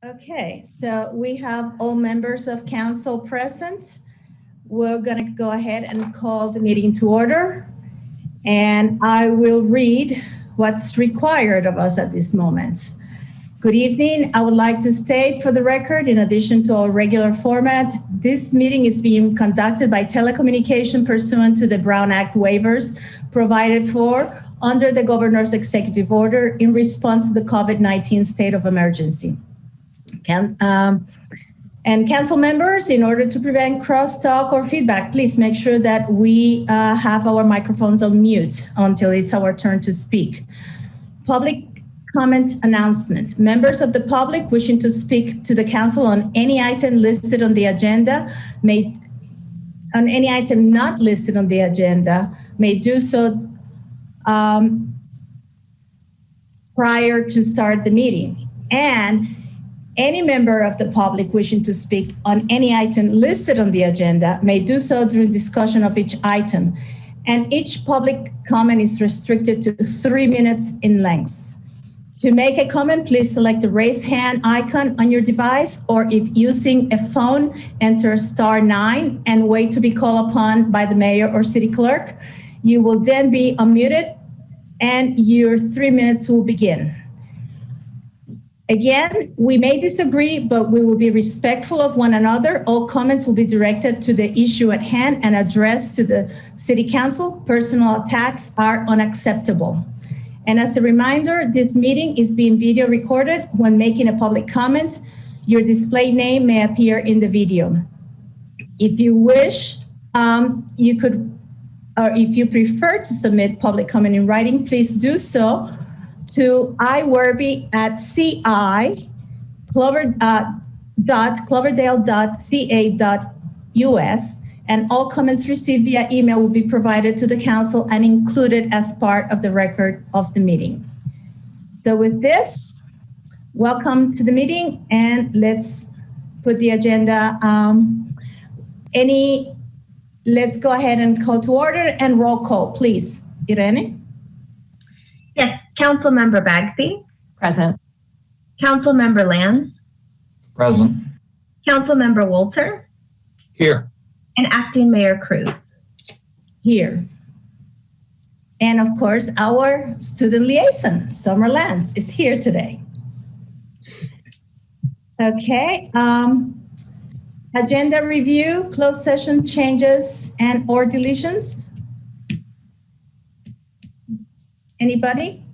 Okay, so we have all members of council present. We're going to go ahead and call the meeting to order. And I will read what's required of us at this moment. Good evening. I would like to state for the record, in addition to our regular format, this meeting is being conducted by telecommunication pursuant to the Brown Act waivers provided for under the governor's executive order in response to the COVID-19 state of emergency. And council members, in order to prevent crosstalk or feedback, please make sure that we have our microphones on mute until it's our turn to speak. Public comment announcement. Members of the public wishing to speak to the council on any item listed on the agenda any item not listed on the agenda may do so prior to start the meeting. And any member of the public wishing to speak on any item listed on the agenda may do so during discussion of each item. And each public comment is restricted to 3 minutes in length. To make a comment, please select the raise hand icon on your device, or if using a phone, enter *9 and wait to be called upon by the mayor or city clerk. You will then be unmuted and your 3 minutes will begin. Again, we may disagree, but we will be respectful of one another. All comments will be directed to the issue at hand and addressed to the city council. Personal attacks are unacceptable. And as a reminder, this meeting is being video recorded. When making a public comment, your displayed name may appear in the video. If you wish, you could, or if you prefer to submit public comment in writing, please do so to iworby@cloverdale.ca.us, and all comments received via email will be provided to the council and included as part of the record of the meeting. So with this, welcome to the meeting, and let's put the agenda. Let's go ahead and call to order and roll call, please. Irene? Yes, Councilmember Bagsby. Present. Councilmember Lands. Present. Councilmember Wolter. Here. And Acting Mayor Cruz. Here. And of course, our student liaison, Summer Lands, is here today. Okay. Agenda review, closed session changes and/or deletions. Anybody?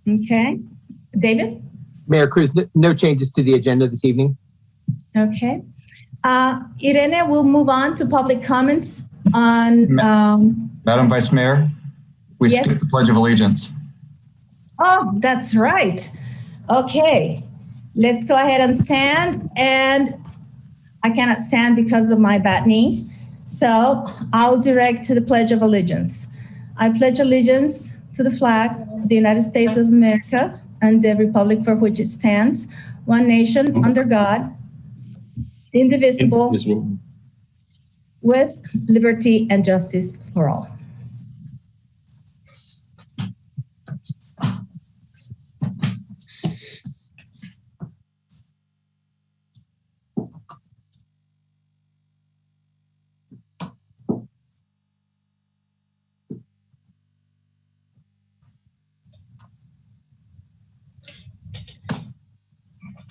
Okay. David? Mayor Cruz, no changes to the agenda this evening. Okay. Irene, we'll move on to public comments on... Madam Vice Mayor, we yes? skipped the Pledge of Allegiance. Oh, that's right. Okay. Let's go ahead and stand. And I cannot stand because of my bad knee. So I'll direct to the Pledge of Allegiance. I pledge allegiance to the flag of the United States of America and the republic for which it stands, one nation under God, indivisible, with liberty and justice for all.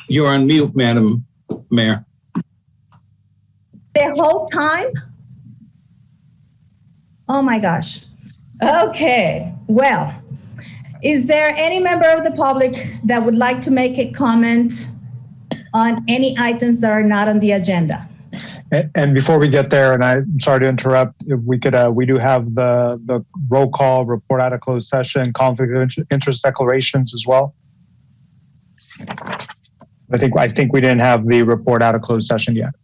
You're on mute, Madam Mayor. The whole time? Oh my gosh. Okay, well, is there any member of the public that would like to make a comment on any items that are not on the agenda? And before we get there, and I'm sorry to interrupt, if we could, we do have the roll call, report out of closed session, conflict of interest declarations as well. I think we didn't have the report out of closed session yet.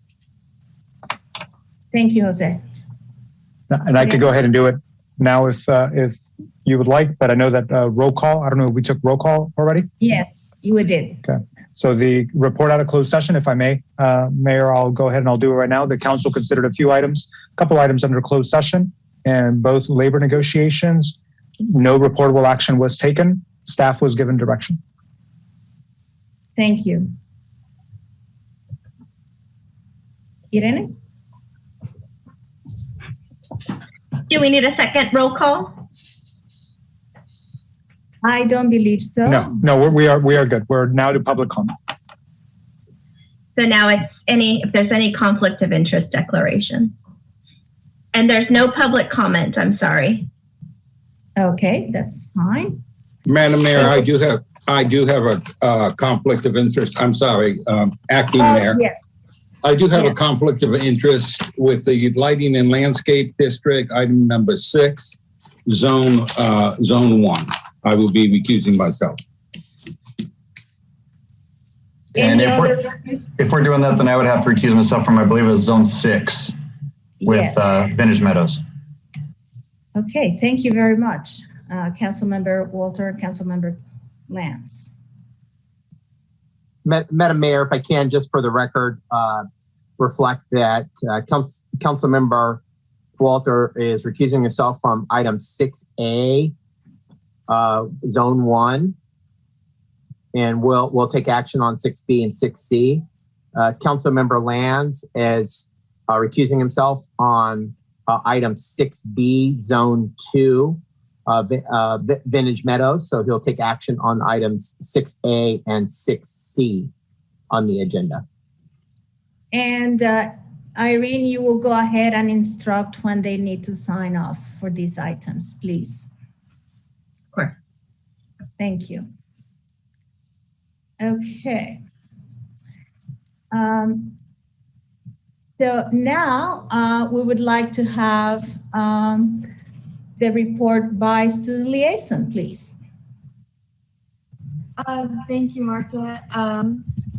Thank you, Jose. And I could go ahead and do it now if you would like, but I know that roll call, I don't know if we took roll call already? Yes, you did. Okay. So the report out of closed session, if I may, Mayor, I'll go ahead and I'll do it right now. The council considered a couple items under closed session, and both labor negotiations. No reportable action was taken. Staff was given direction. Thank you. Irene? Do we need a second roll call? I don't believe so. No, we are good. We're now to public comment. So now if there's any conflict of interest declaration. And there's no public comment, I'm sorry. Okay, that's fine. Madam Mayor, I do have a conflict of interest. I'm sorry, acting mayor. Yes. I do have Yeah. a conflict of interest with the Lighting and Landscape District, item number 6, zone 1. I will be recusing myself. And Any other? if we're doing that, then I would have to recuse myself from, I believe it was zone 6 with Yes. Vintage Meadows. Okay, thank you very much, Councilmember Walter, Councilmember Lance. Madam Mayor, if I can, just for the record, reflect that Councilmember Walter is recusing himself from item 6A, zone 1, and we'll take action on 6B and 6C. Councilmember Lands is recusing himself on item 6B, zone 2, Vintage Meadows. So he'll take action on items 6A and 6C on the agenda. And Irene, you will go ahead and instruct when they need to sign off for these items, please. Of course. Thank you. Okay. So now we would like to have the report by student liaison, please. Thank you, Marta.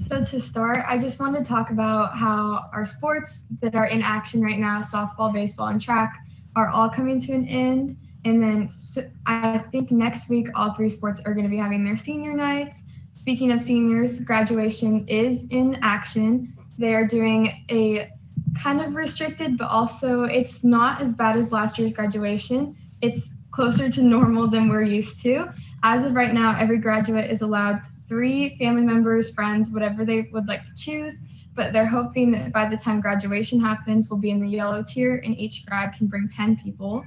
So to start, I just want to talk about how our sports that are in action right now, softball, baseball, and track, are all coming to an end. And then I think next week, all 3 sports are going to be having their senior nights. Speaking of seniors, graduation is in action. They are doing a kind of restricted, but also it's not as bad as last year's graduation. It's closer to normal than we're used to. As of right now, every graduate is allowed 3 family members, friends, whatever they would like to choose, but they're hoping that by the time graduation happens, we'll be in the yellow tier and each grad can bring 10 people.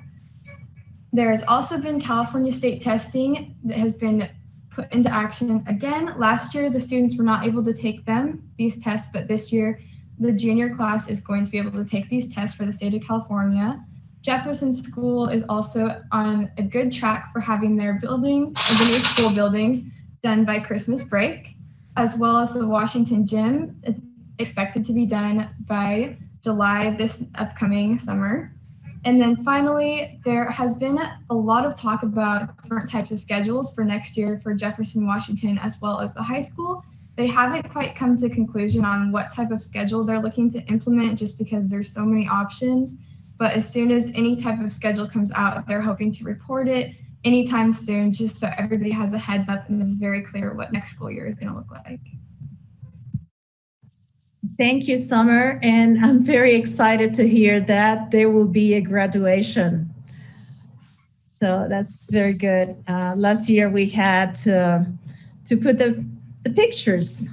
There has also been California state testing that has been put into action again. Last year, the students were not able to take these tests, but this year, the junior class is going to be able to take these tests for the state of California. Jefferson School is also on a good track for having their building, the new school building, done by Christmas break, as well as the Washington gym, expected to be done by July this upcoming summer. And then finally, there has been a lot of talk about different types of schedules for next year for Jefferson, Washington, as well as the high school. They haven't quite come to conclusion on what type of schedule they're looking to implement just because there's so many options. But as soon as any type of schedule comes out, they're hoping to report it anytime soon, just so everybody has a heads up and is very clear what next school year is going to look like. Thank you, Summer. And I'm very excited to hear that there will be a graduation. So that's very good. Last year we had to put the pictures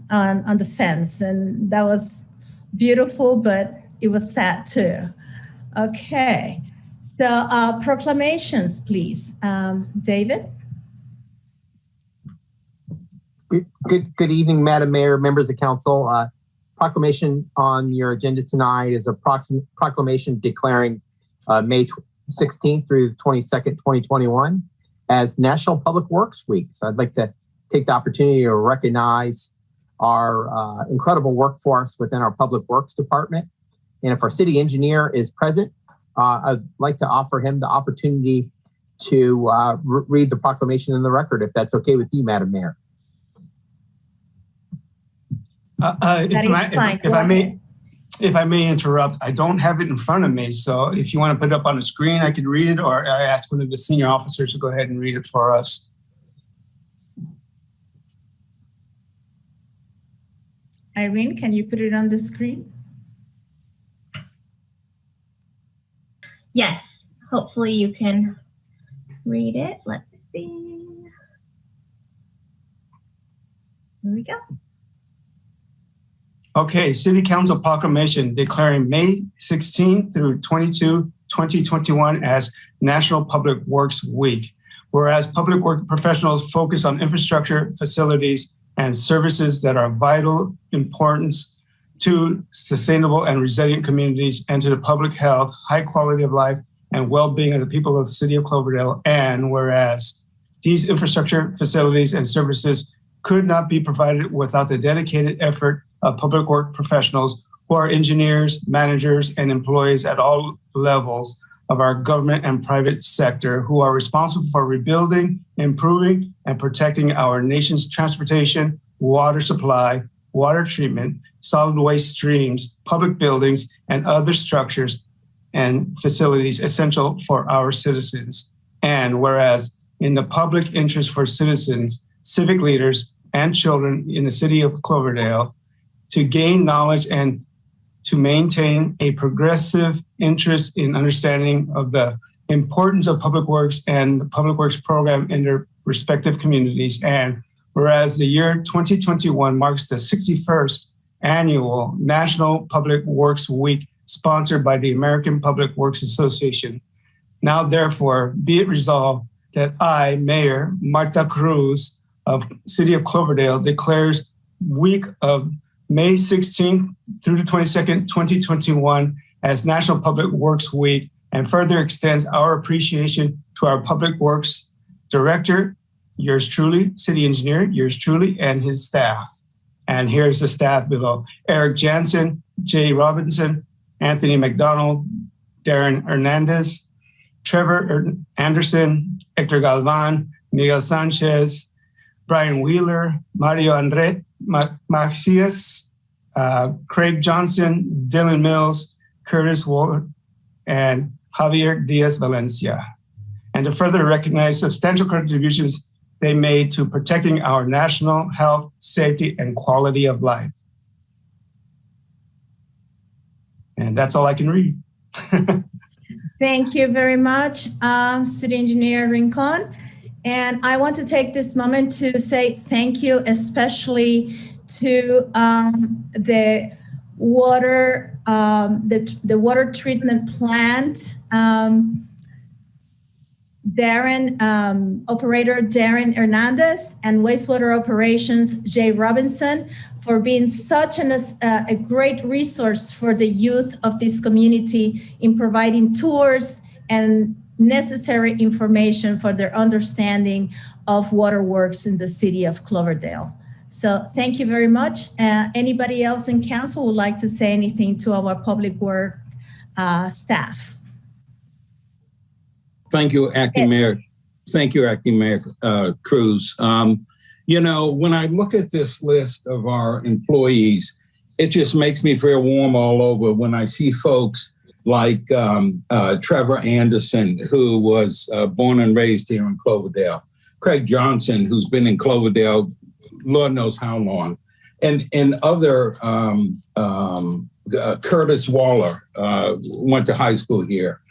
on the fence, and that was beautiful, but it was sad too. Okay, so proclamations, please. David? Good evening, Madam Mayor, members of council. Proclamation on your agenda tonight is a proclamation declaring May 16th through 22nd, 2021 as National Public Works Week. So I'd like to take the opportunity to recognize our incredible workforce within our Public Works Department. And if our city engineer is present, I'd like to offer him the opportunity to read the proclamation in the record, if that's okay with you, Madam Mayor. If I may interrupt, I don't have it in front of me. So if you want to put it up on the screen, I could read it, or I ask one of the senior officers to go ahead and read it for us. Irene, can you put it on the screen? Yes, hopefully you can read it. Let's see. Here we go. Okay, City Council proclamation declaring May 16 through 22, 2021 as National Public Works Week. Whereas public work professionals focus on infrastructure, facilities, and services that are of vital importance to sustainable and resilient communities and to the public health, high quality of life, and well-being of the people of the city of Cloverdale. And whereas these infrastructure, facilities, and services could not be provided without the dedicated effort of public work professionals who are engineers, managers, and employees at all levels of our government and private sector who are responsible for rebuilding, improving, and protecting our nation's transportation, water supply, water treatment, solid waste streams, public buildings, and other structures and facilities essential for our citizens. And whereas in the public interest for citizens, civic leaders, and children in the city of Cloverdale to gain knowledge and to maintain a progressive interest in understanding of the importance of public works and the public works program in their respective communities. And whereas the year 2021 marks the 61st annual National Public Works Week sponsored by the American Public Works Association. Now, therefore, be it resolved that I, Mayor Marta Cruz of City of Cloverdale, declares week of May 16th through the 22nd, 2021 as National Public Works Week, and further extends our appreciation to our Public Works Director, yours truly, City Engineer, yours truly, and his staff. And here's the staff below: Eric Jansen, Jay Robinson, Anthony McDonald, Darren Hernandez, Trevor Anderson, Hector Galvan, Miguel Sanchez, Brian Wheeler, Mario Andre Macias, Craig Johnson, Dylan Mills, Curtis Waller, and Javier Diaz Valencia. And to further recognize substantial contributions they made to protecting our national health, safety, and quality of life. And that's all I can read. Thank you very much, City Engineer Rincon. And I want to take this moment to say thank you, especially to the water treatment plant, operator Darren Hernandez, and wastewater operations Jay Robinson, for being such a great resource for the youth of this community in providing tours and necessary information for their understanding of waterworks in the city of Cloverdale. So thank you very much. Anybody else in council would like to say anything to our public work staff? Thank you, Acting Mayor. Thank you, Acting Mayor Cruz. You know, when I look at this list of our employees, it just makes me feel warm all over when I see folks like Trevor Anderson, who was born and raised here in Cloverdale, Craig Johnson, who's been in Cloverdale Lord knows how long, and other Curtis Waller went to high school here.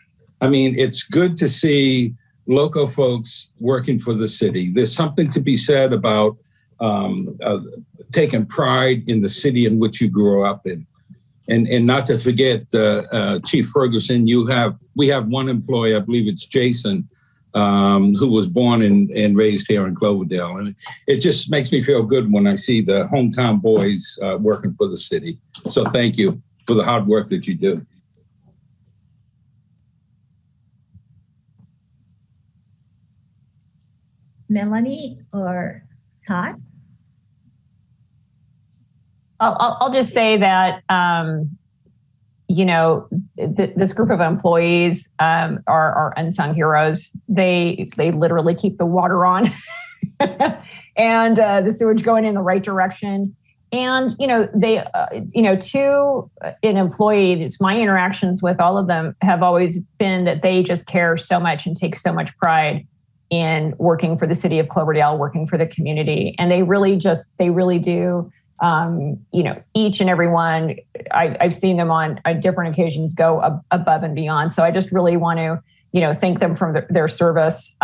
I mean, it's good to see local folks working for the city. There's something to be said about taking pride in the city in which you grew up in. And not to forget, Chief Ferguson, we have one employee, I believe it's Jason, who was born and raised here in Cloverdale. And it just makes me feel good when I see the hometown boys working for the city. So thank you for the hard work that you do. Melanie or Todd? I'll just say that, you know, this group of employees are unsung heroes. They literally keep the water on and the sewage going in the right direction. And, you know, they, to an employee, it's my interactions with all of them have always been that they just care so much and take so much pride in working for the city of Cloverdale, working for the community. And they really do. You know, each and every one, I've seen them on different occasions go above and beyond. So I just really want to, you know, thank them for their service.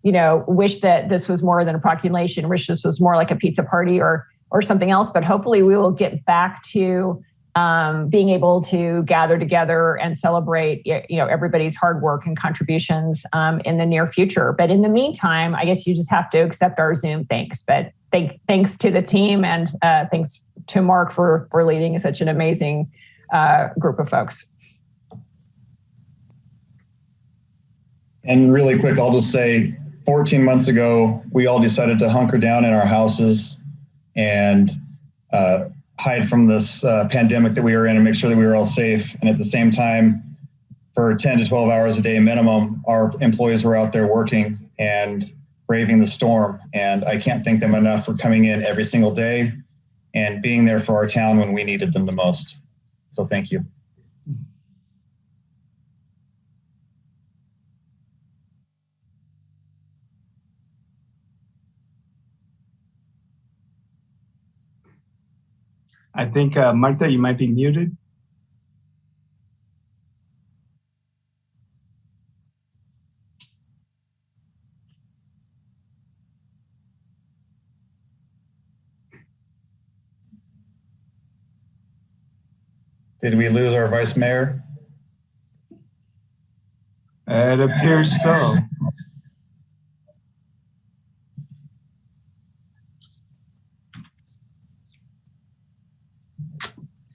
wish that this was more than a proclamation, wish this was more like a pizza party or something else. But hopefully we will get back to being able to gather together and celebrate, everybody's hard work and contributions in the near future. But in the meantime, I guess you just have to accept our Zoom thanks. But thanks to the team, and thanks to Mark for leading such an amazing group of folks. And really quick, I'll just say 14 months ago, we all decided to hunker down in our houses and hide from this pandemic that we were in and make sure that we were all safe. And at the same time, for 10 to 12 hours a day minimum, our employees were out there working and braving the storm. And I can't thank them enough for coming in every single day and being there for our town when we needed them the most. So thank you. I think, Marta, you might be muted. Did we lose our vice mayor? It appears so.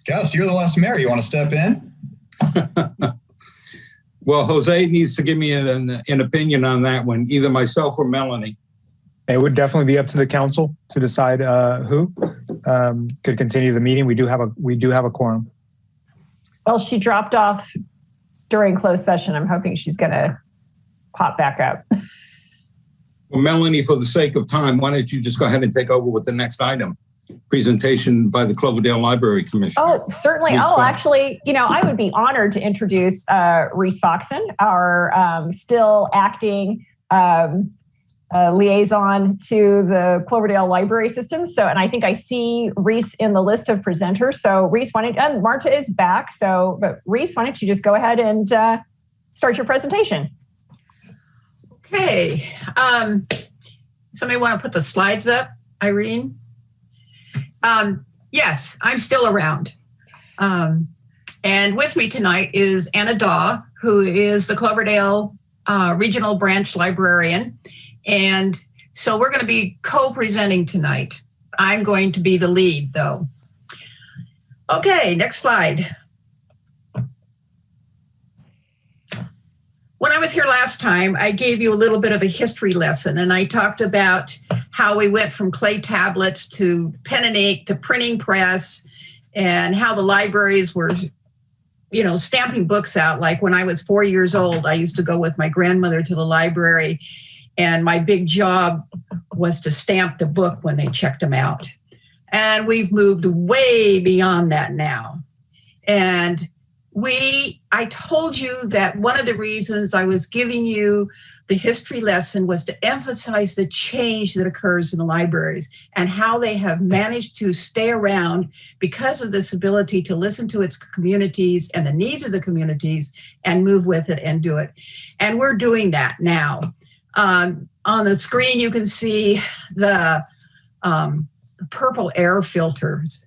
Gus, you're the last mayor. You want to step in? Well, Jose needs to give me an opinion on that one, either myself or Melanie. It would definitely be up to the council to decide who could continue the meeting. We do have a quorum. Well, she dropped off during closed session. I'm hoping she's going to pop back up. Well, Melanie, for the sake of time, why don't you just go ahead and take over with the next item? Presentation by the Cloverdale Library Commission. Oh, certainly. Actually, I would be honored to introduce Reese Foxon, our still acting liaison to the Cloverdale Library System. And I think I see Reese in the list of presenters. So Reese, and Marta is back. But Reese, why don't you just go ahead and start your presentation? Okay. Somebody want to put the slides up, Irene? Yes, I'm still around. And with me tonight is Anna Daw, who is the Cloverdale Regional Branch Librarian. And so we're going to be co-presenting tonight. I'm going to be the lead, though. Okay, next slide. When I was here last time, I gave you a little bit of a history lesson, and I talked about how we went from clay tablets to pen and ink to printing press, and how the libraries were, stamping books out. Like when I was 4 years old, I used to go with my grandmother to the library, and my big job was to stamp the book when they checked them out. And we've moved way beyond that now. And I told you that one of the reasons I was giving you the history lesson was to emphasize the change that occurs in the libraries and how they have managed to stay around because of this ability to listen to its communities and the needs of the communities and move with it and do it. And we're doing that now. On the screen, you can see the purple air filters.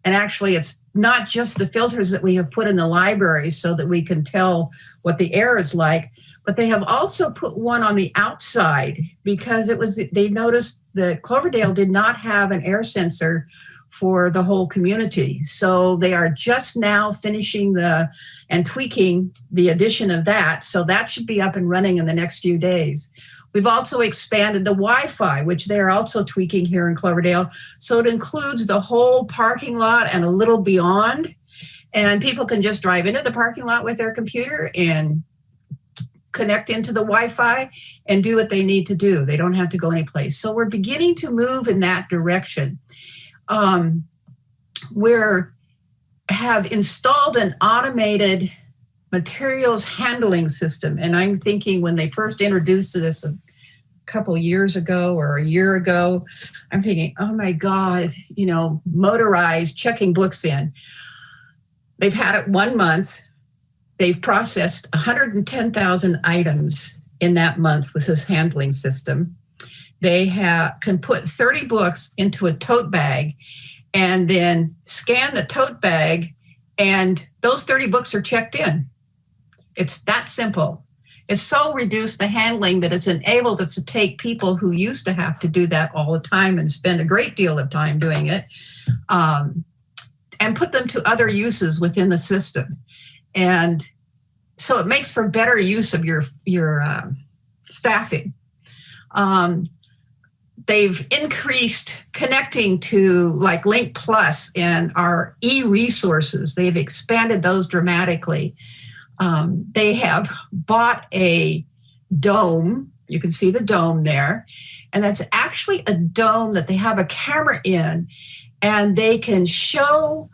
And actually, it's not just the filters that we have put in the library so that we can tell what the air is like, but they have also put one on the outside because they noticed that Cloverdale did not have an air sensor for the whole community. So they are just now finishing and tweaking the addition of that. So that should be up and running in the next few days. We've also expanded the Wi-Fi, which they're also tweaking here in Cloverdale. So it includes the whole parking lot and a little beyond. And people can just drive into the parking lot with their computer and connect into the Wi-Fi and do what they need to do. They don't have to go anyplace. So we're beginning to move in that direction. We have installed an automated materials handling system. And I'm thinking when they first introduced this a couple years ago or a year ago, I'm thinking, oh my God, motorized checking books in. They've had it 1 month. They've processed 110,000 items in that month with this handling system. They can put 30 books into a tote bag and then scan the tote bag, and those 30 books are checked in. It's that simple. It's so reduced the handling that it's enabled us to take people who used to have to do that all the time and spend a great deal of time doing it, and put them to other uses within the system. And so it makes for better use of your staffing. They've increased connecting to like Link Plus and our e-resources. They've expanded those dramatically. They have bought a dome. You can see the dome there. And that's actually a dome that they have a camera in, and they can show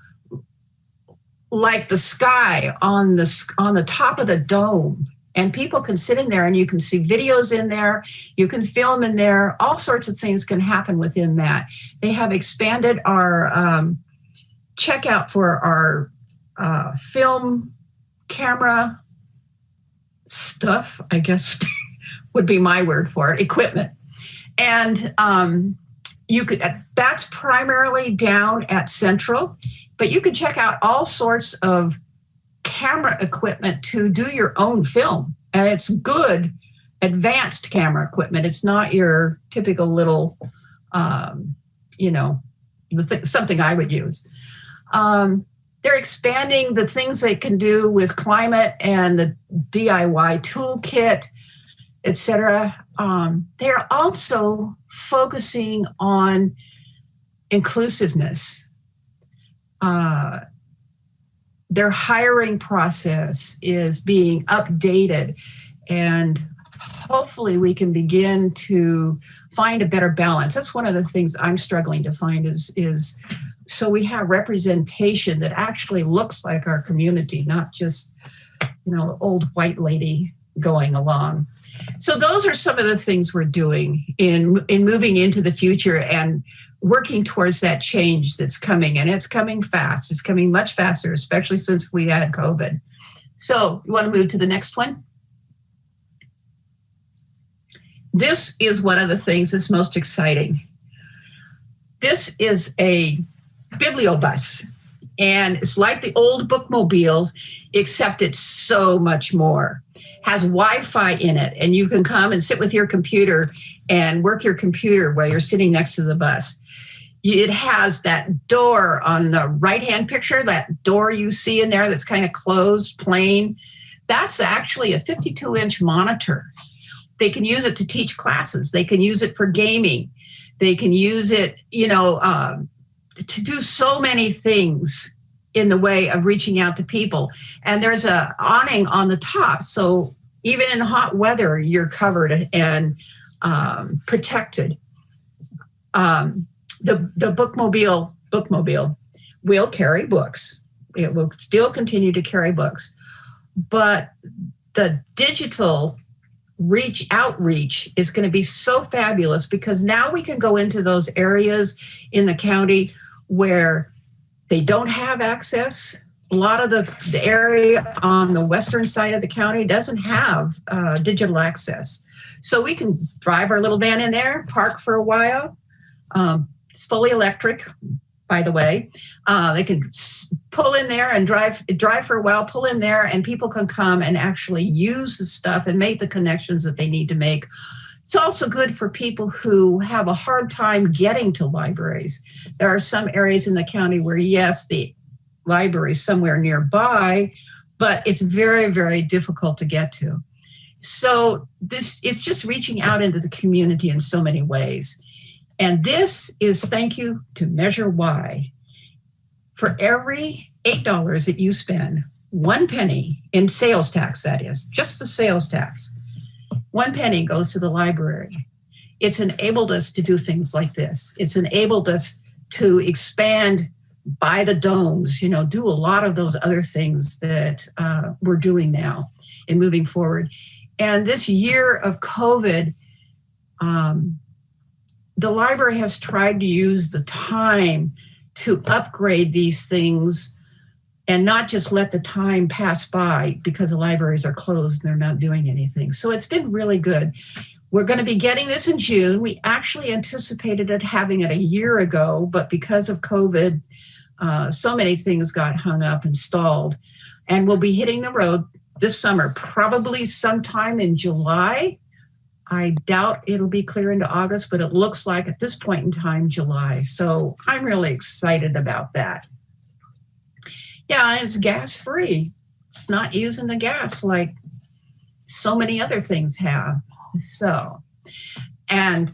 like the sky on the top of the dome. And people can sit in there and you can see videos in there. You can film in there. All sorts of things can happen within that. They have expanded our checkout for our film camera stuff, I guess would be my word for it, equipment. And that's primarily down at Central, but you can check out all sorts of camera equipment to do your own film. And it's good, advanced camera equipment. It's not your typical little, something I would use. They're expanding the things they can do with climate and the DIY toolkit, et cetera. They're also focusing on inclusiveness. Their hiring process is being updated, and hopefully we can begin to find a better balance. That's one of the things I'm struggling to find is so we have representation that actually looks like our community, not just, old white lady going along. So those are some of the things we're doing in moving into the future and working towards that change that's coming. And it's coming fast. It's coming much faster, especially since we had COVID. So you want to move to the next one? This is one of the things that's most exciting. This is a bibliobus, and it's like the old bookmobiles, except it's so much more. Has Wi-Fi in it, and you can come and sit with your computer and work your computer while you're sitting next to the bus. It has that door on the right-hand picture, that door you see in there that's kind of closed, plain. That's actually a 52-inch monitor. They can use it to teach classes. They can use it for gaming. They can use it, to do so many things in the way of reaching out to people. And there's an awning on the top. So even in hot weather, you're covered and protected. The bookmobile will carry books. It will still continue to carry books. But the digital outreach is going to be so fabulous, because now we can go into those areas in the county where they don't have access. A lot of the area on the western side of the county doesn't have digital access. So we can drive our little van in there, park for a while. It's fully electric, by the way. They can pull in there and drive for a while, pull in there, and people can come and actually use the stuff and make the connections that they need to make. It's also good for people who have a hard time getting to libraries. There are some areas in the county where, yes, the library is somewhere nearby, but it's very, very difficult to get to. So it's just reaching out into the community in so many ways. And this is thank you to Measure Y. For every $8 that you spend, 1 penny in sales tax, that is, just the sales tax, 1 penny goes to the library. It's enabled us to do things like this. It's enabled us to expand, buy the domes, do a lot of those other things that we're doing now and moving forward. And this year of COVID, the library has tried to use the time to upgrade these things and not just let the time pass by because the libraries are closed and they're not doing anything. So it's been really good. We're going to be getting this in June. We actually anticipated having it a year ago, but because of COVID, so many things got hung up and stalled. And we'll be hitting the road this summer, probably sometime in July. I doubt it'll be clear into August, but it looks like at this point in time, July. So I'm really excited about that. Yeah, and it's gas free. It's not using the gas like so many other things have. So, and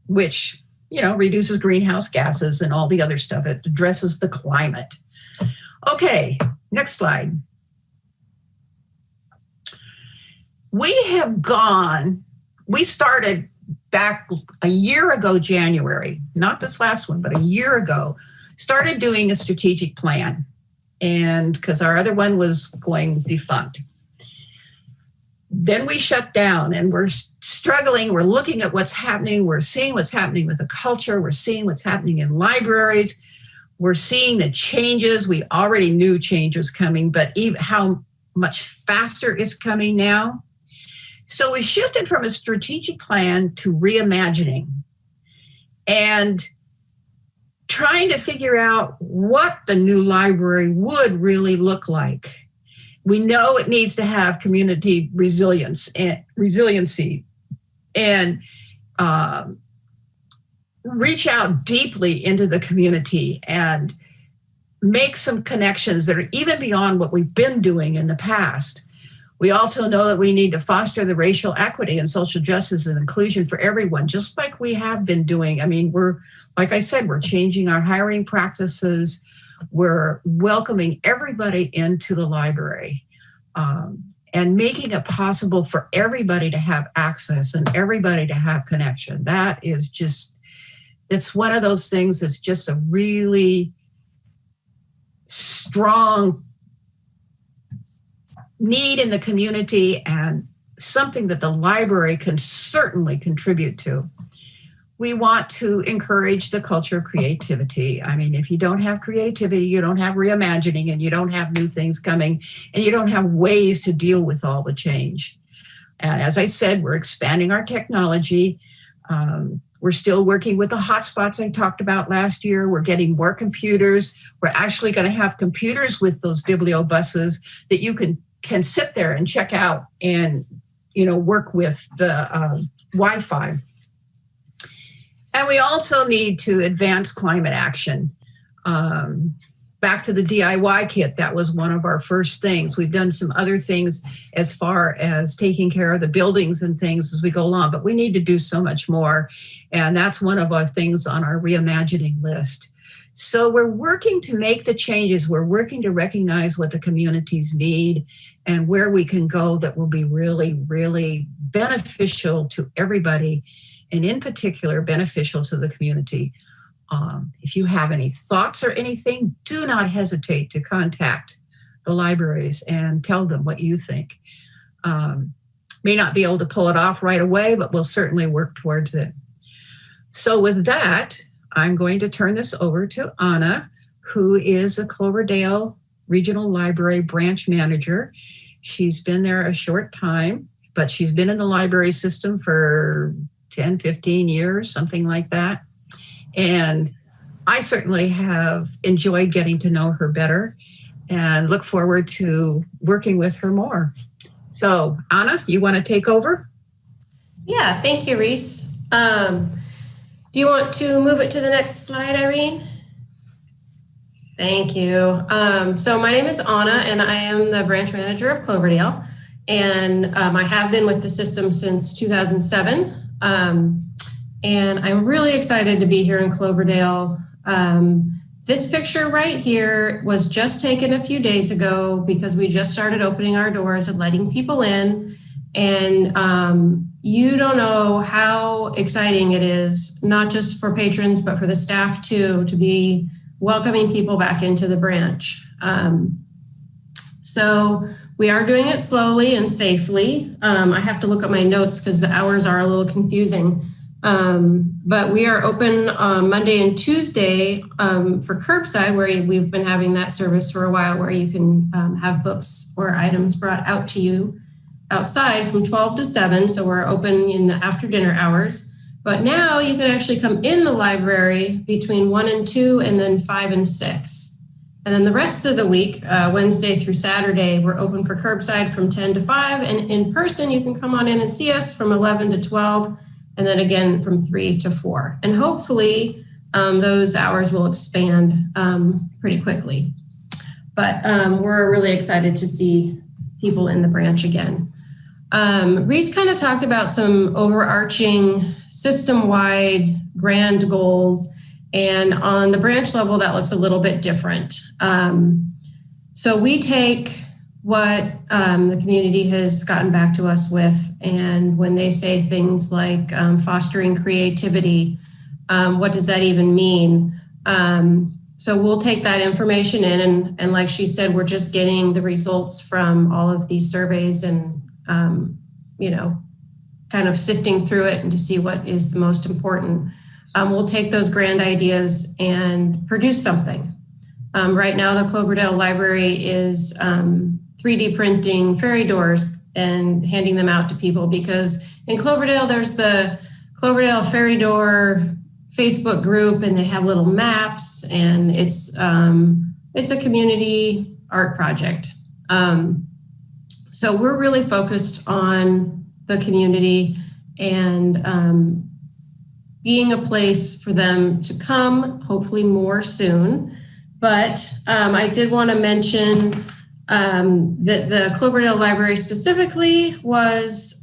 which, reduces greenhouse gases and all the other stuff. It addresses the climate. Okay, next slide. We started back a year ago, January, not this last one, but a year ago, started doing a strategic plan. And because our other one was going defunct. Then we shut down and we're struggling. We're looking at what's happening. We're seeing what's happening with the culture. We're seeing what's happening in libraries. We're seeing the changes. We already knew change was coming, but even how much faster it's coming now. So we shifted from a strategic plan to reimagining and trying to figure out what the new library would really look like. We know it needs to have community resiliency and reach out deeply into the community and make some connections that are even beyond what we've been doing in the past. We also know that we need to foster the racial equity and social justice and inclusion for everyone, just like we have been doing. I mean, like I said, we're changing our hiring practices. We're welcoming everybody into the library and making it possible for everybody to have access and everybody to have connection. That is just, it's one of those things that's just a really strong need in the community and something that the library can certainly contribute to. We want to encourage the culture of creativity. I mean, if you don't have creativity, you don't have reimagining, and you don't have new things coming, and you don't have ways to deal with all the change. And as I said, we're expanding our technology. We're still working with the hotspots I talked about last year. We're getting more computers. We're actually going to have computers with those bibliobuses that you can sit there and check out and, work with the Wi-Fi. And we also need to advance climate action. Back to the DIY kit, that was one of our first things. We've done some other things as far as taking care of the buildings and things as we go along, but we need to do so much more. And that's one of our things on our reimagining list. So we're working to make the changes. We're working to recognize what the communities need and where we can go that will be really, really beneficial to everybody, and in particular, beneficial to the community. If you have any thoughts or anything, do not hesitate to contact the libraries and tell them what you think. May not be able to pull it off right away, but we'll certainly work towards it. So with that, I'm going to turn this over to Anna, who is a Cloverdale Regional Library branch manager. She's been there a short time, but she's been in the library system for 10, 15 years, something like that. And I certainly have enjoyed getting to know her better and look forward to working with her more. So Anna, you want to take over? Yeah, thank you, Reese. Do you want to move it to the next slide, Irene? Thank you. So my name is Anna, and I am the branch manager of Cloverdale. And I have been with the system since 2007. And I'm really excited to be here in Cloverdale. This picture right here was just taken a few days ago because we just started opening our doors and letting people in. And you don't know how exciting it is, not just for patrons, but for the staff too, to be welcoming people back into the branch. So we are doing it slowly and safely. I have to look at my notes because the hours are a little confusing. But we are open Monday and Tuesday for curbside, where we've been having that service for a while, where you can have books or items brought out to you outside from 12 to 7. So we're open in the after dinner hours. But now you can actually come in the library between 1 and 2, and then 5 and 6. And then the rest of the week, Wednesday through Saturday, we're open for curbside from 10 to 5. And in person, you can come on in and see us from 11 to 12, and then again from 3 to 4. And hopefully those hours will expand pretty quickly. But we're really excited to see people in the branch again. Reese kind of talked about some overarching system-wide grand goals. And on the branch level, that looks a little bit different. So we take what the community has gotten back to us with, and when they say things like fostering creativity, what does that even mean? So we'll take that information in, and like she said, we're just getting the results from all of these surveys, and kind of sifting through it and to see what is the most important. We'll take those grand ideas and produce something. Right now, the Cloverdale Library is 3D printing fairy doors and handing them out to people, because in Cloverdale, there's the Cloverdale Fairy Door Facebook group, and they have little maps, and it's a community art project. So we're really focused on the community and being a place for them to come, hopefully more soon. But I did want to mention that the Cloverdale Library specifically was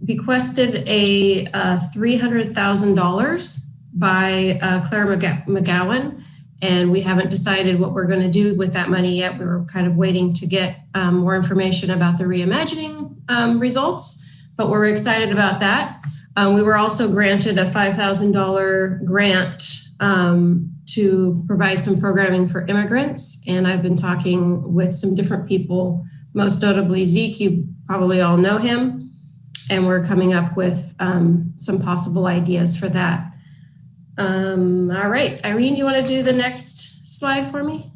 bequested a $300,000 by Claire McGowan, and we haven't decided what we're going to do with that money yet. We were kind of waiting to get more information about the reimagining results, but we're excited about that. We were also granted a $5,000 grant to provide some programming for immigrants. And I've been talking with some different people, most notably Zeke, you probably all know him. And we're coming up with some possible ideas for that. All right, Irene, you want to do the next slide for me?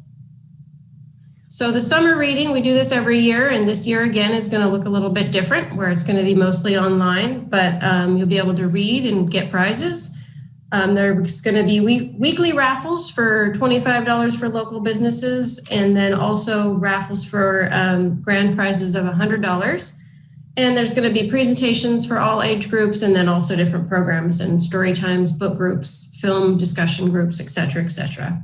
So the summer reading, we do this every year, and this year again is going to look a little bit different, where it's going to be mostly online, but you'll be able to read and get prizes. There's going to be weekly raffles for $25 for local businesses, and then also raffles for grand prizes of $100. And there's going to be presentations for all age groups, and then also different programs and story times, book groups, film discussion groups, et cetera, et cetera.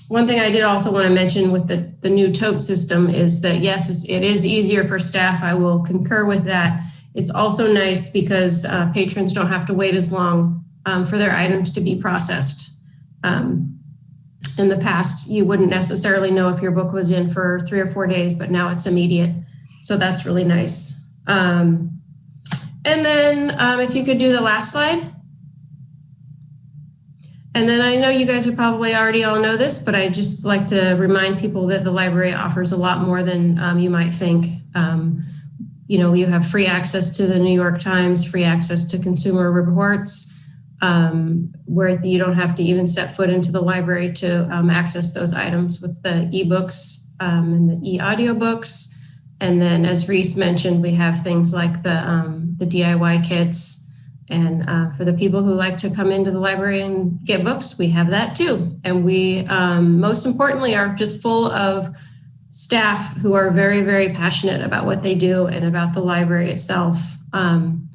One thing I did also want to mention with the new tote system is that, yes, it is easier for staff. I will concur with that. It's also nice because patrons don't have to wait as long for their items to be processed. In the past, you wouldn't necessarily know if your book was in for 3 or 4 days, but now it's immediate. So that's really nice. And then if you could do the last slide. And then I know you guys are probably already all know this, but I just like to remind people that the library offers a lot more than you might think. You have free access to the New York Times, free access to Consumer Reports, where you don't have to even set foot into the library to access those items with the ebooks and the e-audiobooks. And then, as Reese mentioned, we have things like the DIY kits. And for the people who like to come into the library and get books, we have that too. And we, most importantly, are just full of staff who are very, very passionate about what they do and about the library itself. And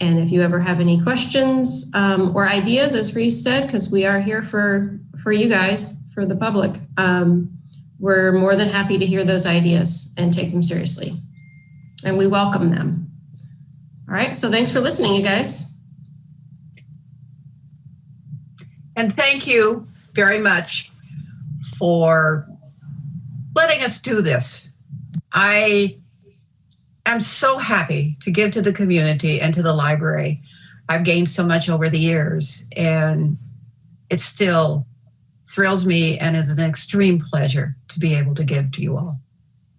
if you ever have any questions or ideas, as Reese said, because we are here for you guys, for the public, we're more than happy to hear those ideas and take them seriously. And we welcome them. All right, so thanks for listening, you guys. And thank you very much for letting us do this. I am so happy to give to the community and to the library. I've gained so much over the years, and it still thrills me and is an extreme pleasure to be able to give to you all.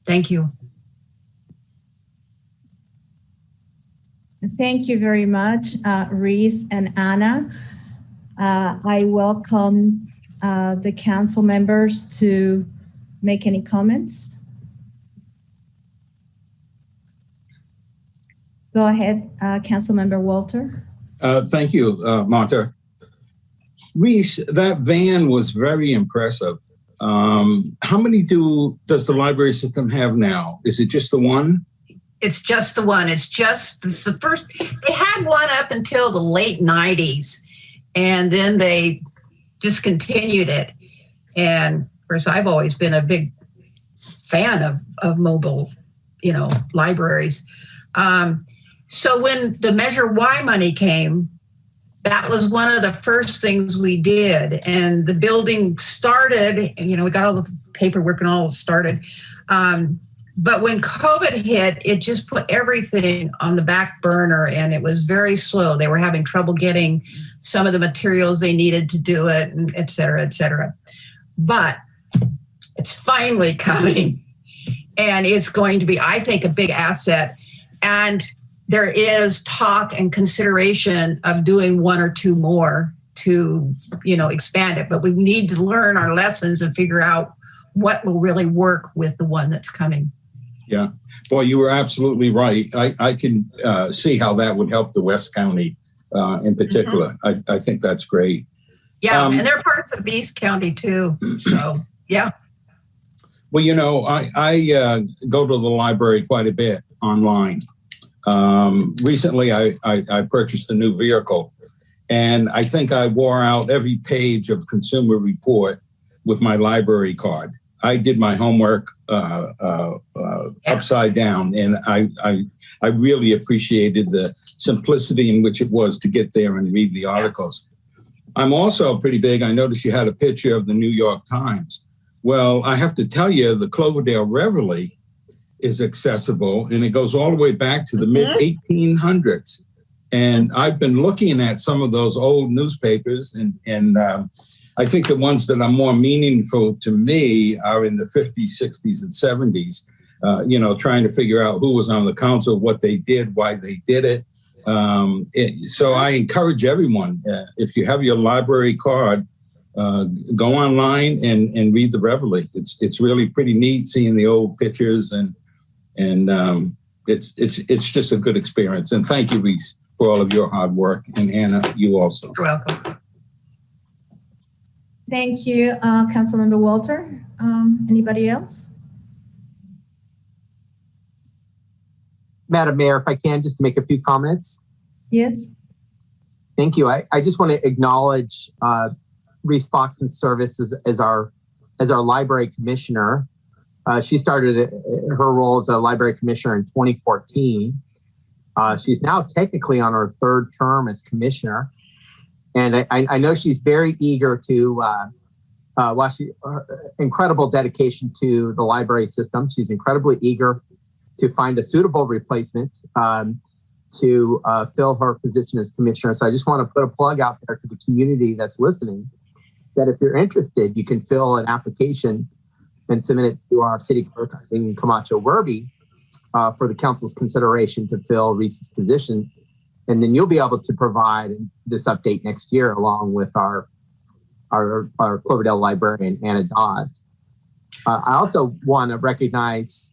Thank you. Thank you very much, Reese and Anna. I welcome the council members to make any comments. Go ahead, Councilmember Walter. Thank you, Marta. Reese, that van was very impressive. How many does the library system have now? Is it just the one? It's just the one. It's the first. They had one up until the late 90s, and then they discontinued it. And of course, I've always been a big fan of mobile, libraries. So when the Measure Y money came, that was one of the first things we did. And the building started, we got all the paperwork and all started. But when COVID hit, it just put everything on the back burner, and it was very slow. They were having trouble getting some of the materials they needed to do it, and et cetera, et cetera. But it's finally coming, and it's going to be, I think, a big asset. And there is talk and consideration of doing one or two more to, expand it. But we need to learn our lessons and figure out what will really work with the one that's coming. Yeah. Boy, you were absolutely right. I can see how that would help the West County in particular. Mm-hmm. I think that's great. Yeah, and there are parts of East County too. So, yeah. Well, I go to the library quite a bit online. Recently, I purchased a new vehicle, and I think I wore out every page of Consumer Report with my library card. I did my homework upside down, and I really appreciated the simplicity in which it was to get there and read the articles. I'm also pretty big. I noticed you had a picture of the New York Times. Well, I have to tell you, the Cloverdale Reveille is accessible, and it goes all the way back to the mid-1800s. And I've been looking at some of those old newspapers, and I think the ones that are more meaningful to me are in the 50s, 60s, and 70s, trying to figure out who was on the council, what they did, why they did it. So I encourage everyone, if you have your library card, go online and read the Reveille. It's really pretty neat seeing the old pictures, and it's just a good experience. And thank you, Reese, for all of your hard work. And Anna, you also. You're welcome. Thank you, Councilmember Walter. Anybody else? Madam Mayor, if I can, just to make a few comments. Yes. Thank you. I just want to acknowledge Reese Foxen's service as our library commissioner. She started her role as a library commissioner in 2014. She's now technically on her third term as commissioner. And I know she's very eager to, incredible dedication to the library system. She's incredibly eager to find a suitable replacement to fill her position as commissioner. So I just want to put a plug out there to the community that's listening, that if you're interested, you can fill an application and submit it to our city clerk in Camacho Werby for the council's consideration to fill Reese's position. And then you'll be able to provide this update next year along with our Cloverdale librarian, Anna Dawes. I also want to recognize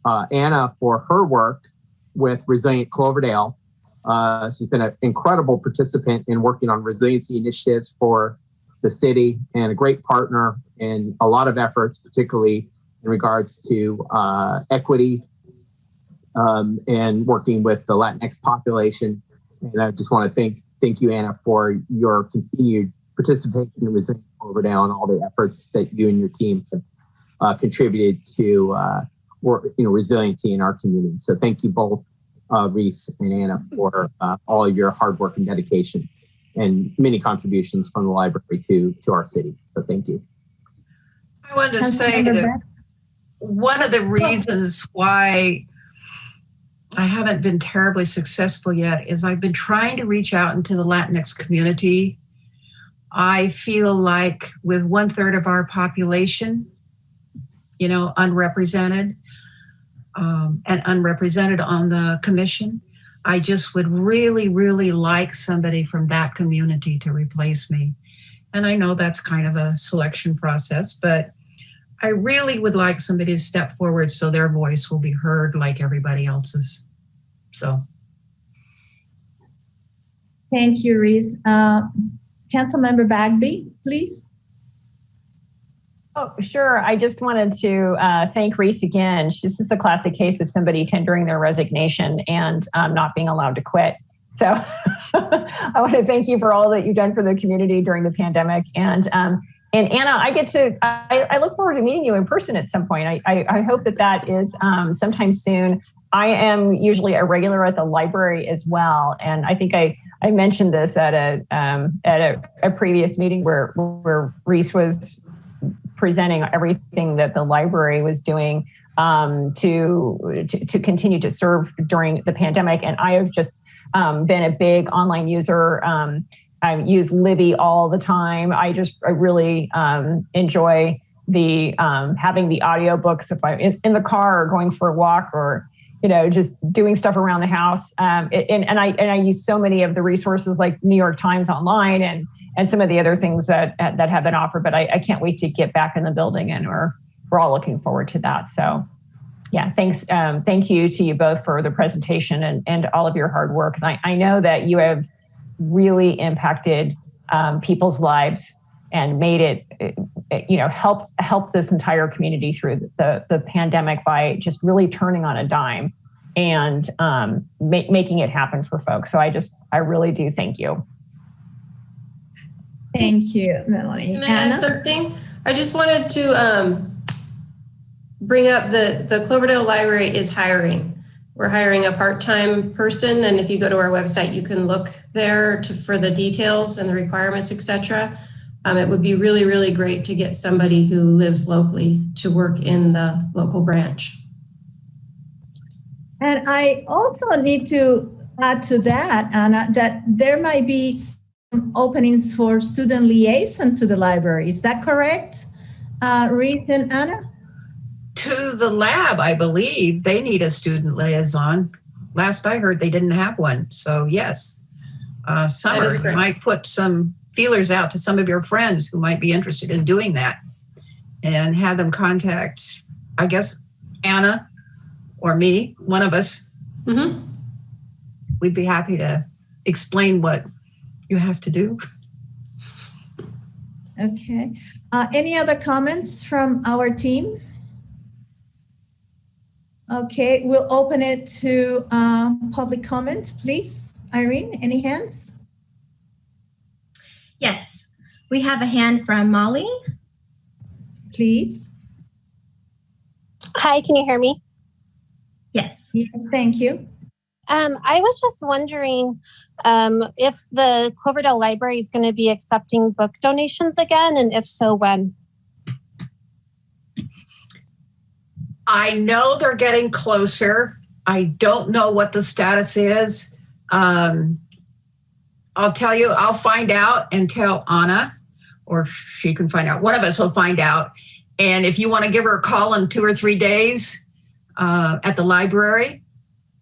Anna for her work with Resilient Cloverdale. She's been an incredible participant in working on resiliency initiatives for the city and a great partner in a lot of efforts, particularly in regards to equity and working with the Latinx population. And I just want to thank you, Anna, for your continued participation in Resilient Cloverdale and all the efforts that you and your team have contributed to resiliency in our community. So thank you both, Reese and Anna, for all of your hard work and dedication and many contributions from the library to our city. So thank you. I wanted to say that one of the reasons why I haven't been terribly successful yet is I've been trying to reach out into the Latinx community. I feel like with 1/3 of our population, unrepresented and unrepresented on the commission, I just would really, really like somebody from that community to replace me. And I know that's kind of a selection process, but I really would like somebody to step forward so their voice will be heard like everybody else's. So. Thank you, Reese. Councilmember Bagby, please. Oh, sure. I just wanted to thank Reese again. This is the classic case of somebody tendering their resignation and not being allowed to quit. So I want to thank you for all that you've done for the community during the pandemic. And Anna, I look forward to meeting you in person at some point. I hope that is sometime soon. I am usually a regular at the library as well. And I think I mentioned this at a previous meeting where Reese was presenting everything that the library was doing to continue to serve during the pandemic. And I have just been a big online user. I use Libby all the time. I really enjoy the having the audiobooks if I'm in the car or going for a walk or just doing stuff around the house. And I use so many of the resources like New York Times Online and some of the other things that have been offered. But I can't wait to get back in the building, and we're all looking forward to that. So yeah, thanks. Thank you to you both for the presentation and all of your hard work. I know that you have really impacted people's lives and made it, helped this entire community through the pandemic by just really turning on a dime and making it happen for folks. So I really do thank you. Thank you, Melanie. Can I add something? I just wanted to bring up the Cloverdale Library is hiring. We're hiring a part-time person, and if you go to our website, you can look there for the details and the requirements, etc. It would be really, really great to get somebody who lives locally to work in the local branch. And I also need to add to that, Anna, that there might be some openings for student liaison to the library. Is that correct, Reese and Anna? To the lab, I believe they need a student liaison. Last I heard, they didn't have one. So yes, Summer, you might put some feelers out to some of your friends who might be interested in doing that and have them contact, I guess, Anna or me, one of us. Mm-hmm. We'd be happy to explain what you have to do. Okay. Any other comments from our team? Okay, we'll open it to public comment, please. Irene, any hands? Yes, we have a hand from Molly. Please. Hi, can you hear me? Yes. Yeah, thank you. I was just wondering if the Cloverdale Library is going to be accepting book donations again, and if so, when? I know they're getting closer. I don't know what the status is. I'll tell you, I'll find out and tell Anna, or she can find out. One of us will find out. And if you want to give her a call in 2 or 3 days at the library,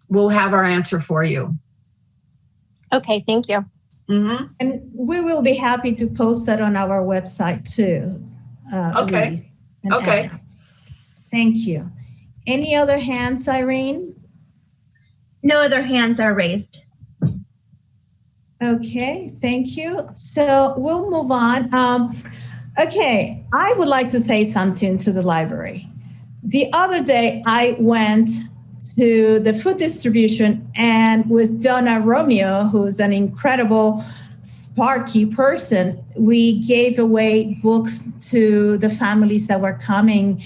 we'll have our answer for you. Okay, thank you. Mm-hmm. And we will be happy to post that on our website too. Okay. Okay. Anna. Thank you. Any other hands, Irene? No other hands are raised. Okay, thank you. So we'll move on. Okay, I would like to say something to the library. The other day, I went to the food distribution and with Donna Romeo, who's an incredible, sparky person, we gave away books to the families that were coming.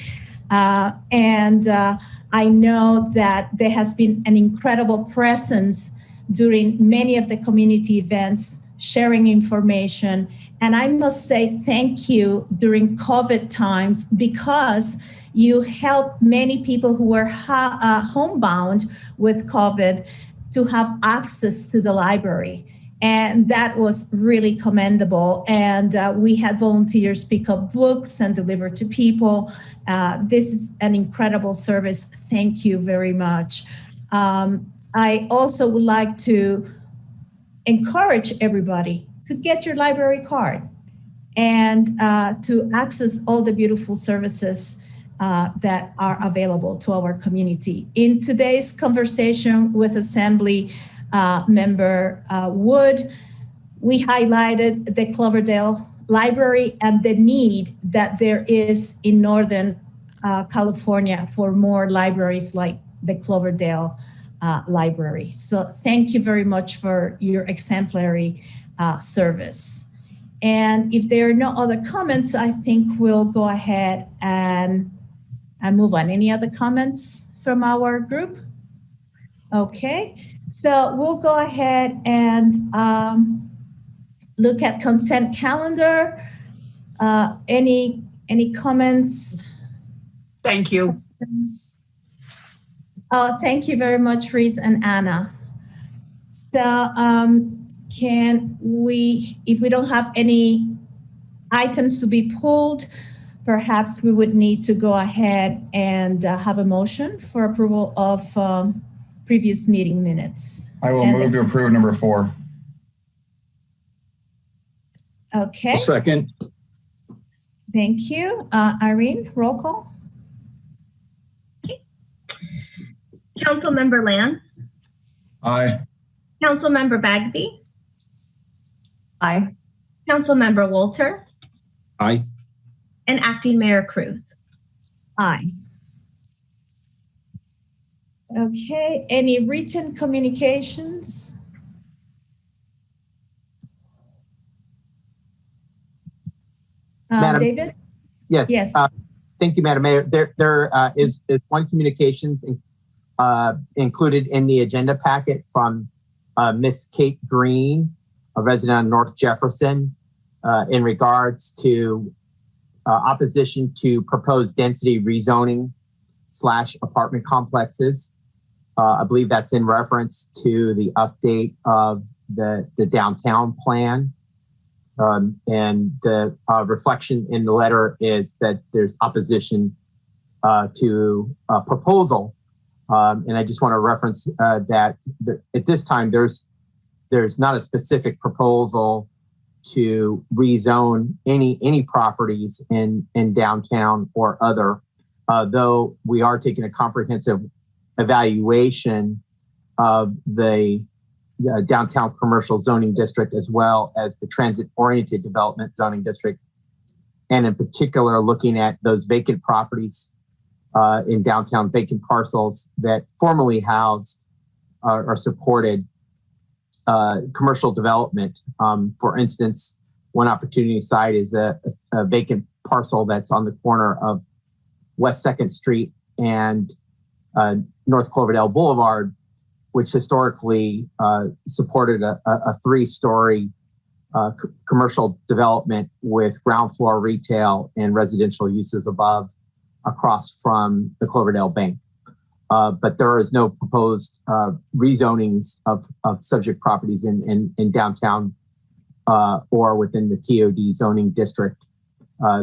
And I know that there has been an incredible presence during many of the community events, sharing information. And I must say thank you during COVID times because you helped many people who were homebound with COVID to have access to the library. And that was really commendable. And we had volunteers pick up books and deliver to people. This is an incredible service. Thank you very much. I also would like to encourage everybody to get your library card and to access all the beautiful services that are available to our community. In today's conversation with Assembly Member Wood, we highlighted the Cloverdale Library and the need that there is in Northern California for more libraries like the Cloverdale Library. So thank you very much for your exemplary service. And if there are no other comments, I think we'll go ahead and move on. Any other comments from our group? Okay, so we'll go ahead and look at consent calendar. Any comments? Thank you. Oh, thank you very much, Reese and Anna. So can we, if we don't have any items to be pulled, perhaps we would need to go ahead and have a motion for approval of previous meeting minutes. I will move to approve number 4. Okay. Second. Thank you. Irene, roll call. Councilmember Land. Aye. Councilmember Bagby. Aye. Councilmember Walter. Aye. And Acting Mayor Cruz. Aye. Okay, any written communications? Madam, David? Yes. Yes. Thank you, Madam Mayor. There is one communications included in the agenda packet from Miss Kate Green, a resident of North Jefferson, in regards to opposition to proposed density rezoning / apartment complexes. I believe that's in reference to the update of the downtown plan. And the reflection in the letter is that there's opposition to a proposal. And I just want to reference that at this time, there's not a specific proposal to rezone any properties in downtown or other, though we are taking a comprehensive evaluation of the downtown commercial zoning district as well as the transit-oriented development zoning district, and in particular looking at those vacant properties in downtown, vacant parcels that formerly housed or supported commercial development. For instance, one opportunity site is a vacant parcel that's on the corner of West 2nd Street and North Cloverdale Boulevard, which historically supported a 3-story commercial development with ground floor retail and residential uses above, across from the Cloverdale Bank. But there is no proposed rezonings of subject properties in downtown or within the TOD zoning district.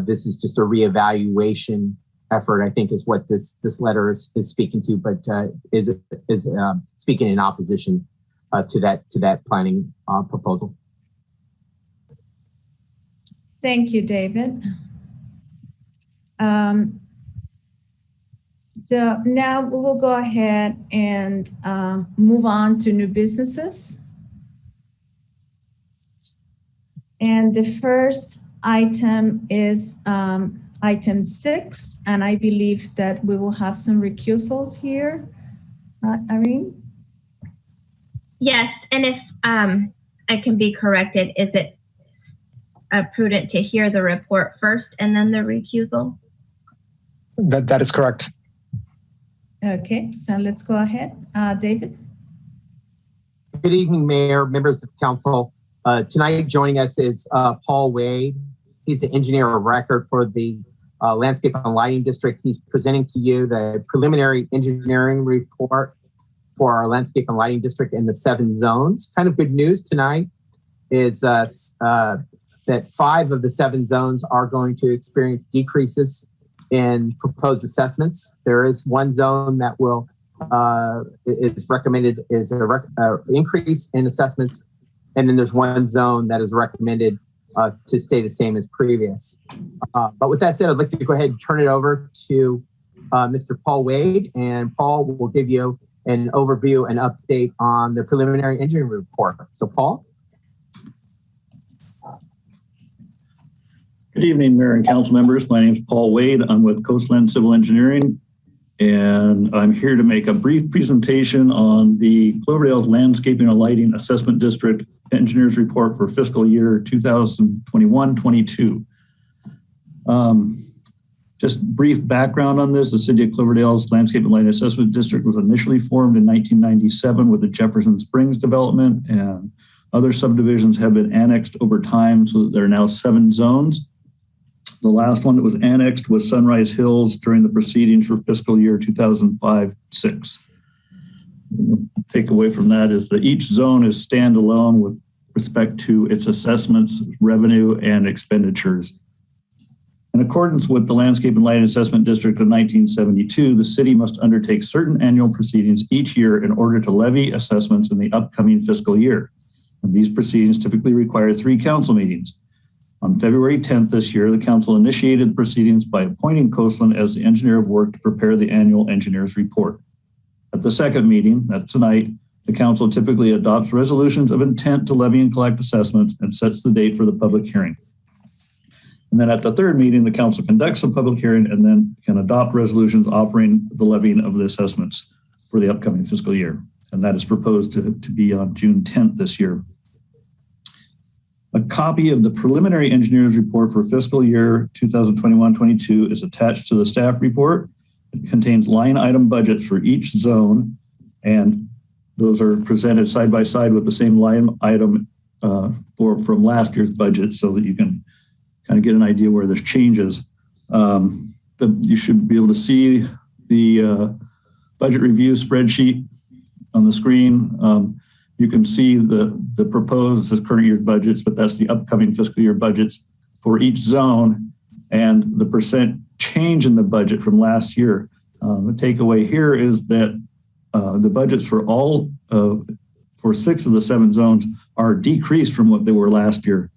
This is just a reevaluation effort, I think, is what this letter is speaking to, but is speaking in opposition to that planning proposal. Thank you, David. So now we will go ahead and move on to new businesses. And the first item is item 6, and I believe that we will have some recusals here. Irene? Yes, and if I can be corrected, is it prudent to hear the report first and then the recusal? That is correct. Okay, so let's go ahead. David? Good evening, Mayor, members of council. Tonight joining us is Paul Wade. He's the engineer of record for the Landscape and Lighting District. He's presenting to you the preliminary engineering report for our Landscape and Lighting District in the 7 zones. Kind of good news tonight is that 5 of the 7 zones are going to experience decreases in proposed assessments. There is one zone that will is recommended is an increase in assessments, and then there's one zone that is recommended to stay the same as previous. But with that said, I'd like to go ahead and turn it over to Mr. Paul Wade, and Paul will give you an overview and update on the preliminary engineering report. So Paul? Good evening, Mayor and Council members. My name is Paul Wade. I'm with Coastland Civil Engineering, and I'm here to make a brief presentation on the Cloverdale Landscaping and Lighting Assessment District Engineers Report for fiscal year 2021-22. Just brief background on this. The City of Cloverdale's Landscape and Lighting Assessment District was initially formed in 1997 with the Jefferson Springs development, and other subdivisions have been annexed over time, so that there are now 7 zones. The last one that was annexed was Sunrise Hills during the proceedings for fiscal year 2005-06. Takeaway from that is that each zone is standalone with respect to its assessments, revenue, and expenditures. In accordance with the Landscape and Lighting Assessment District of 1972, the city must undertake certain annual proceedings each year in order to levy assessments in the upcoming fiscal year. And these proceedings typically require 3 council meetings. On February 10th this year, the council initiated proceedings by appointing Coastland as the engineer of work to prepare the annual engineer's report. At the second meeting, that's tonight, the council typically adopts resolutions of intent to levy and collect assessments and sets the date for the public hearing. And then at the third meeting, the council conducts a public hearing and then can adopt resolutions offering the levying of the assessments for the upcoming fiscal year. And that is proposed to be on June 10th this year. A copy of the preliminary engineer's report for fiscal year 2021-22 is attached to the staff report. It contains line item budgets for each zone, and those are presented side by side with the same line item from last year's budget, so that you can kind of get an idea where there's changes. You should be able to see the budget review spreadsheet on the screen. You can see the proposed as current year's budgets, but that's the upcoming fiscal year budgets for each zone and the percent change in the budget from last year. The takeaway here is that the budgets for for 6 of the 7 zones are decreased from what they were last year.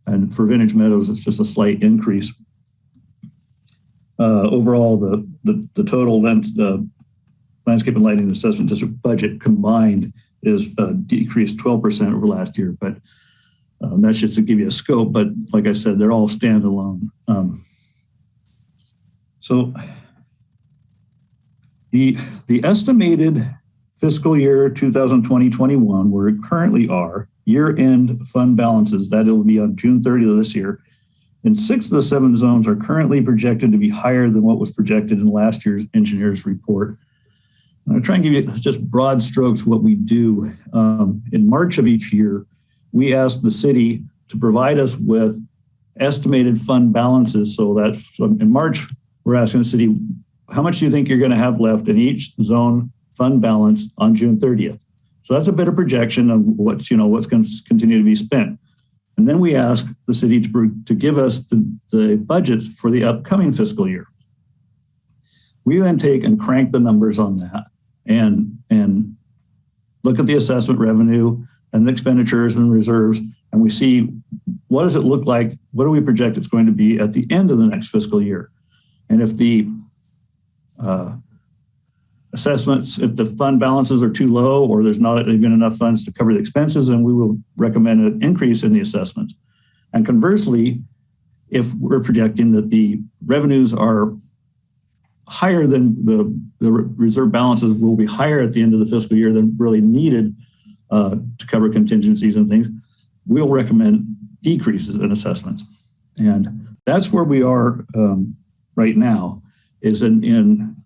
And for Vintage Meadows, it's just a slight increase. Overall, the total Landscape and Lighting Assessment District budget combined is decreased 12% over last year, but that's just to give you a scope. But like I said, they're all standalone. So the estimated fiscal year 2020-21, where it currently are, year-end fund balances, that it will be on June 30th of this year, and 6 of the 7 zones are currently projected to be higher than what was projected in last year's engineer's report. I'm going to try and give you just broad strokes what we do. In March of each year, we ask the city to provide us with estimated fund balances. So that's in March, we're asking the city, how much do you think you're going to have left in each zone fund balance on June 30th? So that's a bit of projection of what's going to continue to be spent. And then we ask the city to give us the budgets for the upcoming fiscal year. We then take and crank the numbers on that and look at the assessment revenue and the expenditures and reserves, and we see what does it look like, what do we project it's going to be at the end of the next fiscal year. And if the assessments, if the fund balances are too low or there's not even enough funds to cover the expenses, then we will recommend an increase in the assessments. And conversely, if we're projecting that the revenues are higher than the reserve balances will be higher at the end of the fiscal year than really needed to cover contingencies and things, we'll recommend decreases in assessments. And that's where we are right now, is in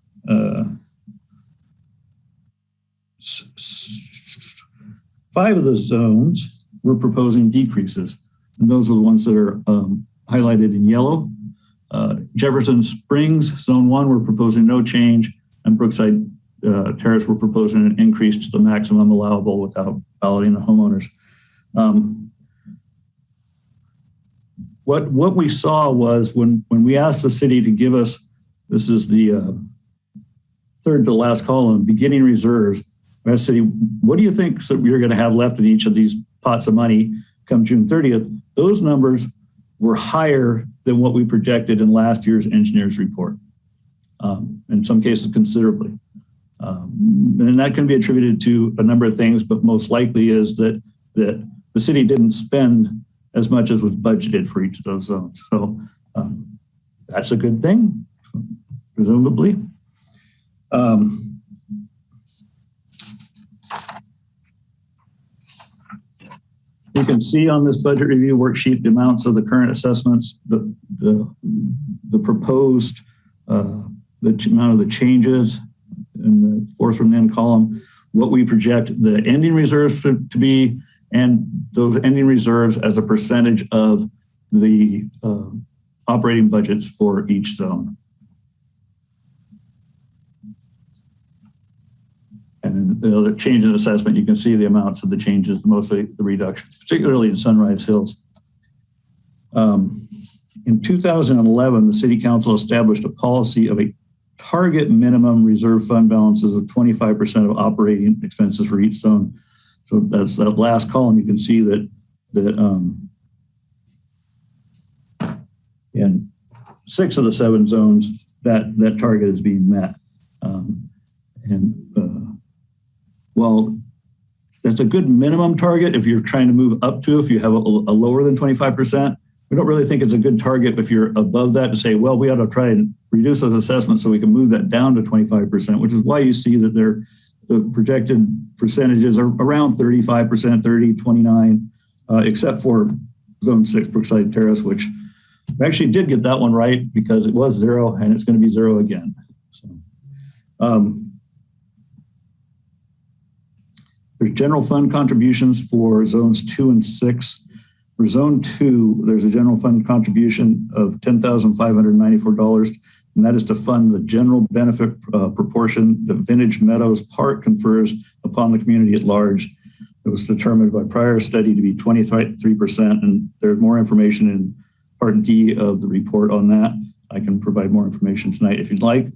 5 of the zones, we're proposing decreases. And those are the ones that are highlighted in yellow. Jefferson Springs, Zone 1, we're proposing no change, and Brookside Terrace, we're proposing an increase to the maximum allowable without balloting the homeowners. What we saw was when we asked the city to give us, this is the third to the last column, beginning reserves. City, what do you think you're going to have left in each of these pots of money come June 30th? Those numbers were higher than what we projected in last year's engineer's report, in some cases considerably. And that can be attributed to a number of things, but most likely is that the city didn't spend as much as was budgeted for each of those zones. So that's a good thing, presumably. You can see on this budget review worksheet the amounts of the current assessments, the proposed, the amount of the changes in the fourth from then column, what we project the ending reserves to be, and those ending reserves as a percentage of the operating budgets for each zone. And then the change in assessment, you can see the amounts of the changes, mostly the reductions, particularly in Sunrise Hills. In 2011, the City Council established a policy of a target minimum reserve fund balances of 25% of operating expenses for each zone. So that's that last column. You can see that in 6 of the 7 zones, that target is being met. Well, that's a good minimum target if you're trying to move up to, if you have a lower than 25%. We don't really think it's a good target if you're above that to say, well, we ought to try and reduce those assessments so we can move that down to 25%, which is why you see that the projected percentages are around 35%, 30, 29, except for Zone 6 Brookside Terrace, which we actually did get that one right because it was 0 and it's going to be 0 again. So, there's general fund contributions for zones 2 and 6. For zone 2, there's a general fund contribution of $10,594, and that is to fund the general benefit proportion that Vintage Meadows Park confers upon the community at large. It was determined by prior study to be 23%, and there's more information in Part D of the report on that. I can provide more information tonight if you'd like.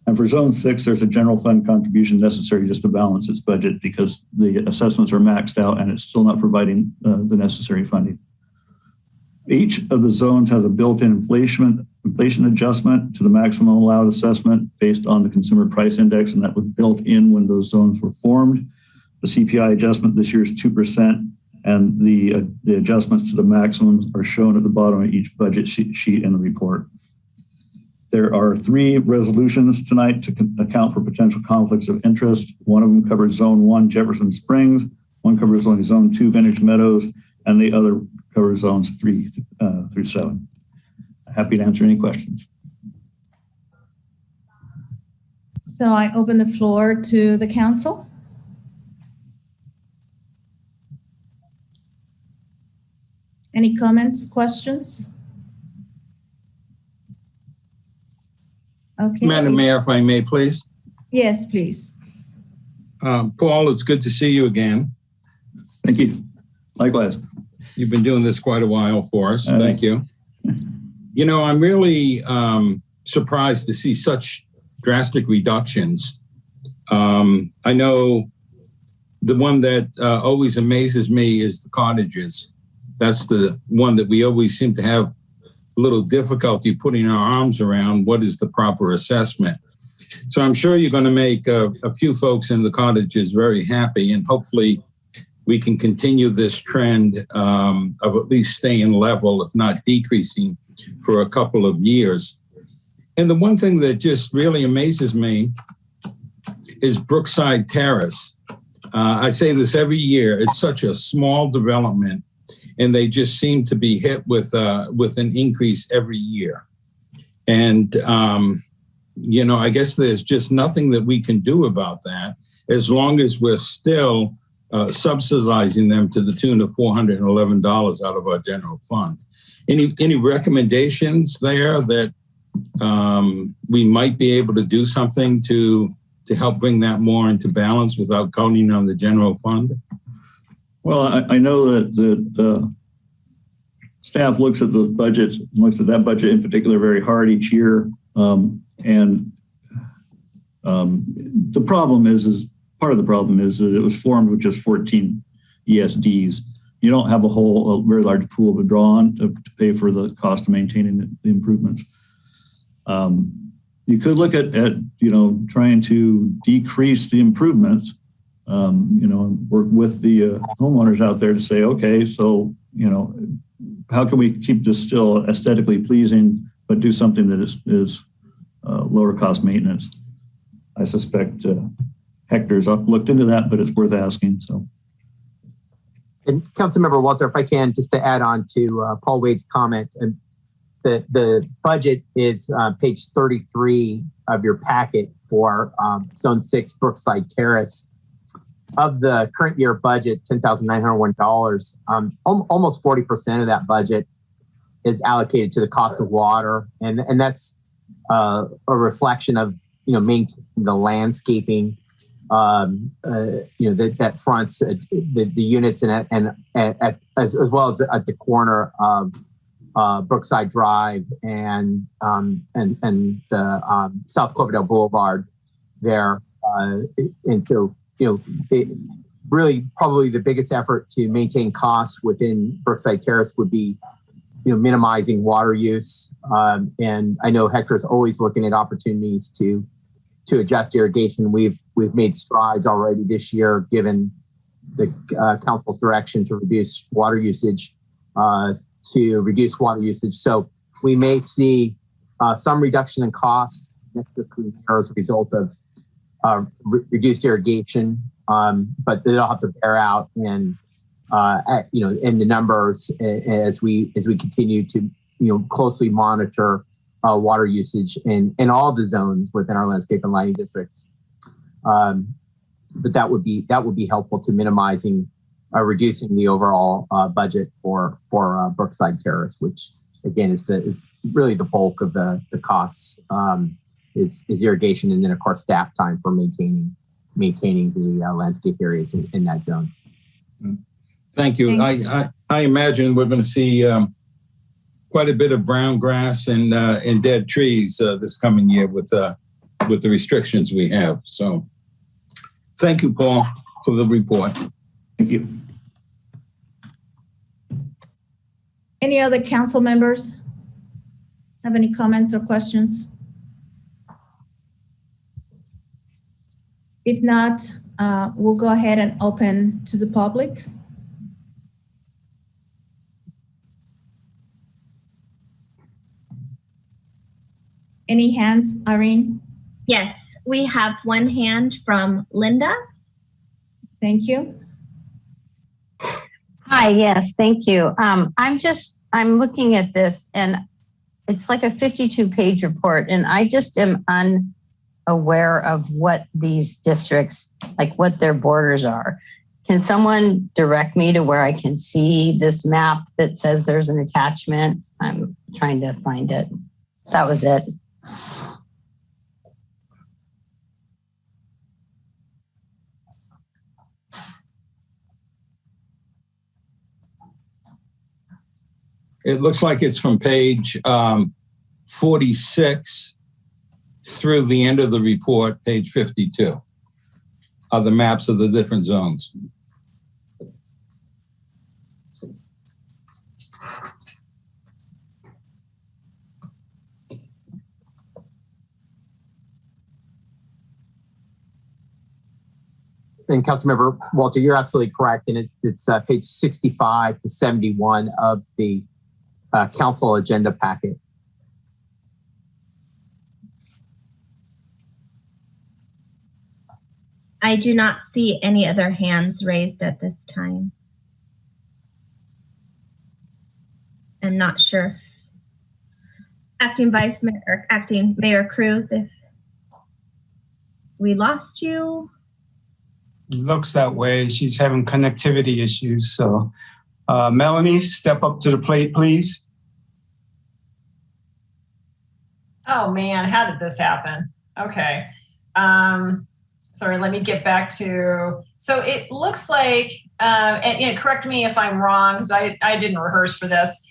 And for Zone 6, there's a general fund contribution necessary just to balance its budget because the assessments are maxed out and it's still not providing the necessary funding. Each of the zones has a built-in inflation adjustment to the maximum allowed assessment based on the consumer price index, and that was built in when those zones were formed. The CPI adjustment this year is 2%, and the adjustments to the maximums are shown at the bottom of each budget sheet in the report. There are 3 resolutions tonight to account for potential conflicts of interest. One of them covers Zone 1, Jefferson Springs. One covers only Zone 2, Vintage Meadows, and the other covers Zones 3 through 7. Happy to answer any questions. So I open the floor to the council. Any comments, questions? Okay. Madam Mayor, if I may, please. Yes, please. Paul, it's good to see you again. Thank you. Likewise. You've been doing this quite a while for us. Thank you. You know, I'm really surprised to see such drastic reductions. I know the one that always amazes me is the cottages. That's the one that we always seem to have a little difficulty putting our arms around what is the proper assessment. So I'm sure you're going to make a few folks in the cottages very happy, and hopefully we can continue this trend of at least staying level, if not decreasing, for a couple of years. And the one thing that just really amazes me is Brookside Terrace. I say this every year. It's such a small development, and they just seem to be hit with an increase every year. And, you know, I guess there's just nothing that we can do about that as long as we're still subsidizing them to the tune of $411 out of our general fund. Any recommendations there that we might be able to do something to help bring that more into balance without counting on the general fund? Well, I know that staff looks at those budgets, looks at that budget in particular very hard each year. And The problem is part of the problem is that it was formed with just 14 ESDs. You don't have a very large pool to draw on to pay for the cost of maintaining the improvements. You could look at trying to decrease the improvements, work with the homeowners out there to say, okay, so, how can we keep this still aesthetically pleasing, but do something that is lower cost maintenance? I suspect Hector's looked into that, but it's worth asking. So. And Councilmember Walter, if I can, just to add on to Paul Wade's comment, and the budget is page 33 of your packet for Zone 6 Brookside Terrace. Of the current year budget, $10,901, almost 40% of that budget is allocated to the cost of water, and that's a reflection of maintaining the landscaping, that fronts the units and as well as at the corner of Brookside Drive and the South Cloverdale Boulevard there, and so really probably the biggest effort to maintain costs within Brookside Terrace would be minimizing water use, and I know Hector is always looking at opportunities to adjust irrigation. We've made strides already this year, given the council's direction to reduce water usage. So we may see some reduction in cost next fiscal year as a result of reduced irrigation, but they'll have to bear out in the numbers as we continue to closely monitor water usage in all the zones within our landscape and lighting districts. But that would be helpful to minimizing reducing the overall budget for Brookside Terrace, which again is really the bulk of the costs, is irrigation, and then of course staff time for maintaining the landscape areas in that zone. Thank you. I imagine we're going to see quite a bit of brown grass and dead trees this coming year with the restrictions we have. So thank you, Paul, for the report. Thank you. Any other council members have any comments or questions? If not, we'll go ahead and open to the public. Any hands, Irene? Yes, we have one hand from Linda. Thank you. Hi, yes, thank you. I'm looking at this and it's like a 52-page report, and I just am unaware of what these districts, like what their borders are. Can someone direct me to where I can see this map that says there's an attachment? I'm trying to find it. That was it. It looks like it's from page 46 through the end of the report, page 52, of the maps of the different zones. And Councilmember Walter, you're absolutely correct. And it's page 65 to 71 of the council agenda packet. I do not see any other hands raised at this time. I'm not sure. Acting Vice Mayor or Acting Mayor Cruz, if we lost you. Looks that way. She's having connectivity issues. So Melanie, step up to the plate, please. Oh man, how did this happen? Okay. Sorry, let me get back to, so it looks like, and correct me if I'm wrong, because I didn't rehearse for this.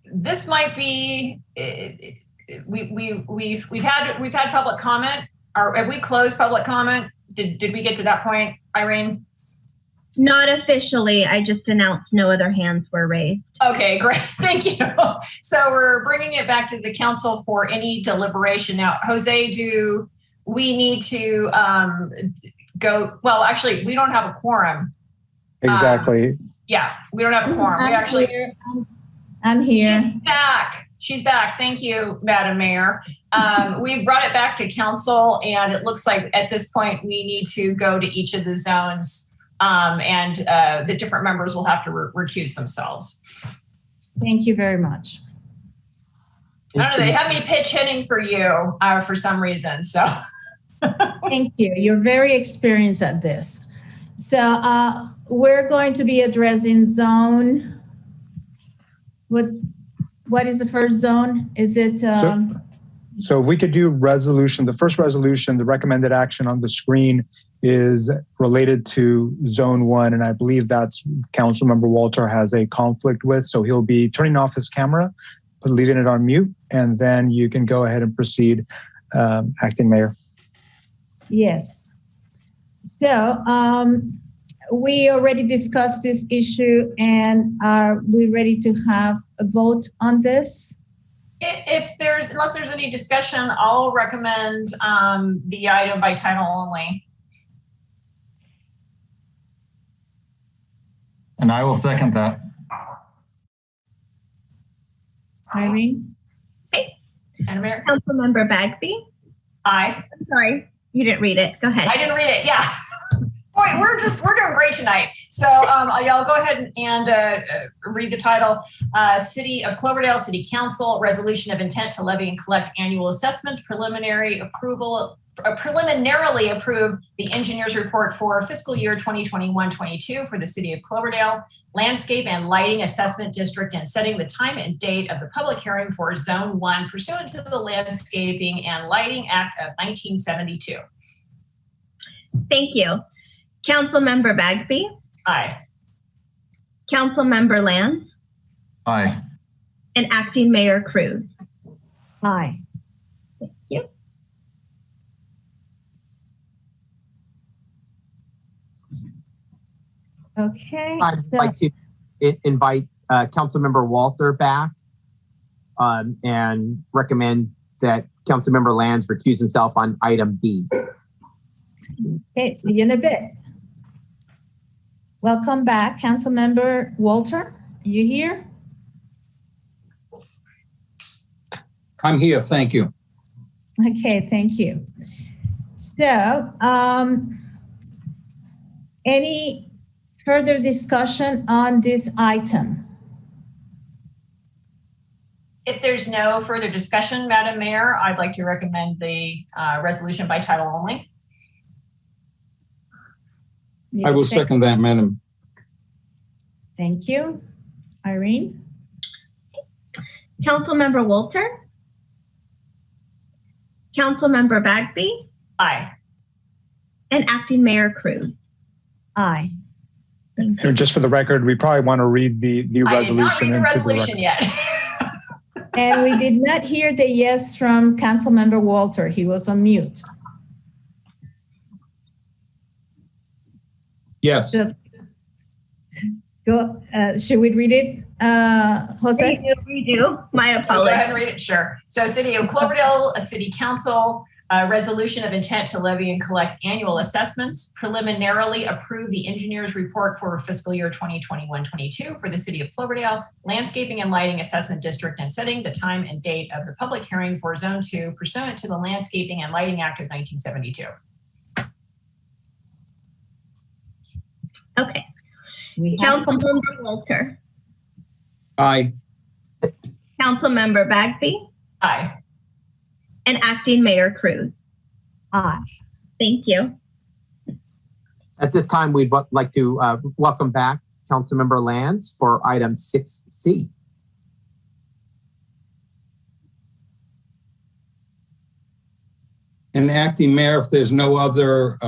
This might be, we've had public comment. have we closed public comment? Did we get to that point, Irene? Not officially. I just announced no other hands were raised. Okay, great. Thank you. So we're bringing it back to the council for any deliberation. Now, Jose, do we need to go? Well, actually, we don't have a quorum. Exactly. Yeah, we don't have a quorum. I'm here. She's back. Thank you, Madam Mayor. We brought it back to council, and it looks like at this point we need to go to each of the zones. And the different members will have to recuse themselves. Thank you very much. I don't know, they have me pitch hitting for you for some reason, so. Thank you. You're very experienced at this. So we're going to be addressing zone. What is the first zone? Is it? So if we could do resolution, the first resolution, the recommended action on the screen is related to zone 1. And I believe that's Councilmember Walter has a conflict with. So he'll be turning off his camera, but leaving it on mute. And then you can go ahead and proceed, Acting Mayor. Yes. So we already discussed this issue, and are we ready to have a vote on this? Unless there's any discussion, I'll recommend the item by title only. And I will second that. Irene? Madam Mayor? Councilmember Bagby? Aye. I'm sorry, you didn't read it. Go ahead. I didn't read it, yeah. Boy, we're doing great tonight. So I'll go ahead and read the title. City of Cloverdale City Council, Resolution of Intent to Levy and Collect Annual Assessments, Preliminarily approve the engineer's report for fiscal year 2021-22 for the City of Cloverdale, Landscape and Lighting Assessment District, and setting the time and date of the public hearing for Zone 1 pursuant to the Landscaping and Lighting Act of 1972. Thank you. Councilmember Bagby? Aye. Councilmember Lands? Aye. And Acting Mayor Cruz? Aye. Thank you. Okay. I'd like to invite Councilmember Walter back and recommend that Councilmember Lands recuse himself on item B. Okay, see you in a bit. Welcome back, Councilmember Walter. You here? I'm here, thank you. Okay, thank you. So, any further discussion on this item? If there's no further discussion, Madam Mayor, I'd like to recommend the resolution by title only. I will second that, Madam. Thank you. Irene? Councilmember Walter? Councilmember Bagby? Aye. And Acting Mayor Cruz? Aye. And just for the record, we probably want to read the new resolution. I did not read the resolution yet. And we did not hear the yes from Councilmember Walter. He was on mute. Yes. So, should we read it, Jose? We do. My apologies. Go ahead and read it, sure. So City of Cloverdale, a city council, resolution of intent to levy and collect annual assessments, preliminarily approve the engineer's report for fiscal year 2021-22 for the City of Cloverdale, Landscaping and Lighting Assessment District, and setting the time and date of the public hearing for Zone 2 pursuant to the Landscaping and Lighting Act of 1972. Okay. Councilmember Walter? Aye. Councilmember Bagby? Aye. And Acting Mayor Cruz? Aye. Thank you. At this time, we'd like to welcome back Councilmember Lands for item 6C. And Acting Mayor, if there's no other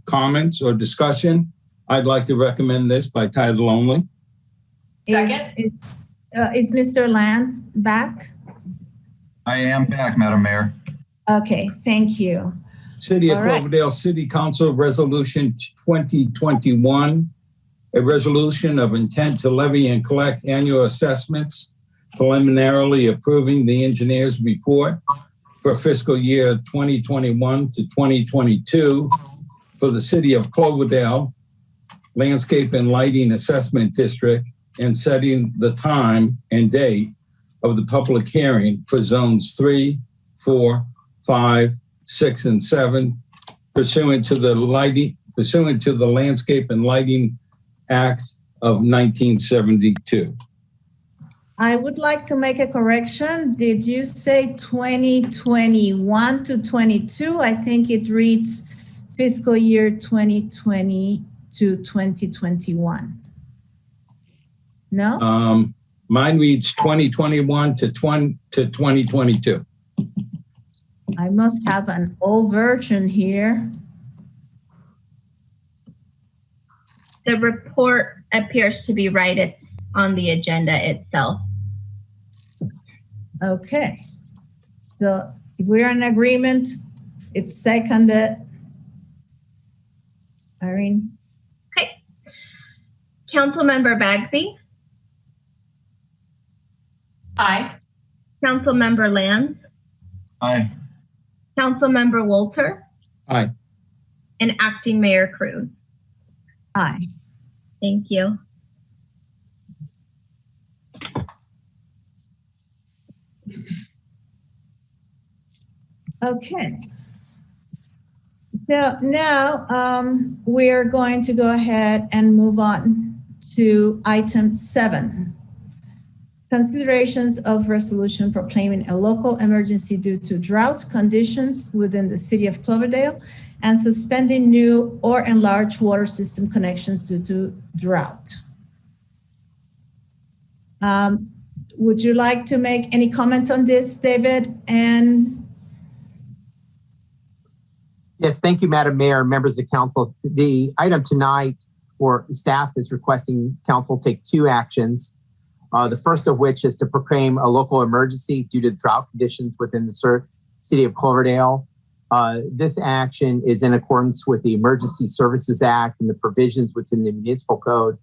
comments or discussion, I'd like to recommend this by title only. Second. Is Mr. Land back? I am back, Madam Mayor. Okay, thank you. City of Cloverdale City Council Resolution 2021, a resolution of intent to levy and collect annual assessments, preliminarily approving the engineer's report for fiscal year 2021 to 2022 for the City of Cloverdale Landscape and Lighting Assessment District, and setting the time and date of the public hearing for zones 3, 4, 5, 6, and 7, pursuant to the Landscape and Lighting Act of 1972. I would like to make a correction. Did you say 2021 to 22? I think it reads fiscal year 2020 to 2021. No? Mine reads 2021 to 2022. I must have an old version here. The report appears to be right. It's on the agenda itself. Okay. So if we're in agreement, it's seconded. Irene? Okay. Councilmember Bagsby? Aye. Councilmember Lands? Aye. Councilmember Walter? Aye. And Acting Mayor Cruz? Aye. Thank you. Okay. So now we're going to go ahead and move on to item 7. Considerations of resolution proclaiming a local emergency due to drought conditions within the City of Cloverdale and suspending new or enlarged water system connections due to drought. Would you like to make any comments on this, David? And yes, thank you, Madam Mayor, members of council. The item tonight, or staff is requesting council take 2 actions. The first of which is to proclaim a local emergency due to drought conditions within the City of Cloverdale. This action is in accordance with the Emergency Services Act and the provisions within the municipal code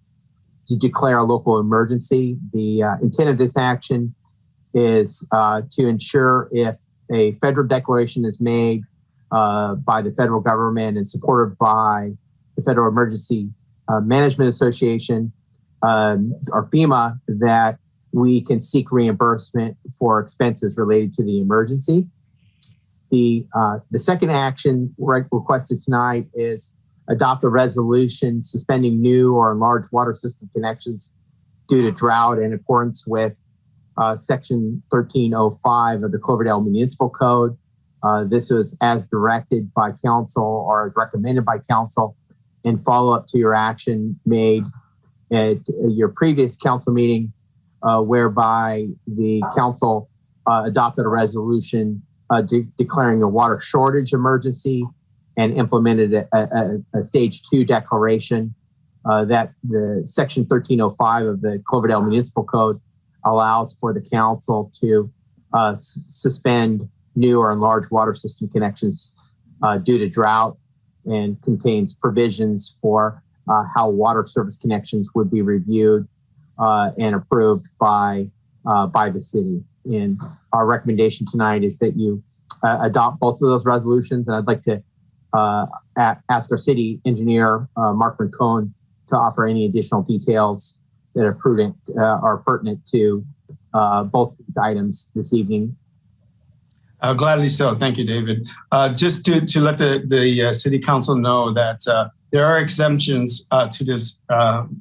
to declare a local emergency. The intent of this action is to ensure if a federal declaration is made by the federal government and supported by the Federal Emergency Management Association or FEMA, that we can seek reimbursement for expenses related to the emergency. The second action requested tonight is adopt a resolution suspending new or enlarged water system connections due to drought in accordance with Section 1305 of the Cloverdale Municipal Code. This was as directed by council or as recommended by council in follow-up to your action made at your previous council meeting, whereby the council adopted a resolution declaring a water shortage emergency and implemented a stage 2 declaration that the Section 1305 of the Cloverdale Municipal Code allows for the council to suspend new or enlarged water system connections due to drought, and contains provisions for how water service connections would be reviewed and approved by the city. And our recommendation tonight is that you adopt both of those resolutions. And I'd like to ask our city engineer, Mark Rincon, to offer any additional details that are pertinent to both these items this evening. Gladly so. Thank you, David. Just to let the city council know that there are exemptions to this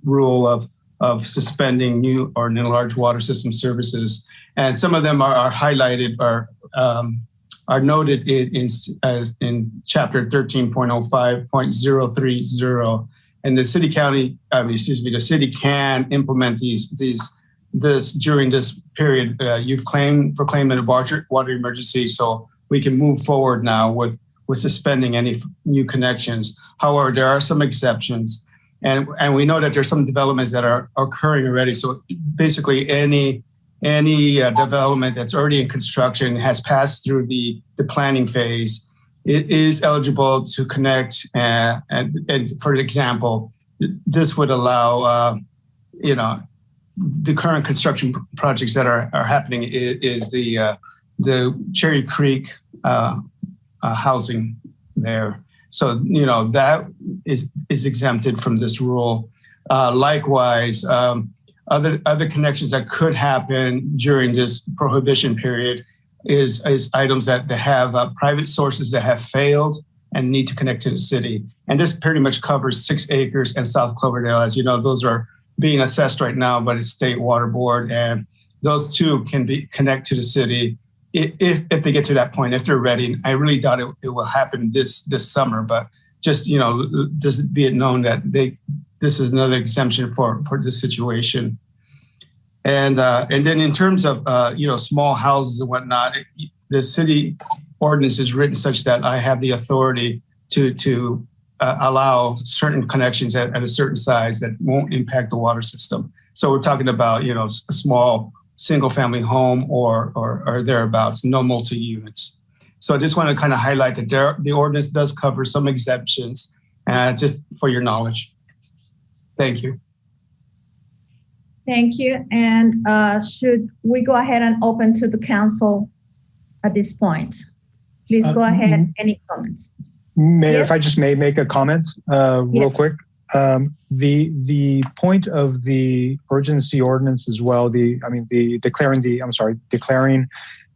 rule of suspending new or enlarged water system services, and some of them are highlighted or are noted in Chapter 13.05.030. And the city can implement this during this period. You've proclaimed a water emergency, so we can move forward now with suspending any new connections. However, there are some exceptions, and we know that there's some developments that are occurring already. So basically, any development that's already in construction has passed through the planning phase it is eligible to connect. And for example, this would allow, the current construction projects that are happening is the Cherry Creek housing there. So, that is exempted from this rule. Likewise, other connections that could happen during this prohibition period is items that have private sources that have failed and need to connect to the city. And this pretty much covers 6 acres and South Cloverdale. As you know, those are being assessed right now by the State Water Board, and those two can connect to the city if they get to that point, if they're ready. I really doubt it will happen this summer, but just, just be it known that this is another exemption for this situation. And then in terms of, small houses and whatnot, the city ordinance is written such that I have the authority to allow certain connections at a certain size that won't impact the water system. So we're talking about, a small single family home or thereabouts, no multi-units. So I just want to kind of highlight that the ordinance does cover some exemptions, just for your knowledge. Thank you. Thank you. And should we go ahead and open to the council at this point? Please go ahead. Any comments? Mayor, if I just may make a comment real quick. The point of the urgency ordinance as well, declaring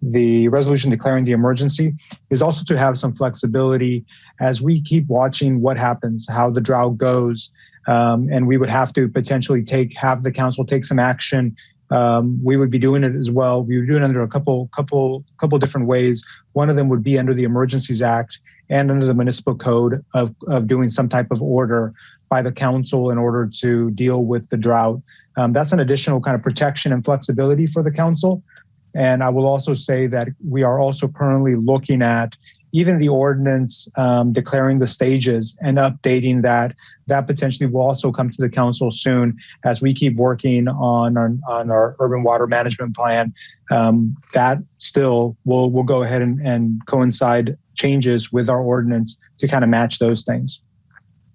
the resolution declaring the emergency is also to have some flexibility as we keep watching what happens, how the drought goes, and we would have to potentially have the council take some action. We would be doing it as well. We would do it under a couple different ways. One of them would be under the Emergencies Act and under the municipal code of doing some type of order by the council in order to deal with the drought. That's an additional kind of protection and flexibility for the council. And I will also say that we are also currently looking at even the ordinance declaring the stages and updating that potentially will also come to the council soon as we keep working on our urban water management plan. That still will go ahead and coincide changes with our ordinance to kind of match those things.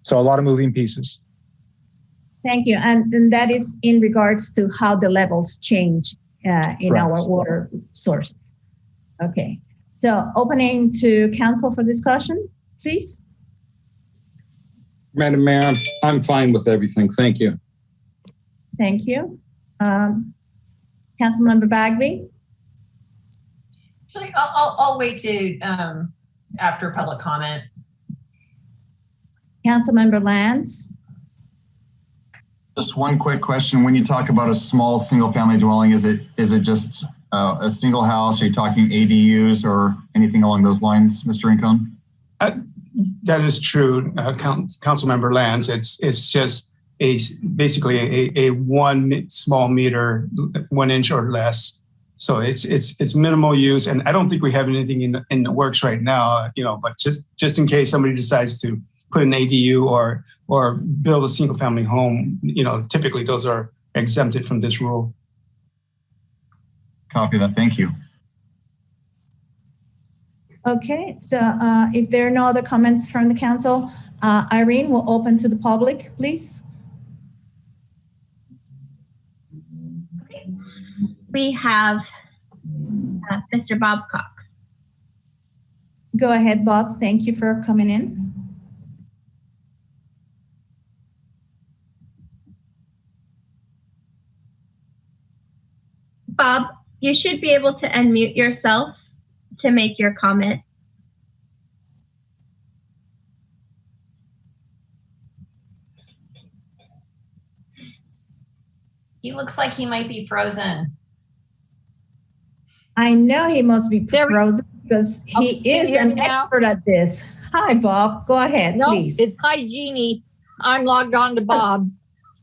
So a lot of moving pieces. Thank you. And then that is in regards to how the levels change in Correct. our water sources. Okay. So opening to council for discussion, please. Madam Mayor, I'm fine with everything. Thank you. Thank you. Councilmember Bagby? Actually, I'll wait to after public comment. Councilmember Lance? Just one quick question. When you talk about a small single family dwelling, is it just a single house? Are you talking ADUs or anything along those lines, Mr. Rincon? That is true, Councilmember Lance. It's just basically a 1 small meter, 1 inch or less. So it's minimal use, and I don't think we have anything in the works right now. But just in case somebody decides to put an ADU or build a single family home, typically those are exempted from this rule. Copy that. Thank you. Okay, so if there are no other comments from the council, Irene will open to the public, please. Okay. We have Mr. Bob Cox. Go ahead, Bob. Thank you for coming in. Bob, you should be able to unmute yourself to make your comment. He looks like he might be frozen. I know he must be frozen because he is an expert at this. Hi, Bob. Go ahead, please. It's hi, Jeannie. I'm logged on to Bob.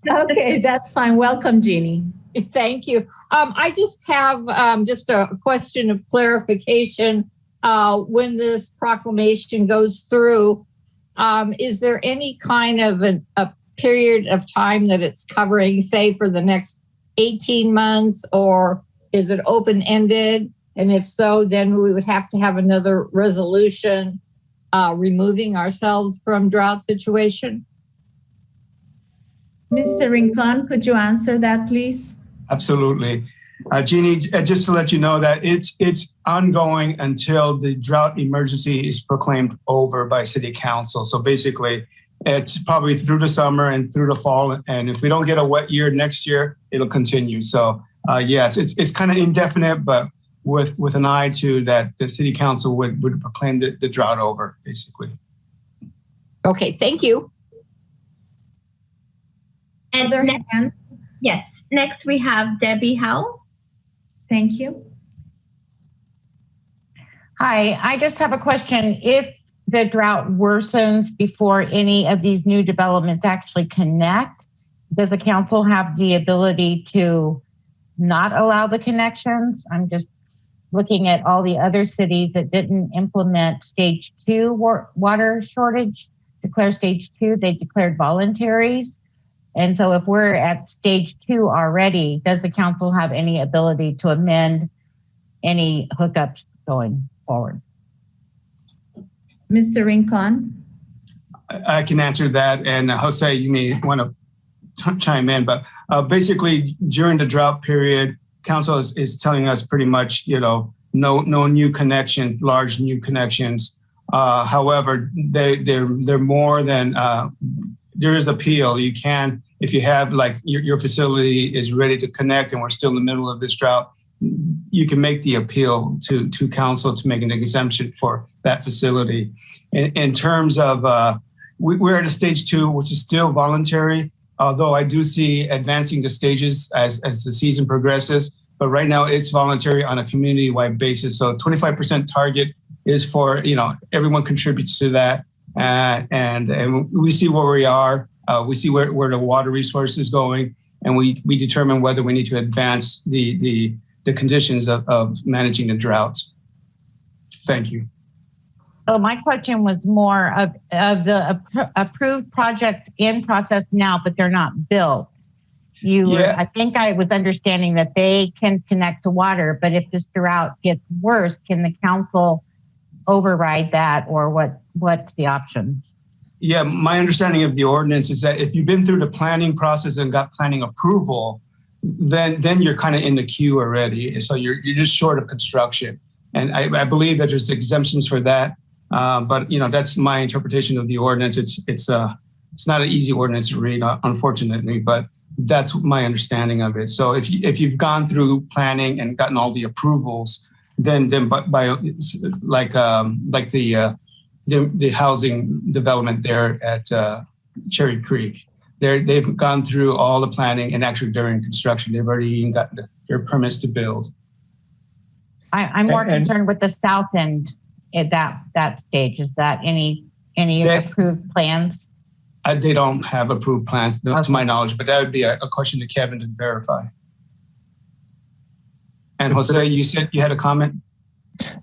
Okay, that's fine. Welcome, Jeannie. Thank you. I just have just a question of clarification. When this proclamation goes through, is there any kind of a period of time that it's covering, say, for the next 18 months, or is it open-ended? And if so, then we would have to have another resolution removing ourselves from drought situation? Mr. Rincon, could you answer that, please? Absolutely. Jeannie, just to let you know that it's ongoing until the drought emergency is proclaimed over by City Council. So basically, it's probably through the summer and through the fall. And if we don't get a wet year next year, it'll continue. So yes, it's kind of indefinite, but with an eye to that the City Council would proclaim the drought over, basically. Okay, thank you. And next we have Debbie Howe. Thank you. Hi, I just have a question. If the drought worsens before any of these new developments actually connect, does the council have the ability to not allow the connections? I'm just looking at all the other cities that didn't implement stage 2 water shortage, declare stage 2, they declared voluntaries. And so if we're at stage 2 already, does the council have any ability to amend any hookups going forward? Mr. Rincon? I can answer that. And Jose, you may want to chime in, but basically during the drought period, council is telling us pretty much, no new connections, large new connections. However, they're more than, there is appeal. You can, if you have like your facility is ready to connect and we're still in the middle of this drought, you can make the appeal to council to make an exemption for that facility. In terms of, we're at a stage 2, which is still voluntary, although I do see advancing the stages as the season progresses. But right now it's voluntary on a community-wide basis. So 25% target is for, everyone contributes to that. And we see where we are. We see where the water resource is going, and we determine whether we need to advance the conditions of managing the droughts. Thank you. So my question was more of the approved projects in process now, but they're not built. I think I was understanding that they can connect to water, but if this drought gets worse, can the council override that, or what's the options? Yeah, my understanding of the ordinance is that if you've been through the planning process and got planning approval, then you're kind of in the queue already. So you're just short of construction. And I believe that there's exemptions for that. But that's my interpretation of the ordinance. It's not an easy ordinance to read, unfortunately, but that's my understanding of it. So if you've gone through planning and gotten all the approvals, then by the housing development there at Cherry Creek, they've gone through all the planning, and actually during construction, they've already even gotten their permits to build. I'm more concerned with the south end at that stage. Is that any approved plans? They don't have approved plans, to my knowledge, but that would be a question to Kevin to verify. And Jose, you said you had a comment?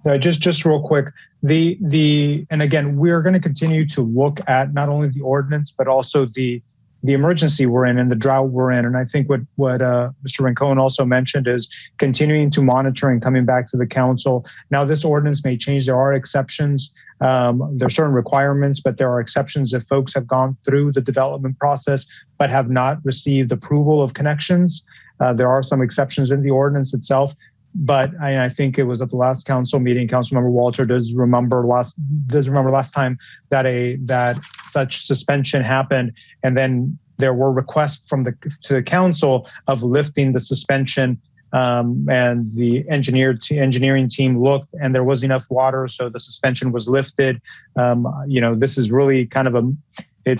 No, just real quick. And again, we're going to continue to look at not only the ordinance, but also the emergency we're in and the drought we're in. And I think what Mr. Rincon also mentioned is continuing to monitor and coming back to the council. Now, this ordinance may change. There are exceptions. There are certain requirements, but there are exceptions if folks have gone through the development process but have not received approval of connections. There are some exceptions in the ordinance itself. But I think it was at the last council meeting, Councilmember Walter does remember last time that such suspension happened, and then there were requests to the council of lifting the suspension, and the engineering team looked, and there was enough water, so the suspension was lifted. This is really kind of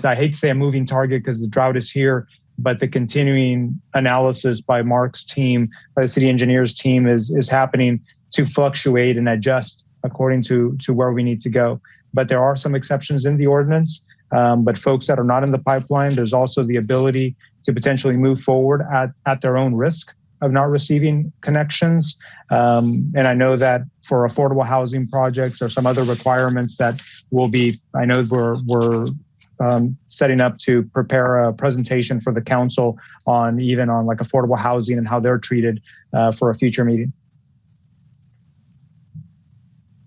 I hate to say a moving target because the drought is here. But the continuing analysis by Mark's team, by the city engineers team is happening to fluctuate and adjust according to where we need to go. But there are some exceptions in the ordinance. But folks that are not in the pipeline, there's also the ability to potentially move forward at their own risk of not receiving connections. And I know that for affordable housing projects or some other requirements that will be, I know we're setting up to prepare a presentation for the council on like affordable housing and how they're treated for a future meeting.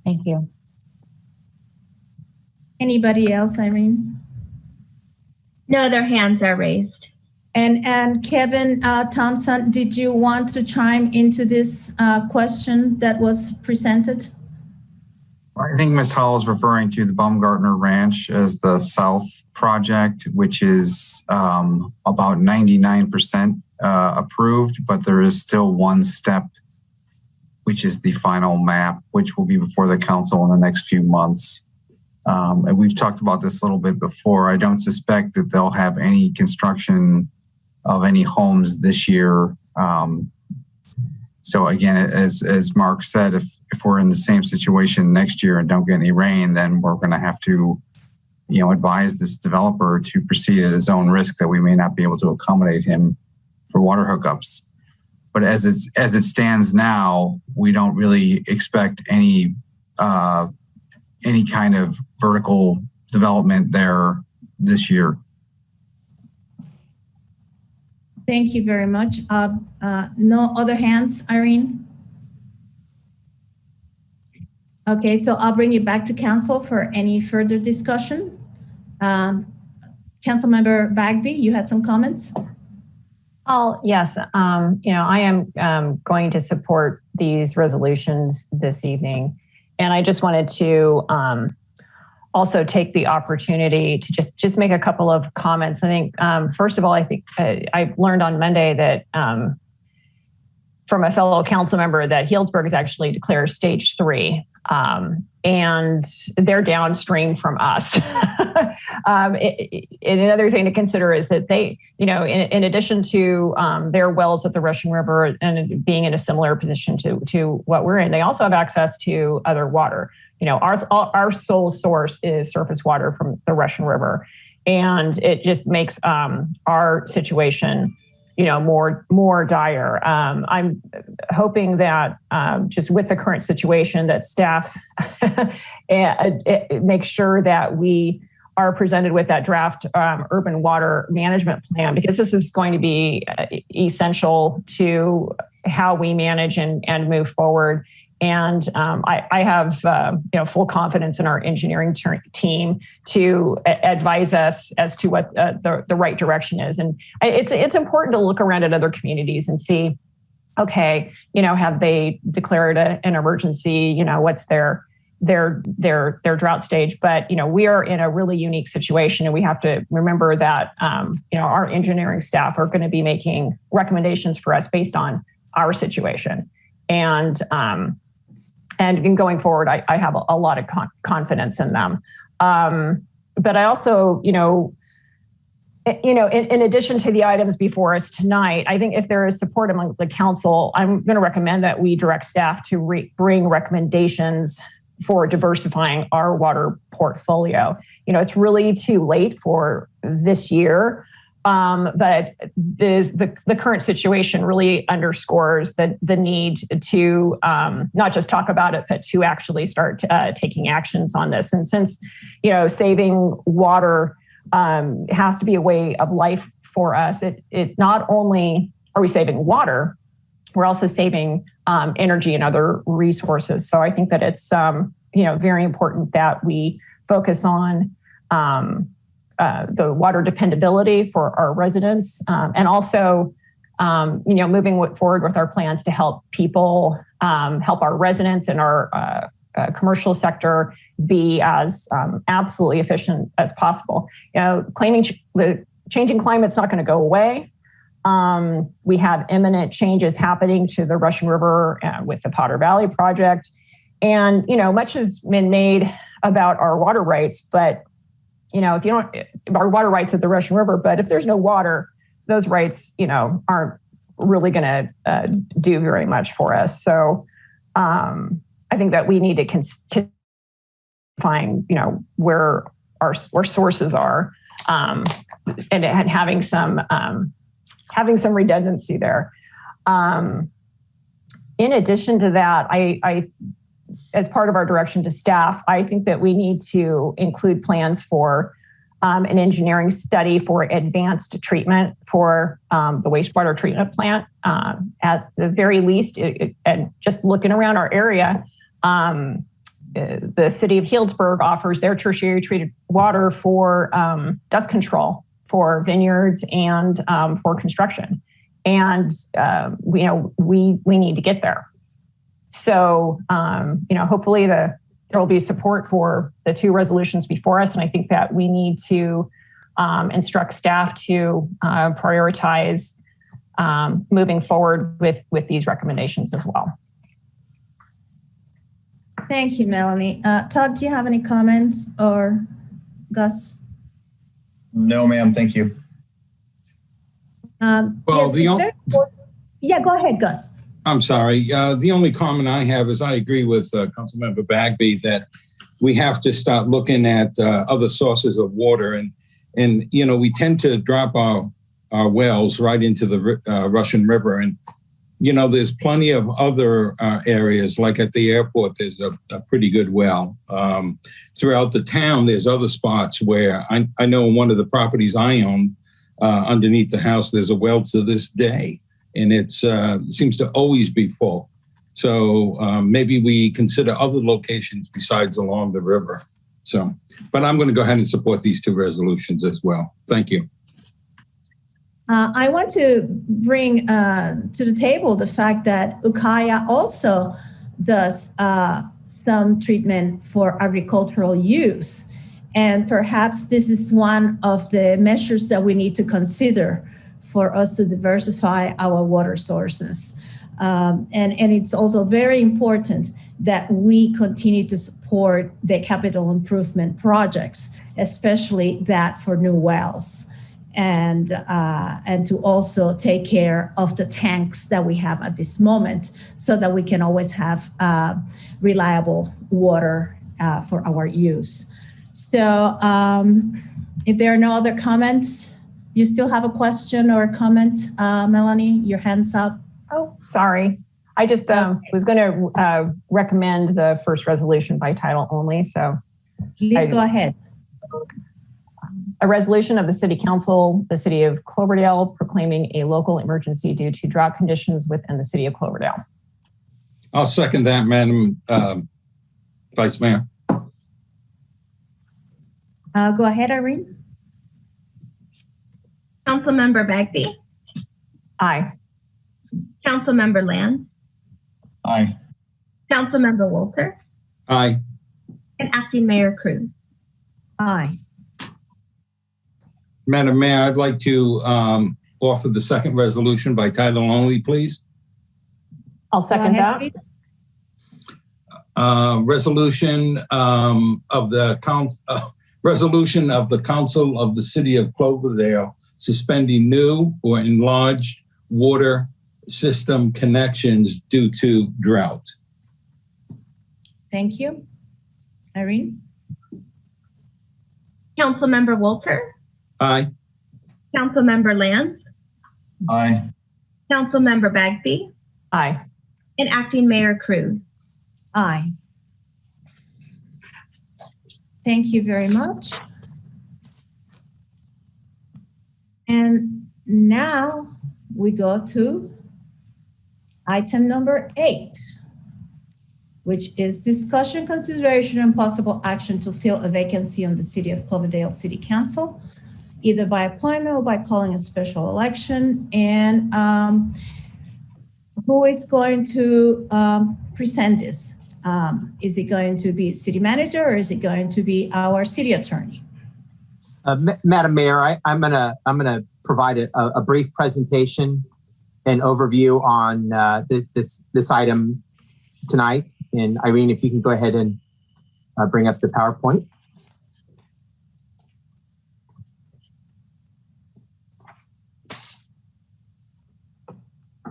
Thank you. Anybody else, Irene? No, their hands are raised. And Kevin Thompson, did you want to chime into this question that was presented? I think Ms. Hall is referring to the Baumgartner Ranch as the South project, which is about 99% approved, but there is still one step, which is the final map, which will be before the council in the next few months. And we've talked about this a little bit before. I don't suspect that they'll have any construction of any homes this year. So again, as Mark said, if we're in the same situation next year and don't get any rain, then we're going to have to, advise this developer to proceed at his own risk that we may not be able to accommodate him for water hookups. But as it stands now, we don't really expect any kind of vertical development there this year. Thank you very much. No other hands, Irene? Okay, so I'll bring it back to council for any further discussion. Councilmember Bagby, you had some comments? Oh, yes. I am going to support these resolutions this evening. And I just wanted to also take the opportunity to just make a couple of comments. I think, first of all, I think I learned on Monday that from a fellow council member that Healdsburg has actually declared stage 3. And they're downstream from us. Another thing to consider is that they, in addition to their wells at the Russian River and being in a similar position to what we're in, they also have access to other water. Our sole source is surface water from the Russian River, and it just makes our situation, more dire. I'm hoping that just with the current situation that staff make sure that we are presented with that draft urban water management plan, because this is going to be essential to how we manage and move forward. And I have full confidence in our engineering team to advise us as to what the right direction is. And it's important to look around at other communities and see, okay, have they declared an emergency? What's their drought stage? But we are in a really unique situation, and we have to remember that our engineering staff are going to be making recommendations for us based on our situation. And going forward, I have a lot of confidence in them. But I also, in addition to the items before us tonight, I think if there is support among the council, I'm going to recommend that we direct staff to bring recommendations for diversifying our water portfolio. It's really too late for this year. But the current situation really underscores the need to not just talk about it, but to actually start taking actions on this. And since, saving water has to be a way of life for us, it not only are we saving water, we're also saving energy and other resources. So I think that it's, very important that we focus on the water dependability for our residents, and also, moving forward with our plans to help people, help our residents and our commercial sector be as absolutely efficient as possible. Claiming the changing climate's not going to go away. We have imminent changes happening to the Russian River with the Potter Valley project, and much has been made about our water rights, but if you don't, our water rights at the Russian River, but if there's no water, those rights, aren't really going to do very much for us. So I think that we need to find, where our sources are, and having some redundancy there. In addition to that, I as part of our direction to staff, I think that we need to include plans for an engineering study for advanced treatment for the wastewater treatment plant. At the very least, and just looking around our area, the city of Healdsburg offers their tertiary treated water for dust control for vineyards and for construction. And, we need to get there. So, hopefully there will be support for the two resolutions before us. And I think that we need to instruct staff to prioritize moving forward with these recommendations as well. Thank you, Melanie. Todd, do you have any comments, or Gus? No, ma'am. Thank you. Yeah, go ahead, Gus. I'm sorry. The only comment I have is I agree with Councilmember Bagby that we have to start looking at other sources of water. And we tend to drop our wells right into the Russian River. And, there's plenty of other areas, like at the airport, there's a pretty good well. Throughout the town, there's other spots where I know one of the properties I own underneath the house, there's a well to this day. And it seems to always be full. So maybe we consider other locations besides along the river. But I'm going to go ahead and support these two resolutions as well. Thank you. I want to bring to the table the fact that Ukiah also does some treatment for agricultural use. And perhaps this is one of the measures that we need to consider for us to diversify our water sources. And it's also very important that we continue to support the capital improvement projects, especially that for new wells, and to also take care of the tanks that we have at this moment so that we can always have reliable water for our use. So if there are no other comments, you still have a question or a comment, Melanie? Your hand's up. Oh, sorry. I just was going to recommend the first resolution by title only. So please go ahead. A resolution of the City Council, the City of Cloverdale, proclaiming a local emergency due to drought conditions within the City of Cloverdale. I'll second that, Madam Vice Mayor. Go ahead, Irene. Councilmember Bagby. Aye. Councilmember Land. Aye. Councilmember Walter. Aye. And Acting Mayor Cruz. Aye. Madam Mayor, I'd like to offer the second resolution by title only, please. I'll second that. Resolution of the Council of the City of Cloverdale suspending new or enlarged water system connections due to drought. Thank you. Irene? Councilmember Walter. Aye. Councilmember Land. Aye. Councilmember Bagby. Aye. And Acting Mayor Cruz. Aye. Thank you very much. And now we go to item number 8, which is discussion, consideration, and possible action to fill a vacancy on the City of Cloverdale City Council, either by appointment or by calling a special election. And who is going to present this? Is it going to be city manager, or is it going to be our city attorney? Madam Mayor, I'm gonna provide a brief presentation and overview on this item tonight. And Irene, if you can go ahead and bring up the PowerPoint.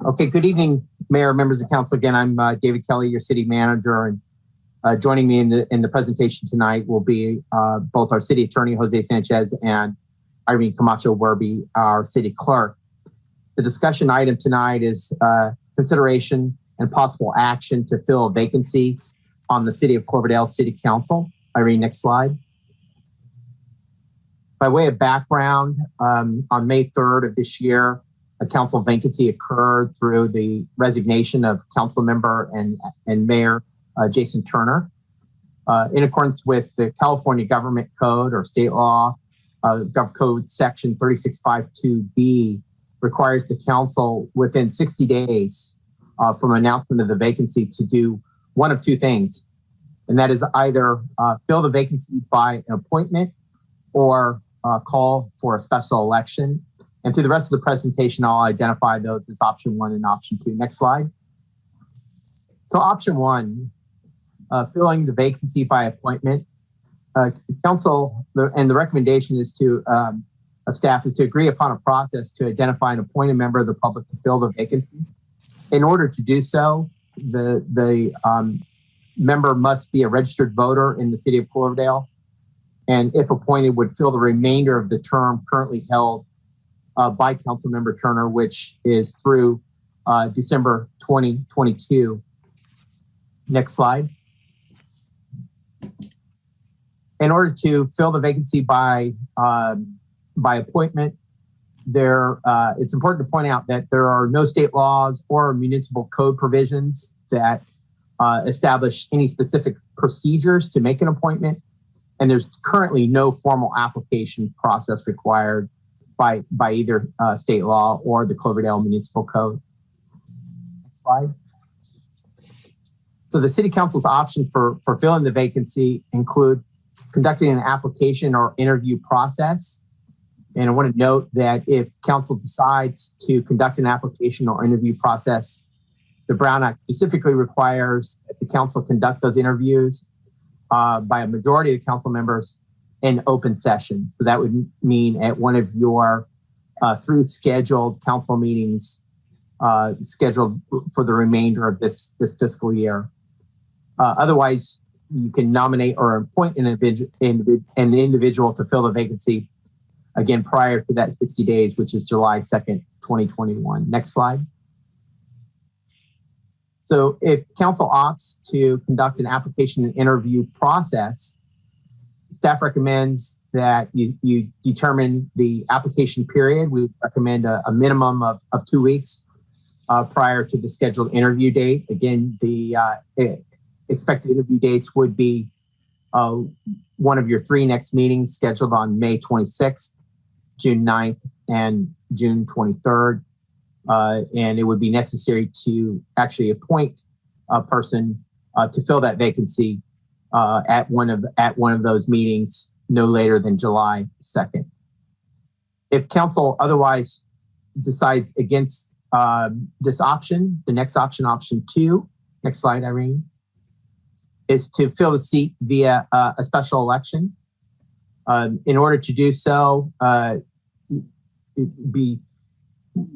Okay, good evening, Mayor, members of council. Again, I'm David Kelly, your city manager, and joining me in the presentation tonight will be both our city attorney, Jose Sanchez, and Irene Camacho Werby, our city clerk. The discussion item tonight is consideration and possible action to fill a vacancy on the City of Cloverdale City Council. Irene, next slide. By way of background, on May 3rd of this year, a council vacancy occurred through the resignation of council member and mayor Jason Turner. in accordance with the California Government Code or state law, Gov Code Section 3652B requires the council within 60 days from announcement of the vacancy to do one of two things. And that is either fill the vacancy by an appointment or call for a special election. And through the rest of the presentation, I'll identify those as option 1 and option 2. Next slide. So option 1, filling the vacancy by appointment. Council, and the recommendation is to of staff is to agree upon a process to identify and appoint a member of the public to fill the vacancy. In order to do so, the member must be a registered voter in the city of Cloverdale, and if appointed, would fill the remainder of the term currently held by Councilmember Turner, which is through December 2022. Next slide. In order to fill the vacancy by appointment, it's important to point out that there are no state laws or municipal code provisions that establish any specific procedures to make an appointment, and there's currently no formal application process required by either state law or the Cloverdale Municipal Code. Next slide. So the City Council's option for filling the vacancy include conducting an application or interview process. And I want to note that if council decides to conduct an application or interview process, the Brown Act specifically requires that the council conduct those interviews by a majority of the council members in open session. So that would mean at one of your 3 scheduled council meetings scheduled for the remainder of this fiscal year. Otherwise, you can nominate or appoint an individual to fill the vacancy, again, prior to that 60 days, which is July 2nd, 2021. Next slide. So if council opts to conduct an application and interview process, staff recommends that you determine the application period. We recommend a minimum of 2 weeks prior to the scheduled interview date. Again, the expected interview dates would be one of your 3 next meetings scheduled on May 26th, June 9th, and June 23rd. And it would be necessary to actually appoint a person to fill that vacancy at one of those meetings no later than July 2nd. If council otherwise decides against this option, the next option, option 2, next slide, Irene, is to fill the seat via a special election. In order to do so, it'd be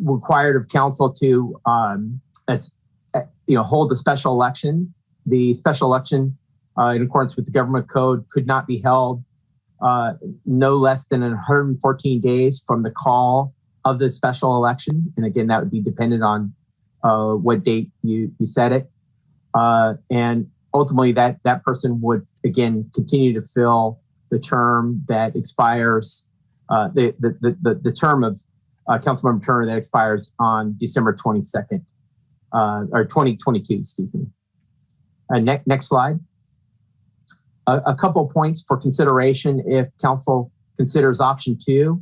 required of council to hold a special election. The special election, in accordance with the government code, could not be held no less than 114 days from the call of the special election. And again, that would be dependent on what date you set it. And ultimately, that person would, again, continue to fill the term that expires, the term of Councilmember Turner that expires on December 22nd, or 2022, excuse me. Next slide. A couple of points for consideration if council considers option 2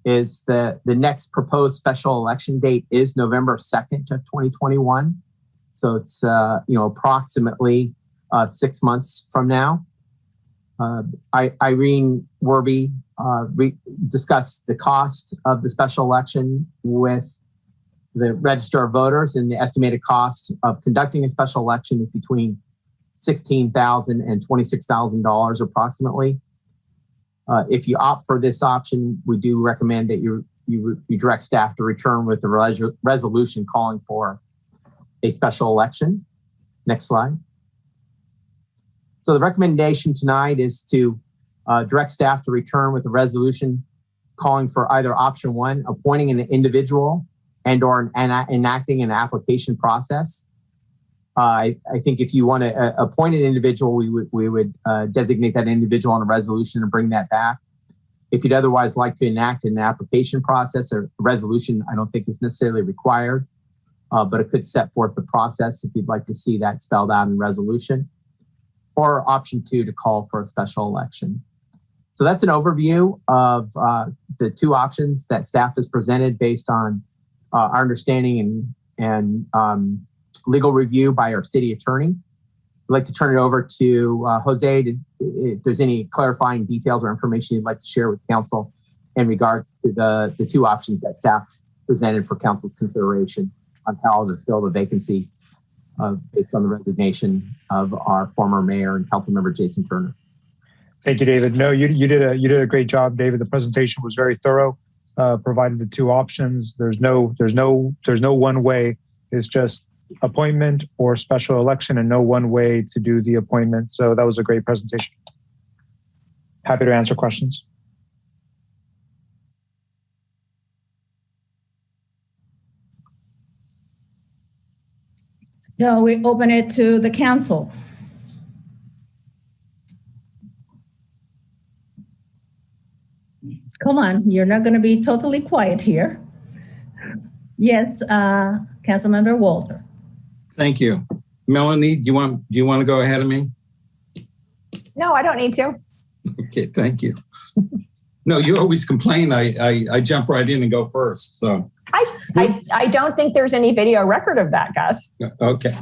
is the next proposed special election date is November 2nd of 2021. So it's approximately 6 months from now. Irene Werby discussed the cost of the special election with the Register of Voters, and the estimated cost of conducting a special election is between $16,000 and $26,000 approximately. If you opt for this option, we do recommend that you direct staff to return with a resolution calling for a special election. Next slide. So the recommendation tonight is to direct staff to return with a resolution calling for either option 1, appointing an individual and or enacting an application process. I think if you want to appoint an individual, we would designate that individual on a resolution and bring that back. If you'd otherwise like to enact an application process or resolution, I don't think is necessarily required, but it could set forth the process if you'd like to see that spelled out in resolution. or option 2 to call for a special election. So that's an overview of the two options that staff has presented based on our understanding and legal review by our city attorney. I'd like to turn it over to Jose if there's any clarifying details or information you'd like to share with council in regards to the two options that staff presented for council's consideration on how to fill the vacancy based on the resignation of our former mayor and council member Jason Turner. Thank you, David. No, you did a great job, David. The presentation was very thorough. Provided the two options. There's no one way. It's just appointment or special election, and no one way to do the appointment. So that was a great presentation. Happy to answer questions. So we open it to the council. Come on, you're not going to be totally quiet here. Yes, Councilmember Walter. Thank you. Melanie, do you want to go ahead of me? No, I don't need to. Okay, thank you. No, you always complain I jump right in and go first. So I don't think there's any video record of that, Gus. Okay.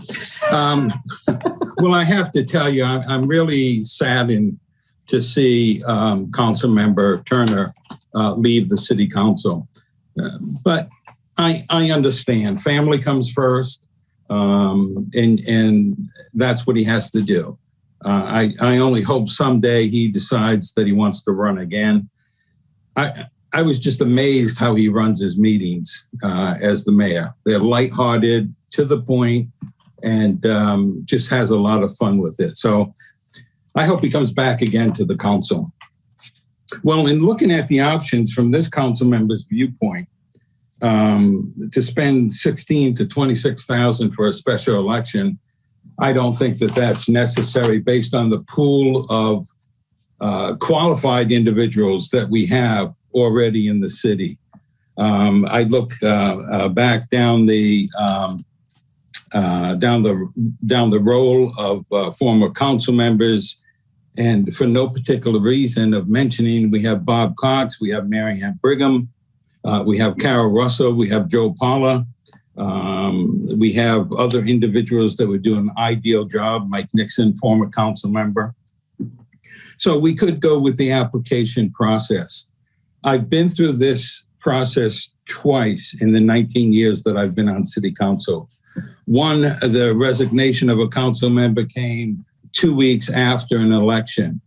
Well, I have to tell you, I'm really saddened to see Councilmember Turner leave the city council. But I understand family comes first, and that's what he has to do. I only hope someday he decides that he wants to run again. I was just amazed how he runs his meetings as the mayor. They're lighthearted, to the point, and just has a lot of fun with it. So I hope he comes back again to the council. Well, in looking at the options from this council member's viewpoint, to spend $16,000 to $26,000 for a special election, I don't think that that's necessary based on the pool of qualified individuals that we have already in the city. I look back down the roll of former council members, and for no particular reason of mentioning, we have Bob Cox, we have Mary Ann Brigham, we have Carol Russell, we have Joe Paula, we have other individuals that would do an ideal job, Mike Nixon, former council member. So we could go with the application process. I've been through this process twice in the 19 years that I've been on city council. One, the resignation of a council member came 2 weeks after an election.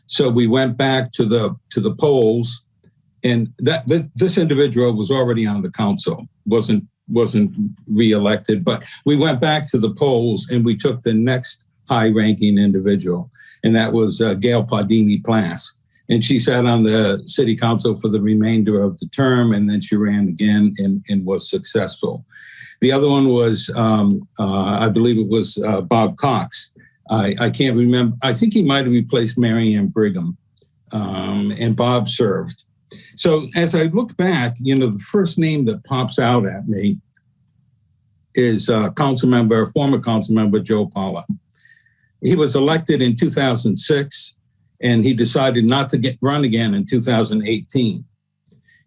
So we went back to the polls, and this individual was already on the council, wasn't reelected, but we went back to the polls and we took the next high-ranking individual, and that was Gail Pardini-Plas. And she sat on the city council for the remainder of the term, and then she ran again and was successful. The other one was, I believe it was Bob Cox. I can't remember. I think he might have replaced Mary Ann Brigham, and Bob served. So as I look back, the first name that pops out at me is former council member Joe Paula. He was elected in 2006, and he decided not to run again in 2018.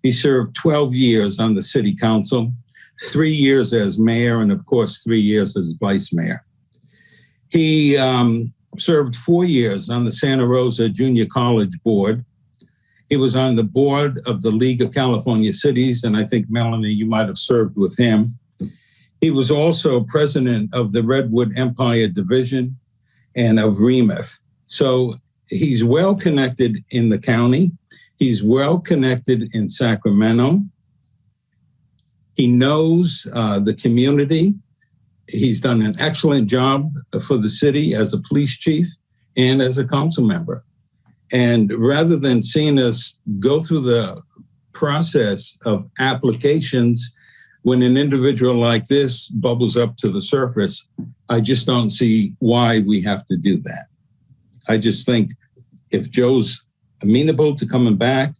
He served 12 years on the city council, 3 years as mayor, and of course, 3 years as vice mayor. He served 4 years on the Santa Rosa Junior College Board. He was on the board of the League of California Cities, and I think, Melanie, you might have served with him. He was also president of the Redwood Empire Division and of REMIF. So he's well connected in the county. He's well connected in Sacramento. He knows the community. He's done an excellent job for the city as a police chief and as a council member. And rather than seeing us go through the process of applications, when an individual like this bubbles up to the surface, I just don't see why we have to do that. I just think if Joe's amenable to coming back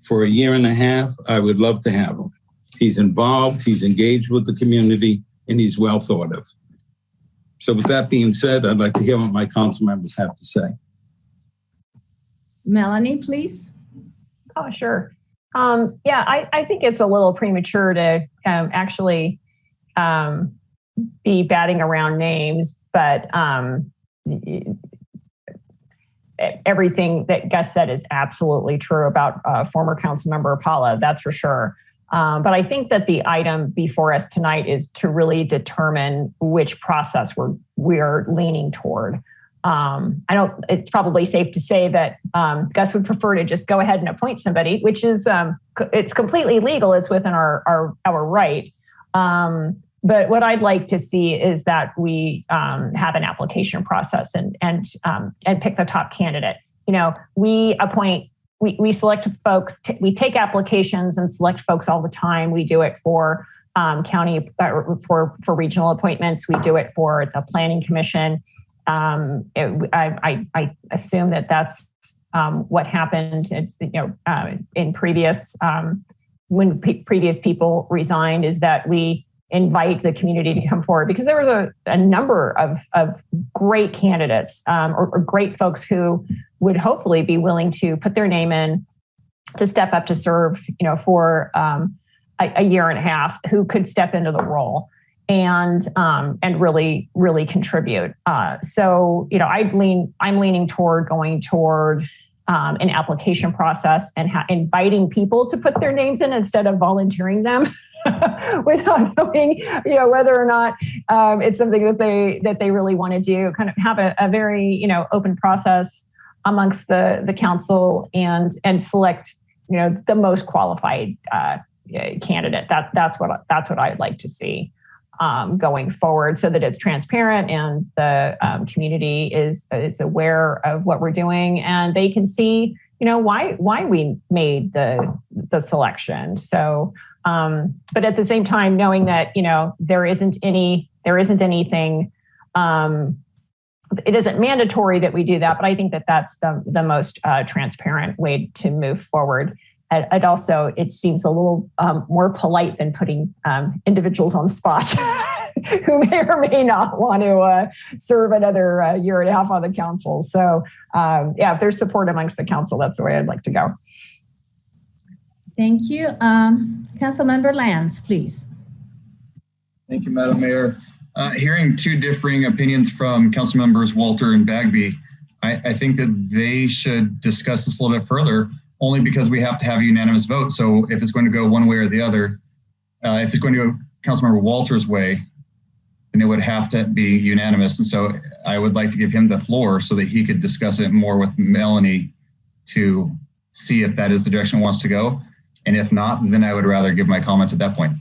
for a year and a half, I would love to have him. He's involved, he's engaged with the community, and he's well thought of. So with that being said, I'd like to hear what my council members have to say. Melanie, please. Oh, sure. Yeah, I think it's a little premature to actually be batting around names, but everything that Gus said is absolutely true about former council member Apala, that's for sure. But I think that the item before us tonight is to really determine which process we're leaning toward. It's probably safe to say that Gus would prefer to just go ahead and appoint somebody, which is, it's completely legal. It's within our right. But what I'd like to see is that we have an application process and pick the top candidate. You know, we select folks, we take applications and select folks all the time. We do it for county, for regional appointments. We do it for the planning commission. I assume that that's what happened. It's, in previous, when previous people resigned, is that we invite the community to come forward, because there was a number of great candidates or great folks who would hopefully be willing to put their name in to step up to serve, for a year and a half, who could step into the role and really contribute. So I'm leaning toward going toward an application process and inviting people to put their names in instead of volunteering them without knowing, whether or not it's something that they really want to do. Kind of have a very open process amongst the council and select the most qualified candidate. That's what I'd like to see going forward, so that it's transparent and the community is aware of what we're doing, and they can see why we made the selection. So but at the same time, knowing that there isn't anything, it isn't mandatory that we do that, but I think that that's the most transparent way to move forward. And also, it seems a little more polite than putting individuals on the spot who may or may not want to serve another year and a half on the council. So if there's support amongst the council, that's the way I'd like to go. Thank you. Councilmember Lance, please. Thank you, Madam Mayor. Hearing two differing opinions from council members Walter and Bagby, I think that they should discuss this a little bit further, only because we have to have a unanimous vote. So if it's going to go one way or the other, if it's going to go Councilmember Walter's way, then it would have to be unanimous. And so I would like to give him the floor so that he could discuss it more with Melanie to see if that is the direction it wants to go. And if not, then I would rather give my comment at that point.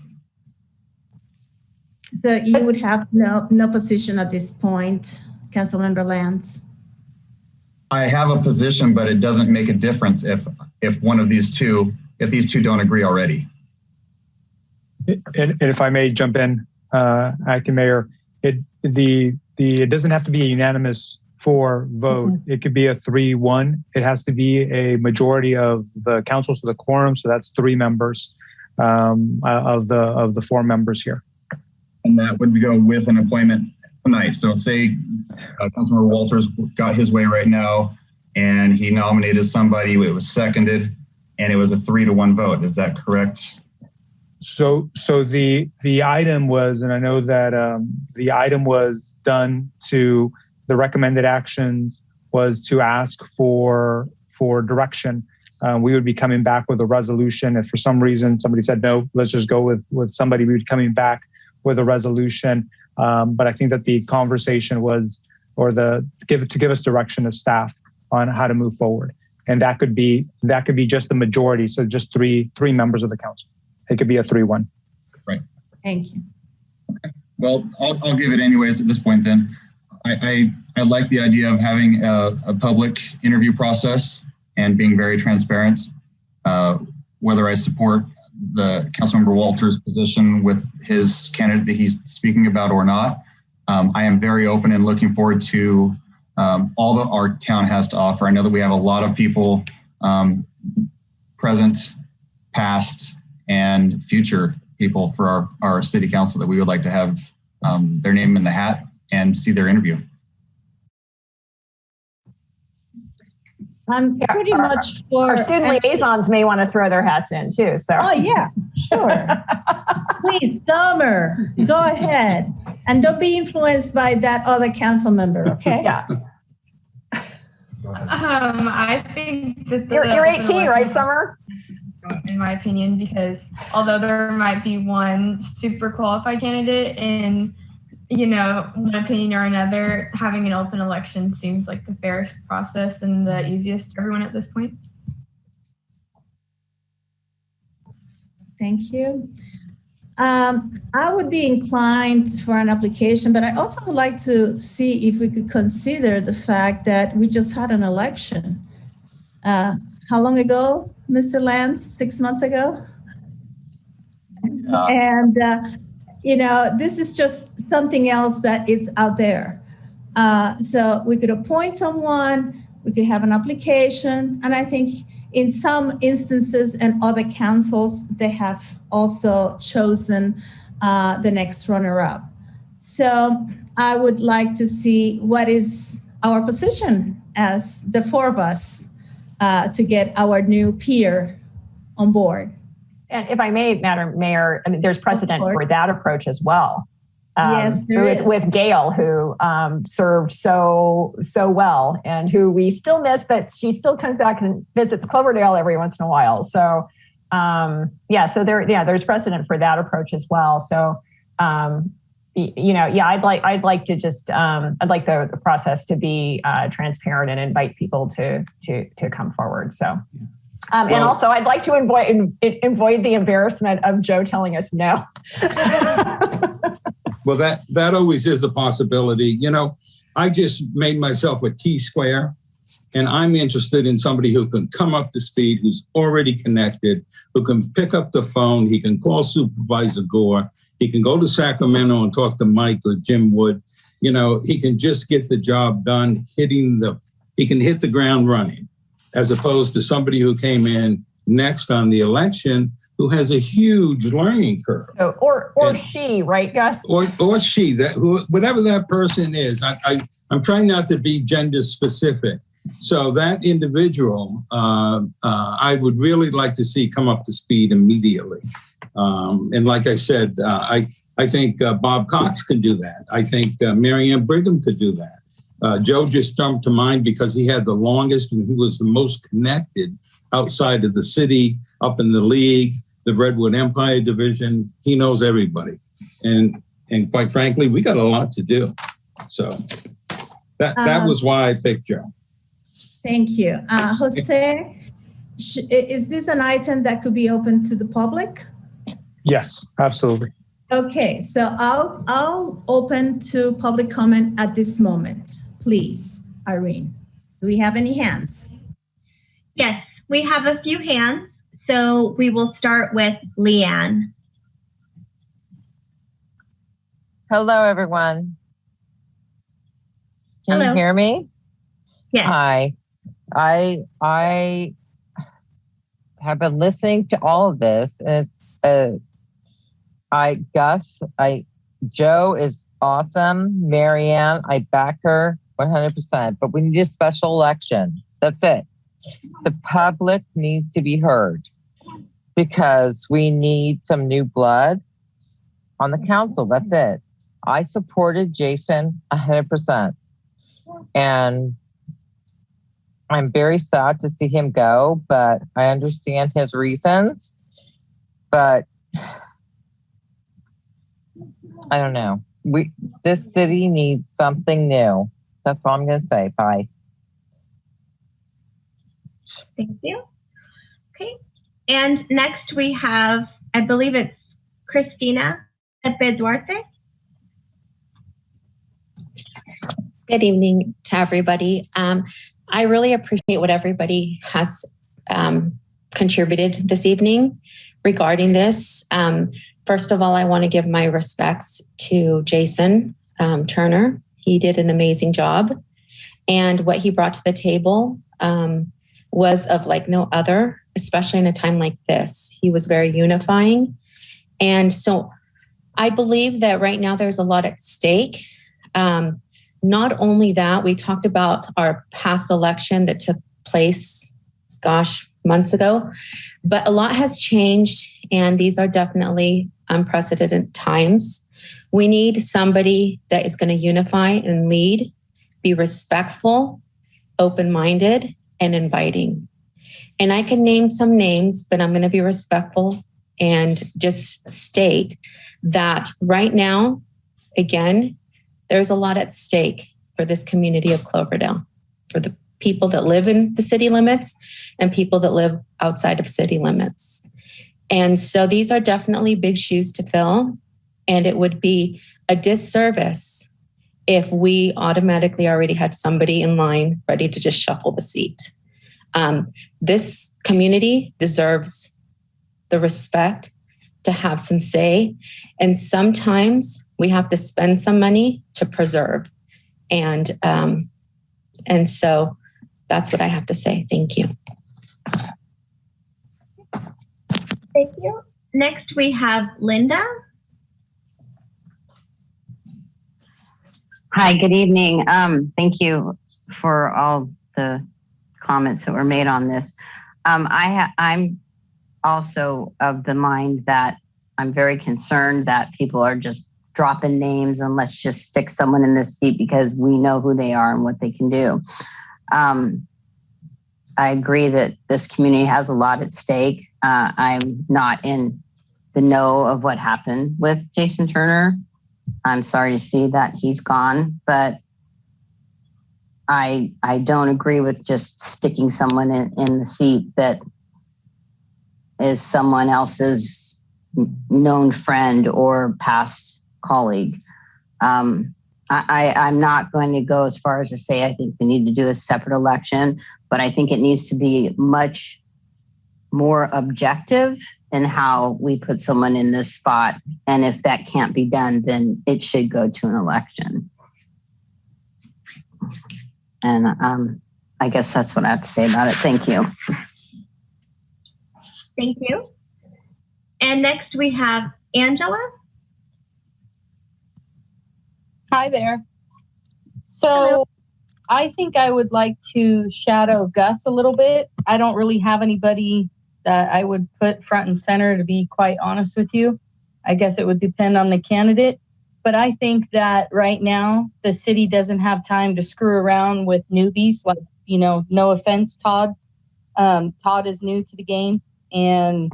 So you would have no position at this point, Councilmember Lance? I have a position, but it doesn't make a difference if one of these two, if these two don't agree already. And if I may jump in, Acting Mayor, it doesn't have to be a unanimous vote. Mm-hmm. It could be a 3-1. It has to be a majority of the council, so the quorum. So that's 3 members of the 4 members here. And that would go with an appointment tonight. So say Councilmember Walters got his way right now, and he nominated somebody. It was seconded, and it was a 3-1 vote. Is that correct? So the item was, and I know that the item was done to. The recommended actions was to ask for direction. We would be coming back with a resolution. If for some reason somebody said, no, let's just go with somebody, we would be coming back with a resolution. But I think that the conversation was, to give us direction as staff on how to move forward. And that could be just the majority. So just three members of the council. It could be a 3-1. Right. Thank you. Okay. Well, I'll give it anyways at this point then. I like the idea of having a public interview process and being very transparent. Whether I support the Councilmember Walters' position with his candidate that he's speaking about or not, I am very open and looking forward to all that our town has to offer. I know that we have a lot of people, present, past, and future people for our city council that we would like to have their name in the hat and see their interview. I'm pretty much for our student liaisons may want to throw their hats in too. So. Oh yeah, sure. Please, Summer, go ahead, and don't be influenced by that other council member. Okay. Yeah. I think that you're 18, right, Summer? In my opinion, because although there might be one super qualified candidate in, one opinion or another, having an open election seems like the fairest process and the easiest for everyone at this point. Thank you. I would be inclined for an application, but I also would like to see if we could consider the fact that we just had an election. How long ago, Mr. Lance? 6 months ago? And, this is just something else that is out there. So we could appoint someone, we could have an application, and I think in some instances and other councils, they have also chosen the next runner-up. So I would like to see what is our position as the four of us to get our new peer on board. And if I may, Madam Mayor, I mean, there's precedent for that approach as well. Yes, there is. With Gail, who served so well, and who we still miss, but she still comes back and visits Cloverdale every once in a while. So, there's precedent for that approach as well. So, I'd like to just, I'd like the process to be transparent and invite people to come forward. So. And also, I'd like to avoid the embarrassment of Joe telling us no. Well, that always is a possibility. I just made myself a T-square, and I'm interested in somebody who can come up to speed, who's already connected, who can pick up the phone. He can call Supervisor Gore. He can go to Sacramento and talk to Mike or Jim Wood. He can just get the job done, he can hit the ground running, as opposed to somebody who came in next on the election who has a huge learning curve. So, or she, right, Gus? Or she, whatever that person is. I'm trying not to be gender specific. So that individual, I would really like to see come up to speed immediately. And like I said, I think Bob Cox could do that. I think Marianne Brigham could do that. Joe just jumped to mind because he had the longest and he was the most connected outside of the city, up in the league, the Redwood Empire Division. He knows everybody. And quite frankly, we got a lot to do. So that was why I picked Joe. Thank you. Jose, is this an item that could be open to the public? Yes, absolutely. Okay, so I'll open to public comment at this moment. Please, Irene, do we have any hands? Yes, we have a few hands. So we will start with Leanne. Hello, everyone. Can you hear me? Yes. Hi. I have been listening to all of this, and Joe is awesome. Marianne, I back her 100%, but we need a special election. That's it. The public needs to be heard because we need some new blood on the council. That's it. I supported Jason 100%. And I'm very sad to see him go, but I understand his reasons. But I don't know. This city needs something new. That's all I'm going to say. Bye. Thank you. Okay. And next we have, I believe it's Christina Pepe Duarte. Good evening to everybody. I really appreciate what everybody has contributed this evening regarding this. First of all, I want to give my respects to Jason Turner. He did an amazing job. And what he brought to the table was of like no other, especially in a time like this. He was very unifying. And so I believe that right now there's a lot at stake. Not only that, we talked about our past election that took place, months ago, but a lot has changed, and these are definitely unprecedented times. We need somebody that is going to unify and lead, be respectful, open-minded, and inviting. And I can name some names, but I'm going to be respectful and just state that right now, again, there's a lot at stake for this community of Cloverdale, for the people that live in the city limits and people that live outside of city limits. And so these are definitely big shoes to fill. And it would be a disservice if we automatically already had somebody in line ready to just shuffle the seat. This community deserves the respect to have some say. And sometimes we have to spend some money to preserve. And so that's what I have to say. Thank you. Thank you. Next, we have Linda. Hi, good evening. Thank you for all the comments that were made on this. I'm also of the mind that I'm very concerned that people are just dropping names and let's just stick someone in this seat because we know who they are and what they can do. I agree that this community has a lot at stake. I'm not in the know of what happened with Jason Turner. I'm sorry to see that he's gone, but I don't agree with just sticking someone in the seat that is someone else's known friend or past colleague. I'm not going to go as far as to say I think we need to do a separate election, but I think it needs to be much more objective in how we put someone in this spot. And if that can't be done, then it should go to an election. And I guess that's what I have to say about it. Thank you. Thank you. And next we have Angela. Hi there. So I think I would like to shadow Gus a little bit. I don't really have anybody that I would put front and center, to be quite honest with you. I guess it would depend on the candidate. But I think that right now the city doesn't have time to screw around with newbies. Like, you know, no offense, Todd. Todd is new to the game, and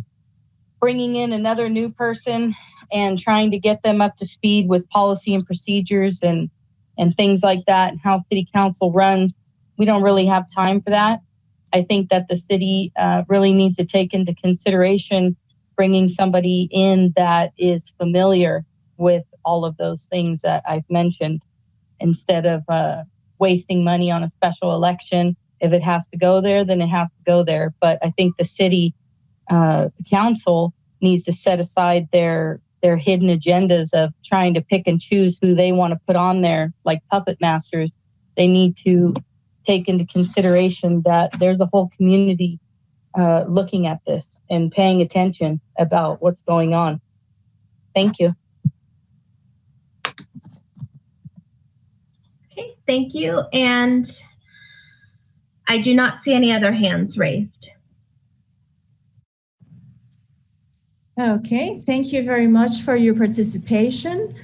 bringing in another new person and trying to get them up to speed with policy and procedures and things like that and how city council runs, we don't really have time for that. I think that the city really needs to take into consideration bringing somebody in that is familiar with all of those things that I've mentioned, instead of wasting money on a special election. If it has to go there, then it has to go there. But I think the city council needs to set aside their hidden agendas of trying to pick and choose who they want to put on there like puppet masters. They need to take into consideration that there's a whole community looking at this and paying attention about what's going on. Thank you. Okay, thank you. And I do not see any other hands raised. Okay, thank you very much for your participation.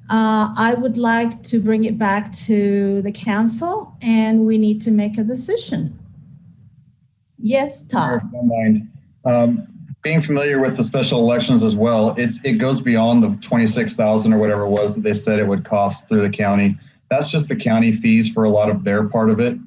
I would like to bring it back to the council, and we need to make a decision. Yes, Todd. Being familiar with the special elections as well, it goes beyond the $26,000 or whatever it was that they said it would cost through the county. That's just the county fees for a lot of their part of it.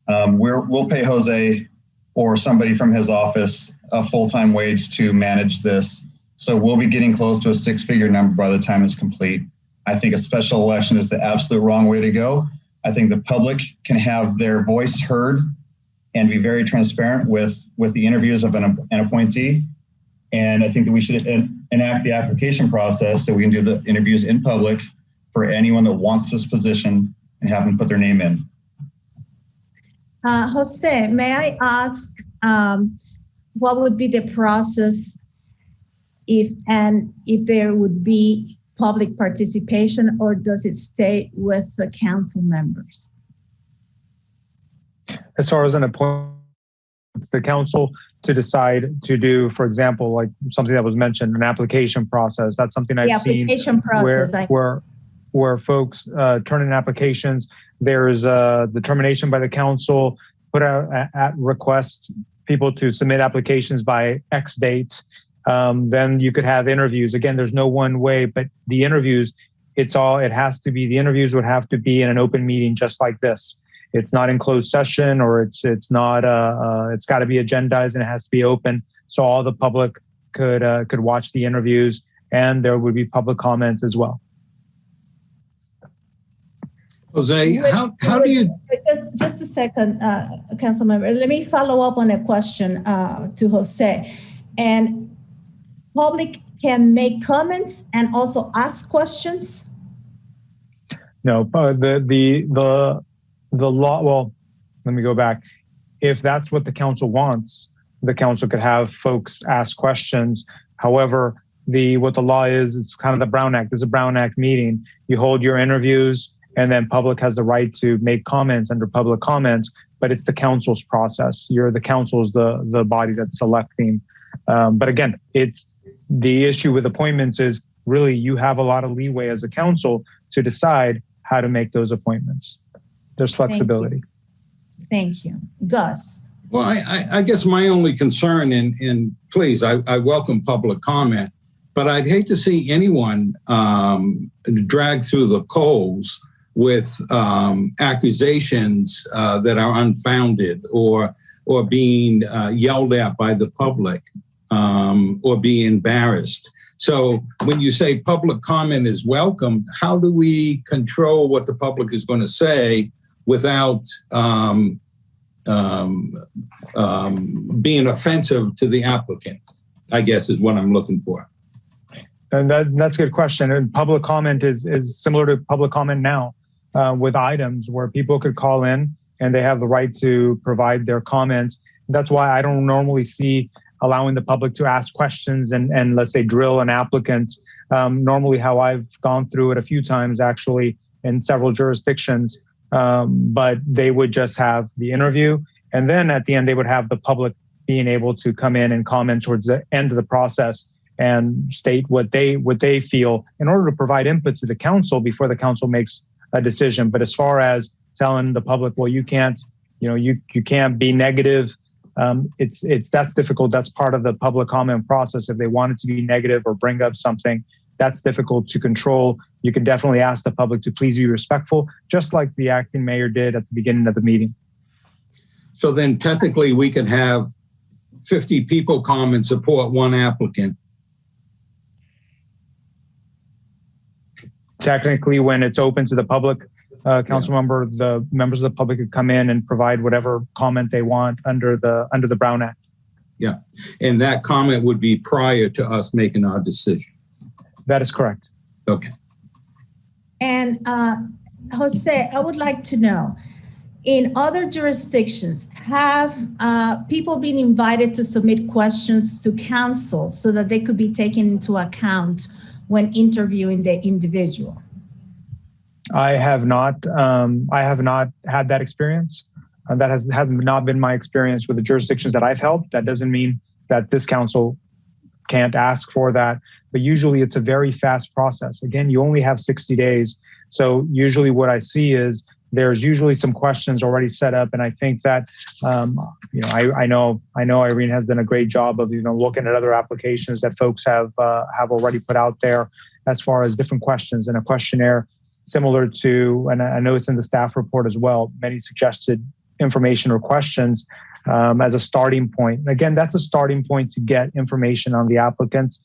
We'll pay Jose or somebody from his office a full-time wage to manage this. So we'll be getting close to a six-figure number by the time it's complete. I think a special election is the absolute wrong way to go. I think the public can have their voice heard and be very transparent with the interviews of an appointee. And I think that we should enact the application process so we can do the interviews in public for anyone that wants this position and have them put their name in. Jose, may I ask what would be the process if there would be public participation, or does it stay with the council members? As far as an appointment, it's the council to decide to do, for example, like something that was mentioned, an application process. That's something I've seen where folks turn in applications. There's a determination by the council, put out at request people to submit applications by X date. Then you could have interviews. Again, there's no one way, but the interviews, the interviews would have to be in an open meeting just like this. It's not in closed session, or it's not, it's got to be agendized, and it has to be open. So all the public could watch the interviews, and there would be public comments as well. Jose, how do you... Just a second, council member. Let me follow up on a question to Jose. And public can make comments and also ask questions? No, the law, well, let me go back. If that's what the council wants, the council could have folks ask questions. However, what the law is, it's kind of the Brown Act. It's a Brown Act meeting. You hold your interviews, and then public has the right to make comments under public comments, but it's the council's process. The council's the body that's selecting. But again, it's the issue with appointments is really you have a lot of leeway as a council to decide how to make those appointments. There's flexibility. Thank you. Gus. Well, I guess my only concern, and please, I welcome public comment, but I'd hate to see anyone drag through the coals with accusations that are unfounded or being yelled at by the public or be embarrassed. So when you say public comment is welcome, how do we control what the public is going to say without being offensive to the applicant, I guess is what I'm looking for. And that's a good question. And public comment is similar to public comment now with items where people could call in and they have the right to provide their comments. That's why I don't normally see allowing the public to ask questions and let's say drill an applicant. Normally how I've gone through it a few times actually in several jurisdictions, but they would just have the interview. And then at the end, they would have the public being able to come in and comment towards the end of the process and state what they feel in order to provide input to the council before the council makes a decision. But as far as telling the public, well, you can't be negative. That's difficult. That's part of the public comment process. If they wanted to be negative or bring up something, that's difficult to control. You can definitely ask the public to please be respectful, just like the acting mayor did at the beginning of the meeting. So then technically we could have 50 people come and support one applicant. Technically, when it's open to the public, council member, the members of the public could come in and provide whatever comment they want under the Brown Act. Yeah, and that comment would be prior to us making our decision. That is correct. Okay. And Jose, I would like to know, in other jurisdictions, have people been invited to submit questions to council so that they could be taken into account when interviewing the individual? I have not had that experience. That has not been my experience with the jurisdictions that I've helped. That doesn't mean that this council can't ask for that, but usually it's a very fast process. Again, you only have 60 days. So usually what I see is there's usually some questions already set up. And I think that, I know Irene has done a great job of, looking at other applications that folks have already put out there as far as different questions and a questionnaire similar to, and I know it's in the staff report as well, many suggested information or questions as a starting point. Again, that's a starting point to get information on the applicants.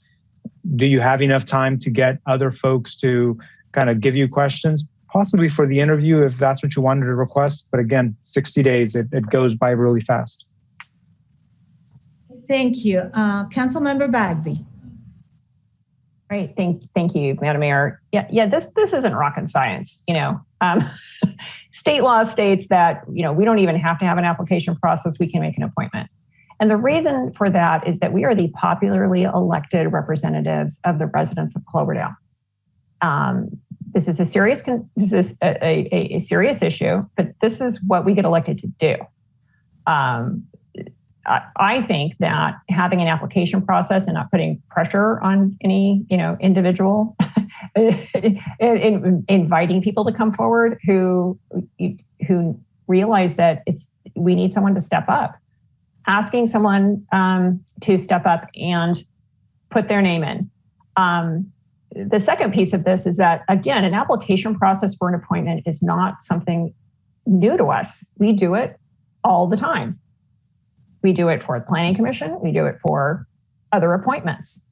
Do you have enough time to get other folks to kind of give you questions? Possibly for the interview, if that's what you wanted to request. But again, 60 days, it goes by really fast. Thank you. Councilmember Bagby. Great, thank you, Madam Mayor. Yeah, this isn't rocket science. State law states that, we don't even have to have an application process. We can make an appointment. And the reason for that is that we are the popularly elected representatives of the residents of Cloverdale. This is a serious issue, but this is what we get elected to do. I think that having an application process and not putting pressure on any individual, inviting people to come forward who realize that we need someone to step up, asking someone to step up and put their name in. The second piece of this is that, again, an application process for an appointment is not something new to us. We do it all the time. We do it for the Planning Commission. We do it for other appointments.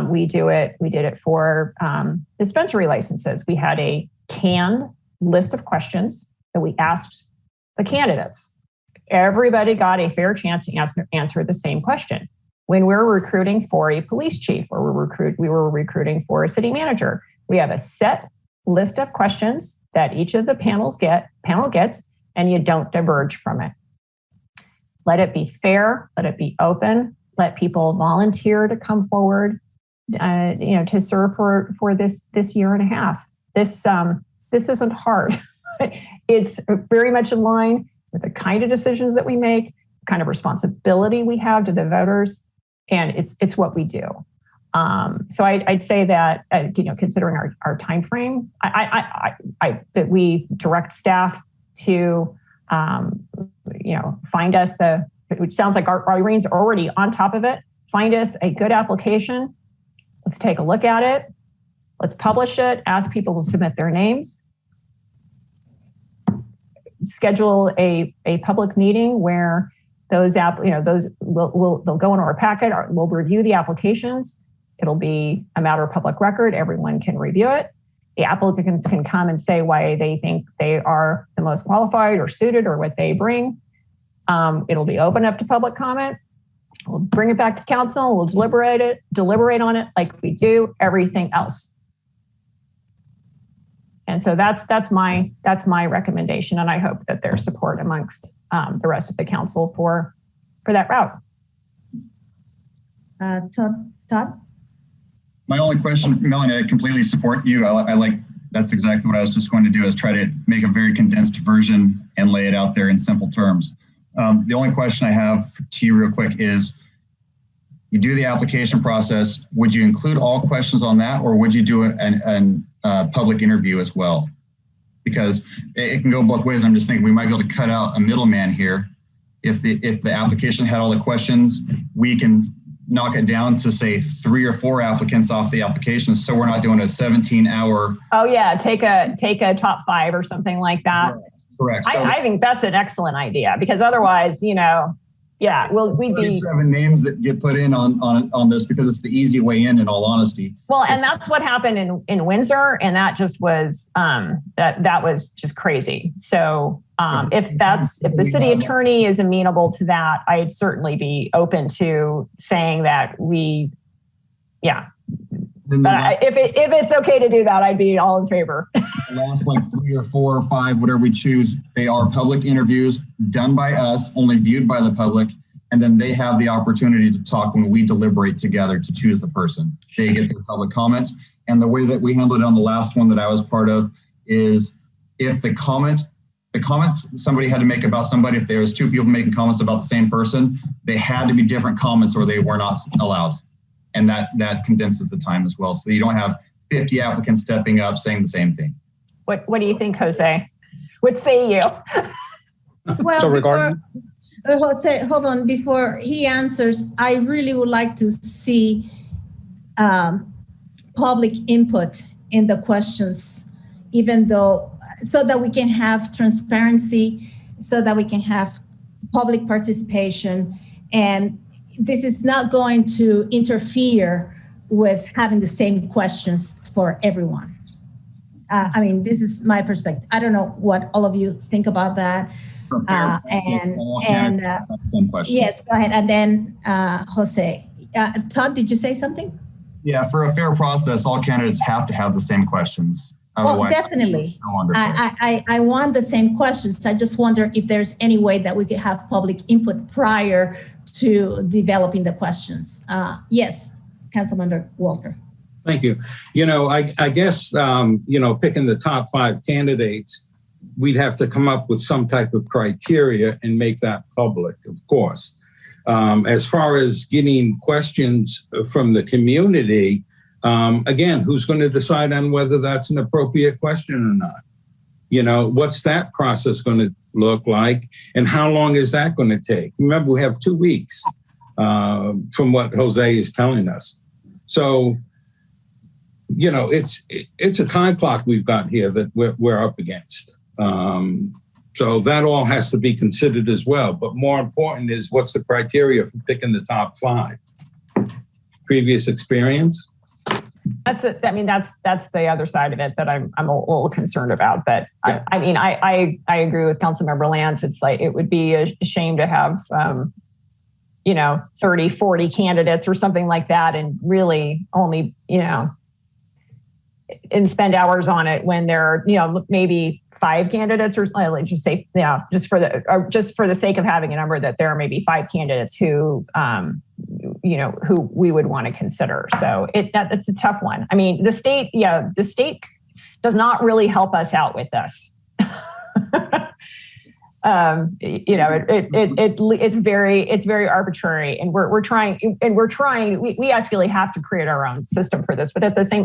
We did it for dispensary licenses. We had a canned list of questions that we asked the candidates. Everybody got a fair chance to answer the same question. When we're recruiting for a police chief or we were recruiting for a city manager, we have a set list of questions that each of the panel gets, and you don't diverge from it. Let it be fair, let it be open, let people volunteer to come forward, to serve for this year and a half. This isn't hard. It's very much in line with the kind of decisions that we make, the kind of responsibility we have to the voters, and it's what we do. So I'd say that considering our time frame, that we direct staff to find us which sounds like Irene's already on top of it. Find us a good application. Let's take a look at it. Let's publish it. Ask people to submit their names. Schedule a public meeting where they'll go into our packet. We'll review the applications. It'll be a matter of public record. Everyone can review it. The applicants can come and say why they think they are the most qualified or suited or what they bring. It'll be open up to public comment. We'll bring it back to council. We'll deliberate on it like we do everything else. And so that's my recommendation, and I hope that there's support amongst the rest of the council for that route. Todd? My only question, Melanie, I completely support you. I like, that's exactly what I was just going to do, is try to make a very condensed version and lay it out there in simple terms. The only question I have to you real quick is, you do the application process, would you include all questions on that, or would you do a public interview as well? Because it can go both ways. I'm just thinking we might be able to cut out a middleman here. If the application had all the questions, we can knock it down to say 3 or 4 applicants off the application, so we're not doing a 17-hour. Oh yeah, take a top 5 or something like that. Correct. So, I think that's an excellent idea, because otherwise, we'd be 7 names that get put in on this because it's the easy way in all honesty. Well, and that's what happened in Windsor, and that just was that was just crazy. So if the city attorney is amenable to that, I'd certainly be open to saying that But if it's okay to do that, I'd be all in favor. The last 3 or 4 or 5, whatever we choose, they are public interviews done by us, only viewed by the public, and then they have the opportunity to talk when we deliberate together to choose the person. They get their public comment, and the way that we handled it on the last one that I was part of is, if the comments somebody had to make about somebody, if there was 2 people making comments about the same person, they had to be different comments or they were not allowed. And that condenses the time as well. So you don't have 50 applicants stepping up saying the same thing. What do you think, Jose? What say you? Well, Jose, hold on. Before he answers, I really would like to see public input in the questions, so that we can have transparency, so that we can have public participation, and this is not going to interfere with having the same questions for everyone. This is my perspective. I don't know what all of you think about that. Yes, go ahead. And then Jose. Todd, did you say something? Yeah, for a fair process, all candidates have to have the same questions. Well, definitely. I want the same questions. I just wonder if there's any way that we could have public input prior to developing the questions. Yes, Councilmember Walter. Thank you. I guess, picking the top 5 candidates, we'd have to come up with some type of criteria and make that public, of course. As far as getting questions from the community, again, who's going to decide on whether that's an appropriate question or not? What's that process going to look like, and how long is that going to take? Remember, we have 2 weeks from what Jose is telling us. So, it's a time clock we've got here that we're up against. So that all has to be considered as well. But more important is, what's the criteria for picking the top 5? Previous experience? That's it. I mean, that's the other side of it that I'm a little concerned about. But yeah. I agree with Councilmember Lance. It's like, it would be a shame to have 30, 40 candidates or something like that, and really only and spend hours on it when there are maybe 5 candidates, or just say just for the sake of having a number, that there are maybe 5 candidates who who we would want to consider. So it's a tough one. I mean, the state does not really help us out with this. It's very arbitrary, and we're trying. We actually have to create our own system for this. But at the same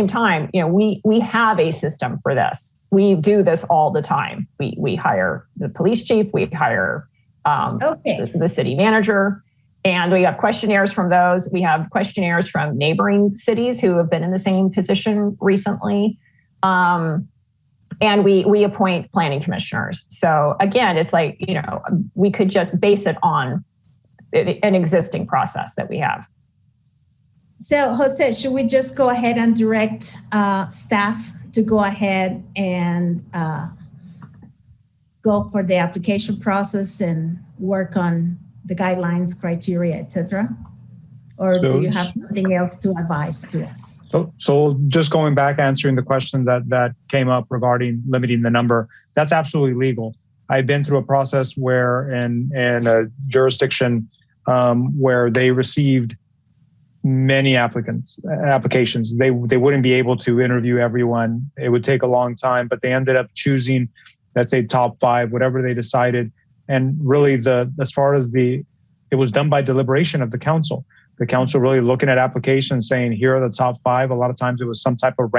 time, we have a system for this. We do this all the time. We hire the police chief. We hire the city manager. And we have questionnaires from those. We have questionnaires from neighboring cities who have been in the same position recently. And we appoint planning commissioners. So again, it's like, we could just base it on an existing process that we have. So Jose, should we just go ahead and direct staff to go ahead and go for the application process and work on the guidelines, criteria, etc.? Or do you have something else to advise to us? So just going back, answering the question that came up regarding limiting the number, that's absolutely legal. I've been through a process where in a jurisdiction where they received many applications. They wouldn't be able to interview everyone. It would take a long time, but they ended up choosing, let's say, top 5, whatever they decided. And really, it was done by deliberation of the council. The council really looking at applications, saying, here are the top 5. A lot of times it was some type of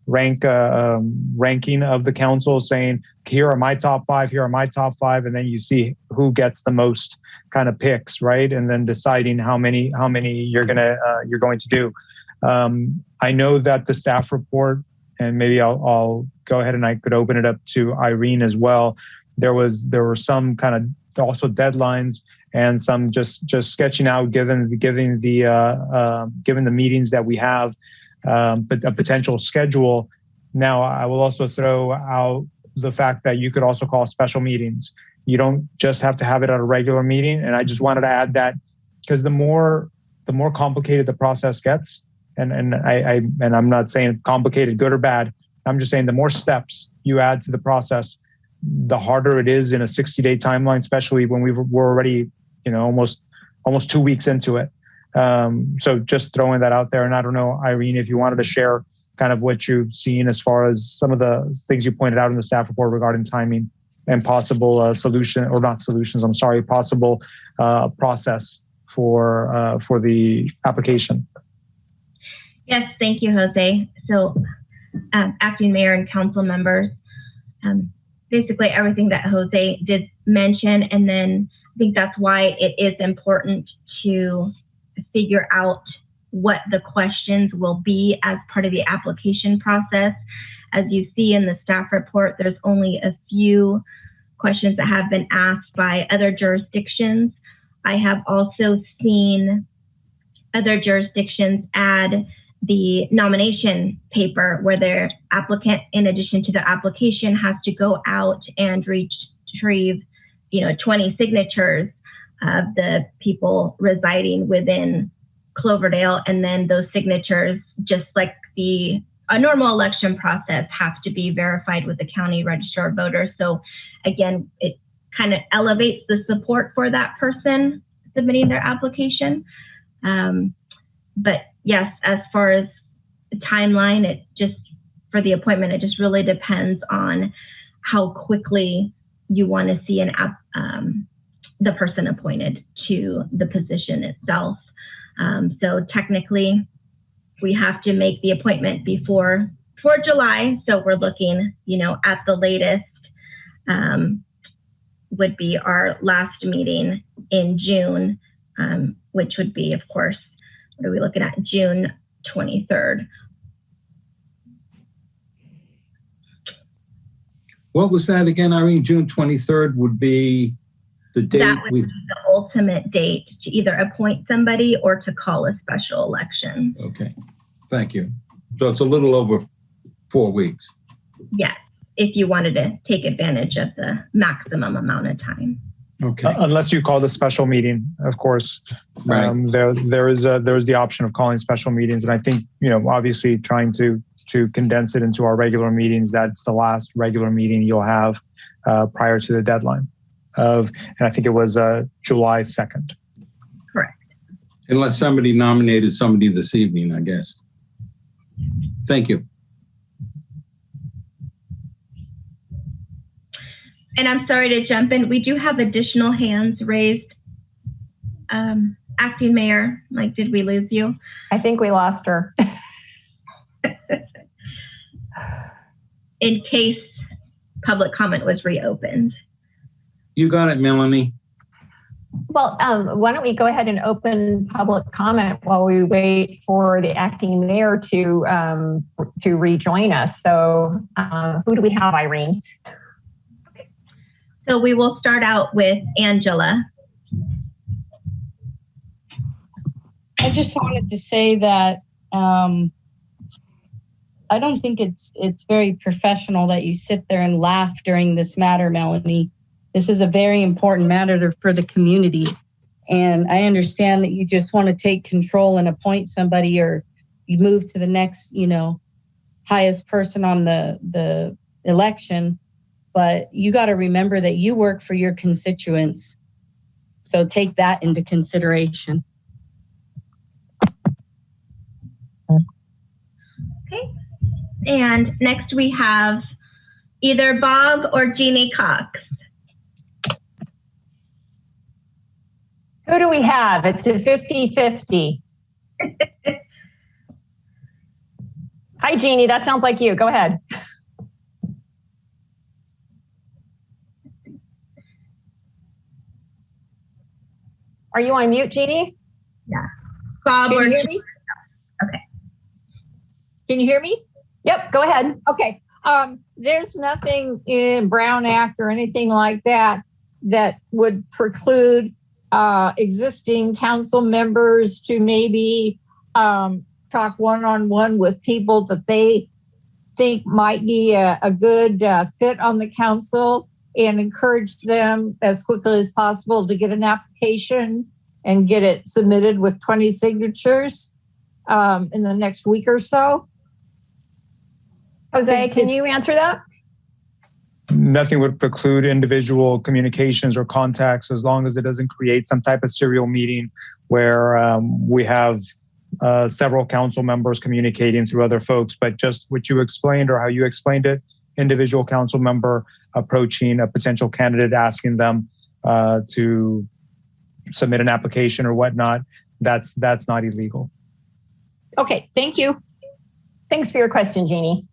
ranking of the council, saying, here are my top 5, here are my top 5, and then you see who gets the most kind of picks, right? And then deciding how many you're going to do. I know that the staff report, and maybe I'll go ahead and I could open it up to Irene as well. There were some kind of also deadlines and some just sketching out, given the meetings that we have, but a potential schedule. Now, I will also throw out the fact that you could also call special meetings. You don't just have to have it at a regular meeting. And I just wanted to add that, because the more complicated the process gets, and I'm not saying complicated, good or bad. I'm just saying the more steps you add to the process, the harder it is in a 60-day timeline, especially when we're already, almost 2 weeks into it. So just throwing that out there. And I don't know, Irene, if you wanted to share kind of what you've seen as far as some of the things you pointed out in the staff report regarding timing and possible possible process for the application. Yes, thank you, Jose. So acting mayor and council members, basically everything that Jose did mention. And then I think that's why it is important to figure out what the questions will be as part of the application process. As you see in the staff report, there's only a few questions that have been asked by other jurisdictions. I have also seen other jurisdictions add the nomination paper where their applicant, in addition to the application, has to go out and retrieve 20 signatures of the people residing within Cloverdale. And then those signatures, just like a normal election process, have to be verified with the county register of voters. So again, it kind of elevates the support for that person submitting their application. But yes, as far as the timeline, it just, for the appointment, it just really depends on how quickly you want to see the person appointed to the position itself. So technically, we have to make the appointment before July. So we're looking, at the latest would be our last meeting in June, which would be, of course, what are we looking at? June 23rd. What was that again, Irene? June 23rd would be the date? That would be the ultimate date to either appoint somebody or to call a special election. Okay, thank you. So it's a little over 4 weeks. Yes, if you wanted to take advantage of the maximum amount of time. Okay. Unless you call the special meeting, of course. Right. There is the option of calling special meetings, and I think obviously trying to condense it into our regular meetings. That's the last regular meeting you'll have prior to the deadline and I think it was July 2nd. Correct. Unless somebody nominated somebody this evening, I guess. Thank you. And I'm sorry to jump in. We do have additional hands raised. Acting Mayor, Mike, did we lose you? I think we lost her. In case public comment was reopened. You got it, Melanie. Well, why don't we go ahead and open public comment while we wait for the acting mayor to rejoin us. So who do we have, Irene? So we will start out with Angela. I just wanted to say that I don't think it's very professional that you sit there and laugh during this matter, Melanie. This is a very important matter for the community. And I understand that you just want to take control and appoint somebody, or you move to the next, highest person on the election. But you got to remember that you work for your constituents. So take that into consideration. Okay. And next we have either Bob or Jeannie Cox. Who do we have? It's a 50-50. Hi, Jeannie. That sounds like you. Go ahead. Are you on mute, Jeannie? Yeah. Bob, can you hear me? Okay. Can you hear me? Yep, go ahead. Okay. There's nothing in Brown Act or anything like that that would preclude existing council members to maybe talk one-on-one with people that they think might be a good fit on the council, and encourage them as quickly as possible to get an application and get it submitted with 20 signatures in the next week or so. Jose, can you answer that? Nothing would preclude individual communications or contacts as long as it doesn't create some type of serial meeting where we have several council members communicating through other folks. But just what you explained or how you explained it, individual council member approaching a potential candidate, asking them to submit an application or whatnot, that's not illegal. Okay, thank you. Thanks for your question, Jeannie.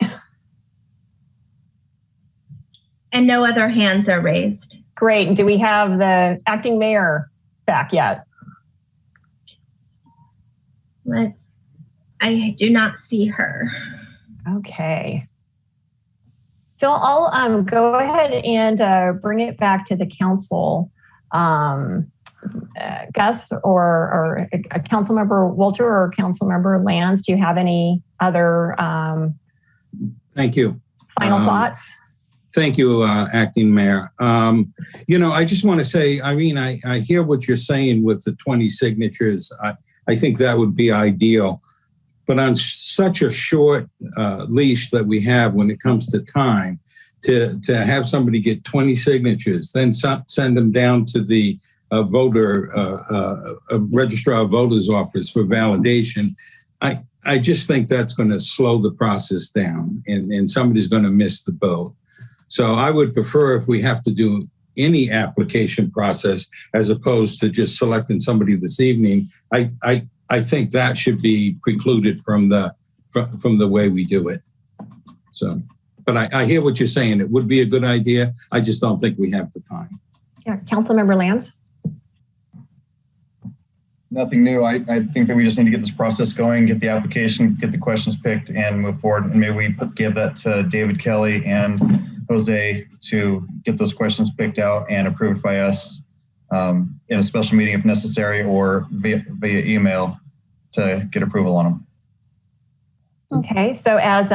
And no other hands are raised. Great. Do we have the acting mayor back yet? I do not see her. Okay. So I'll go ahead and bring it back to the council. Gus or Councilmember Walter or Councilmember Lands, do you have any other Thank you. Final thoughts? Thank you, Acting Mayor. I just want to say, Irene, I hear what you're saying with the 20 signatures. I think that would be ideal. But on such a short leash that we have when it comes to time, to have somebody get 20 signatures, then send them down to the a registrar of voters office for validation, I just think that's going to slow the process down, and somebody's going to miss the boat. So I would prefer if we have to do any application process as opposed to just selecting somebody this evening. I think that should be precluded from the way we do it. So, but I hear what you're saying. It would be a good idea. I just don't think we have the time. Yeah, Councilmember Lance. Nothing new. I think that we just need to get this process going, get the application, get the questions picked, and move forward. And maybe we give that to David Kelly and Jose to get those questions picked out and approved by us in a special meeting if necessary, or via email to get approval on them. Okay, so as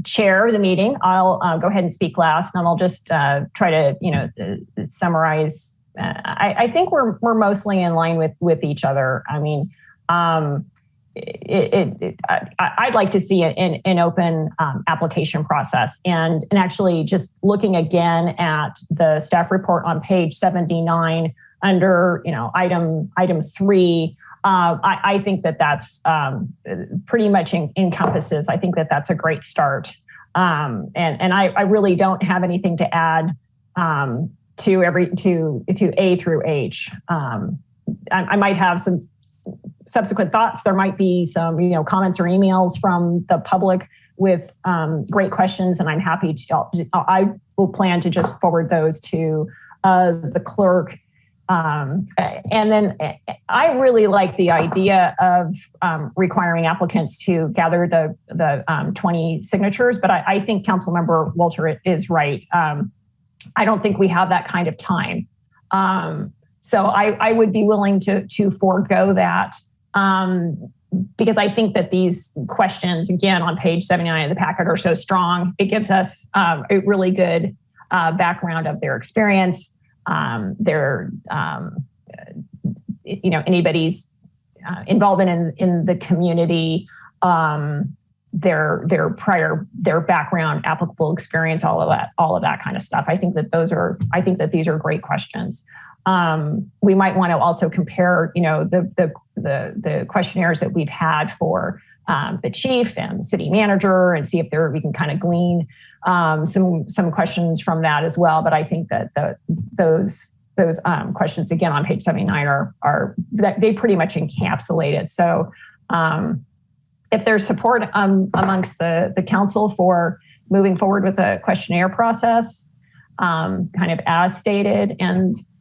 chair of the meeting, I'll go ahead and speak last, and I'll just try to summarize. I think we're mostly in line with each other. I mean, I'd like to see an open application process, and actually just looking again at the staff report on page 79 under item 3. I think that's pretty much encompasses. I think that's a great start, and I really don't have anything to add to A through H. I might have some subsequent thoughts. There might be some comments or emails from the public with great questions, and I'm happy to. I will plan to just forward those to the clerk. And then I really like the idea of requiring applicants to gather the 20 signatures, but I think Councilmember Walter is right. I don't think we have that kind of time. So I would be willing to forego that because I think that these questions, again, on page 79 of the packet are so strong. It gives us a really good background of their experience, anybody's involvement in the community, their background, applicable experience, all of that kind of stuff. I think that these are great questions. We might want to also compare, the questionnaires that we've had for the chief and the city manager, and see if we can kind of glean some questions from that as well. But I think that those questions, again, on page 79 are they pretty much encapsulate it. So if there's support amongst the council for moving forward with the questionnaire process, kind of as stated,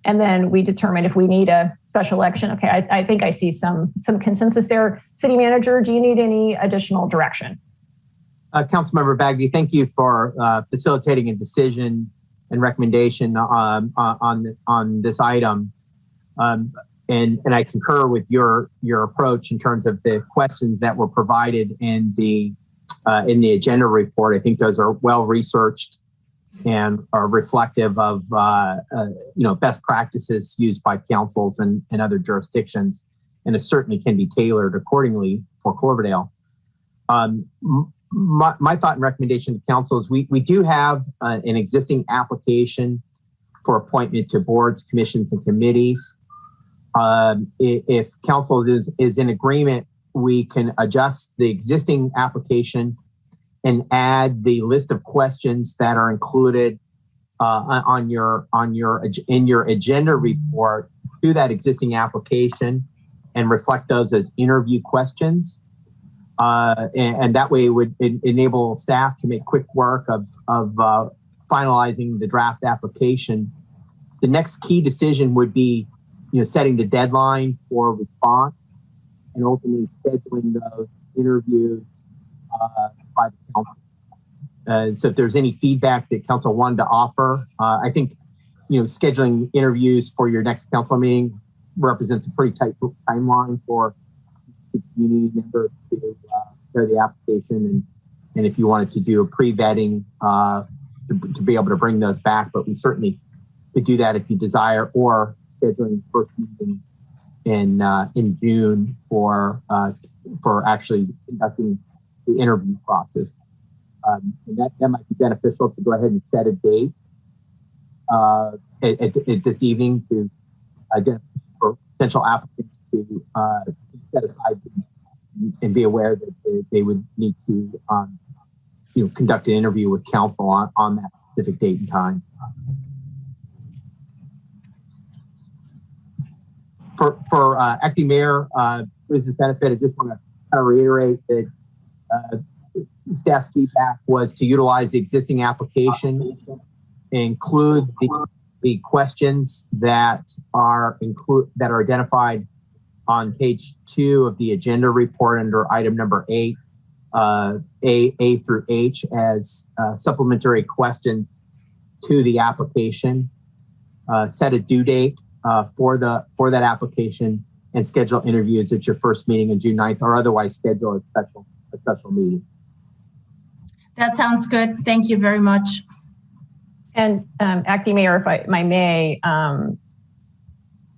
and then we determine if we need a special election. Okay, I think I see some consensus there. City manager, do you need any additional direction? Councilmember Bagby, thank you for facilitating a decision and recommendation on this item. And I concur with your approach in terms of the questions that were provided in the agenda report. I think those are well researched and are reflective of best practices used by councils and other jurisdictions, and it certainly can be tailored accordingly for Cloverdale. My thought and recommendation to council is we do have an existing application for appointment to boards, commissions, and committees. If council is in agreement, we can adjust the existing application and add the list of questions that are included in your agenda report to that existing application and reflect those as interview questions. And that way it would enable staff to make quick work of finalizing the draft application. The next key decision would be, setting the deadline for response and ultimately scheduling those interviews by the council. So if there's any feedback that council wanted to offer, I think, scheduling interviews for your next council meeting represents a pretty tight timeline for the community members to prepare the application, and if you wanted to do a pre-vetting to be able to bring those back, but we certainly could do that if you desire, or scheduling the first meeting in June for actually conducting the interview process. And that might be beneficial to go ahead and set a date this evening to identify for potential applicants to set aside and be aware that they would need to conduct an interview with council on that specific date and time. For acting mayor, for his benefit, I just want to kind of reiterate that staff's feedback was to utilize the existing application, include the questions that are identified on page 2 of the agenda report under item number 8, A through H, as supplementary questions to the application. Set a due date for that application, and schedule interviews at your first meeting on June 9th, or otherwise schedule a special meeting. That sounds good. Thank you very much. And acting mayor, if I may,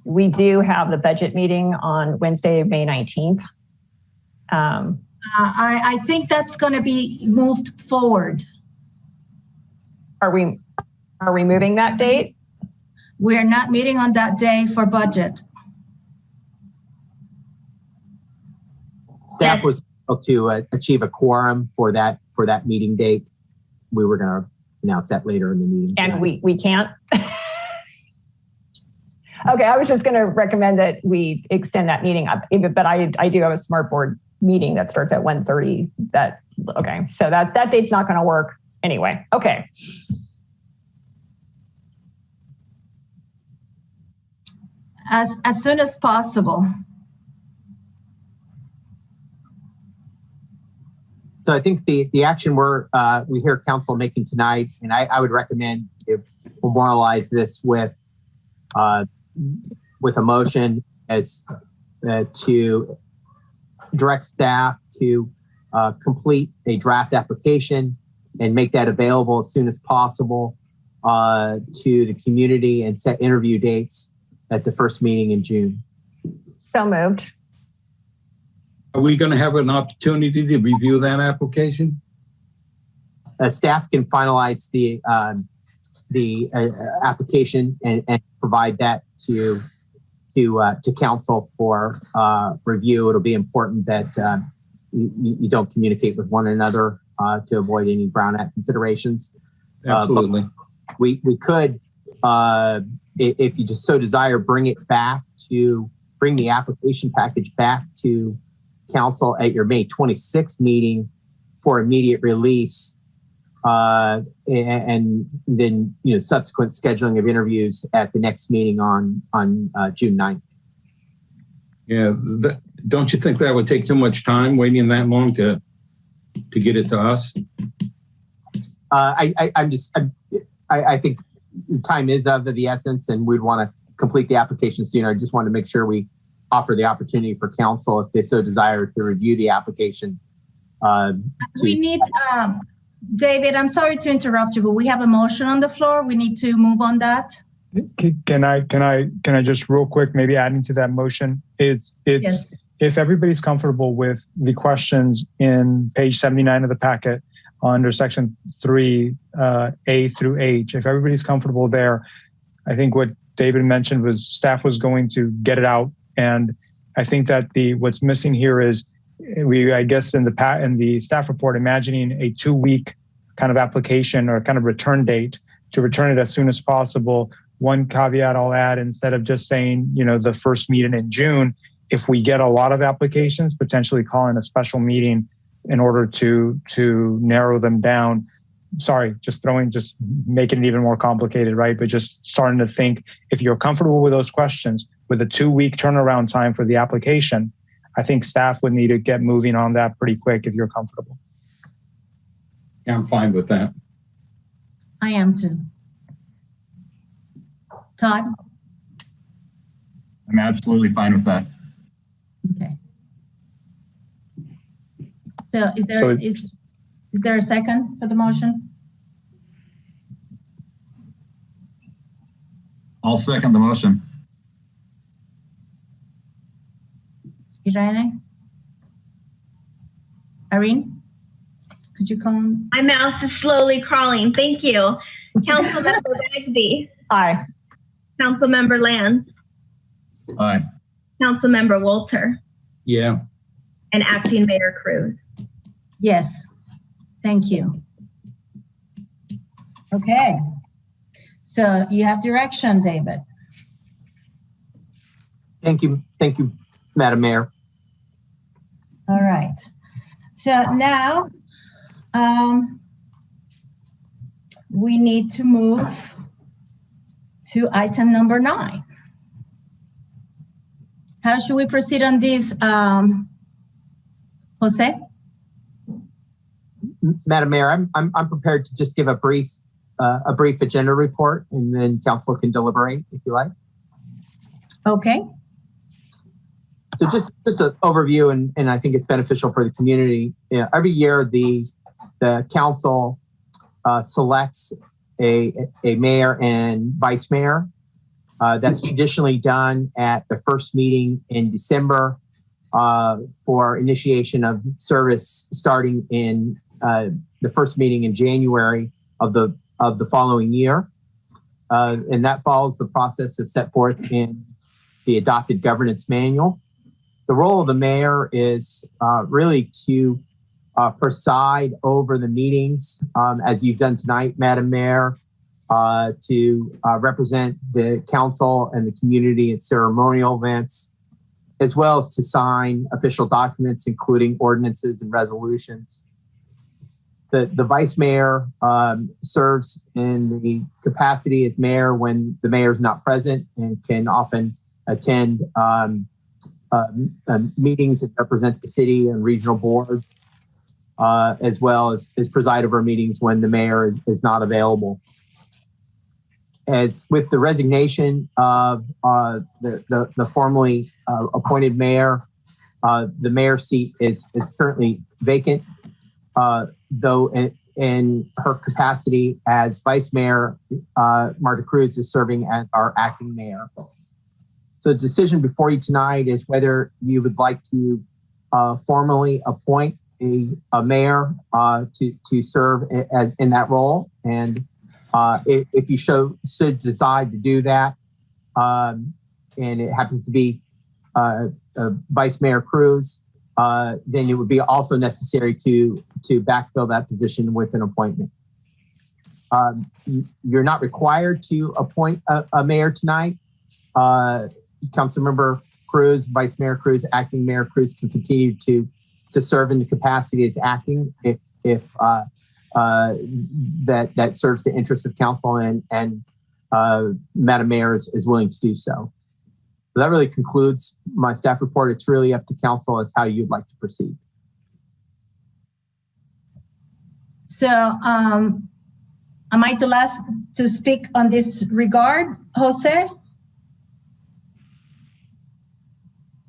we do have the budget meeting on Wednesday, May 19th. I think that's going to be moved forward. Are we moving that date? We're not meeting on that day for budget. Staff was able to achieve a quorum for that meeting date. We were going to announce that later in the meeting. And we can't? Okay, I was just going to recommend that we extend that meeting up, but I do have a smart board meeting that starts at 1:30. Okay, so that date's not going to work anyway. Okay. As soon as possible. So I think the action we hear council making tonight, and I would recommend if we'll memorialize this with a motion as to direct staff to complete a draft application and make that available as soon as possible to the community, and set interview dates at the first meeting in June. So moved. Are we going to have an opportunity to review that application? Staff can finalize the application and provide that to council for review. It'll be important that you don't communicate with one another to avoid any Brown Act considerations. Absolutely. We could, if you just so desire, bring the application package back to council at your May 26th meeting for immediate release, and then subsequent scheduling of interviews at the next meeting on June 9th. Yeah, don't you think that would take too much time, waiting that long to get it to us? I think time is of the essence, and we'd want to complete the application sooner. I just want to make sure we offer the opportunity for council, if they so desire, to review the application. We need, David, I'm sorry to interrupt you, but we have a motion on the floor. We need to move on that. Can I just real quick, maybe adding to that motion? It's yes. If everybody's comfortable with the questions in page 79 of the packet under section 3, A through H, if everybody's comfortable there, I think what David mentioned was staff was going to get it out. And I think that what's missing here is I guess in the staff report, imagining a 2-week kind of application or kind of return date to return it as soon as possible. One caveat I'll add, instead of just saying, the first meeting in June, if we get a lot of applications, potentially calling a special meeting in order to narrow them down. Sorry, just making it even more complicated, right? But just starting to think, if you're comfortable with those questions, with a 2-week turnaround time for the application, I think staff would need to get moving on that pretty quick if you're comfortable. Yeah, I'm fine with that. I am too. Todd? I'm absolutely fine with that. Okay. So is there a second for the motion? I'll second the motion. Irene? Irene? Could you call on? My mouse is slowly crawling. Thank you. Councilmember Bagby. Aye. Councilmember Lands. Aye. Councilmember Walter. Yeah. And Acting Mayor Cruz. Yes, thank you. Okay, so you have direction, David. Thank you, Madam Mayor. All right, so now we need to move to item number 9. How should we proceed on this, Jose? Madam Mayor, I'm prepared to just give a brief agenda report, and then council can deliberate if you like. Okay. So just an overview, and I think it's beneficial for the community. You know, every year the council selects a mayor and vice mayor. That's traditionally done at the first meeting in December for initiation of service, starting in the first meeting in January of the following year. And that follows the process as set forth in the adopted governance manual. The role of the mayor is really to preside over the meetings, as you've done tonight, Madam Mayor, to represent the council and the community at ceremonial events, as well as to sign official documents, including ordinances and resolutions. The vice mayor serves in the capacity as mayor when the mayor is not present, and can often attend meetings that represent the city and regional boards, as well as preside over meetings when the mayor is not available. As with the resignation of the formerly appointed mayor, the mayor's seat is currently vacant, though in her capacity as vice mayor, Marta Cruz is serving as our acting mayor. So the decision before you tonight is whether you would like to formally appoint a mayor to serve in that role. And if you should decide to do that, and it happens to be Vice Mayor Cruz, then it would be also necessary to backfill that position with an appointment. You're not required to appoint a mayor tonight. Councilmember Cruz, Vice Mayor Cruz, Acting Mayor Cruz can continue to serve in the capacity as acting if that serves the interests of council and Madam Mayor is willing to do so. So that really concludes my staff report. It's really up to council as how you'd like to proceed. So am I the last to speak on this regard, Jose?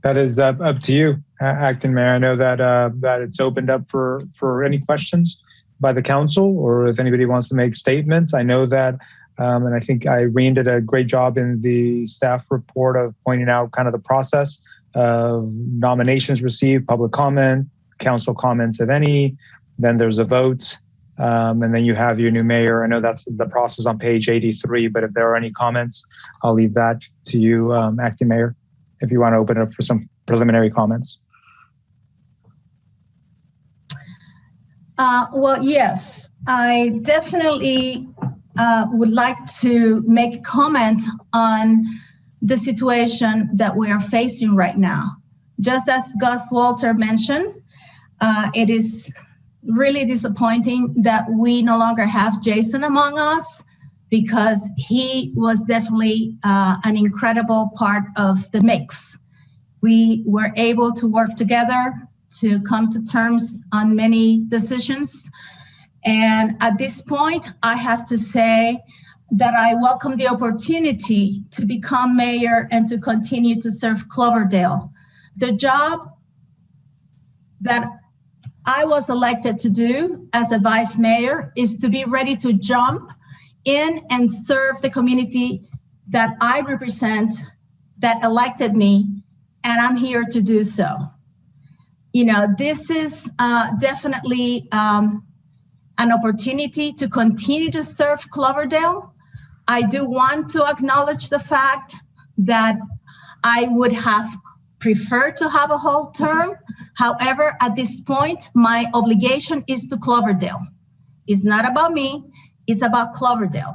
That is up to you, Acting Mayor. I know that it's opened up for any questions by the council, or if anybody wants to make statements. I know that, and I think Irene did a great job in the staff report of pointing out kind of the process of nominations received, public comment, council comments, if any, then there's a vote, and then you have your new mayor. I know that's the process on page 83, but if there are any comments, I'll leave that to you, Acting Mayor, if you want to open it up for some preliminary comments. Well, yes, I definitely would like to make a comment on the situation that we are facing right now. Just as Gus Walter mentioned, it is really disappointing that we no longer have Jason among us, because he was definitely an incredible part of the mix. We were able to work together to come to terms on many decisions. And at this point, I have to say that I welcome the opportunity to become mayor and to continue to serve Cloverdale. The job that I was elected to do as a vice mayor is to be ready to jump in and serve the community that I represent, that elected me, and I'm here to do so. You know, this is definitely an opportunity to continue to serve Cloverdale, I do want to acknowledge the fact that I would have preferred to have a whole term. However, at this point, my obligation is to Cloverdale. It's not about me, it's about Cloverdale.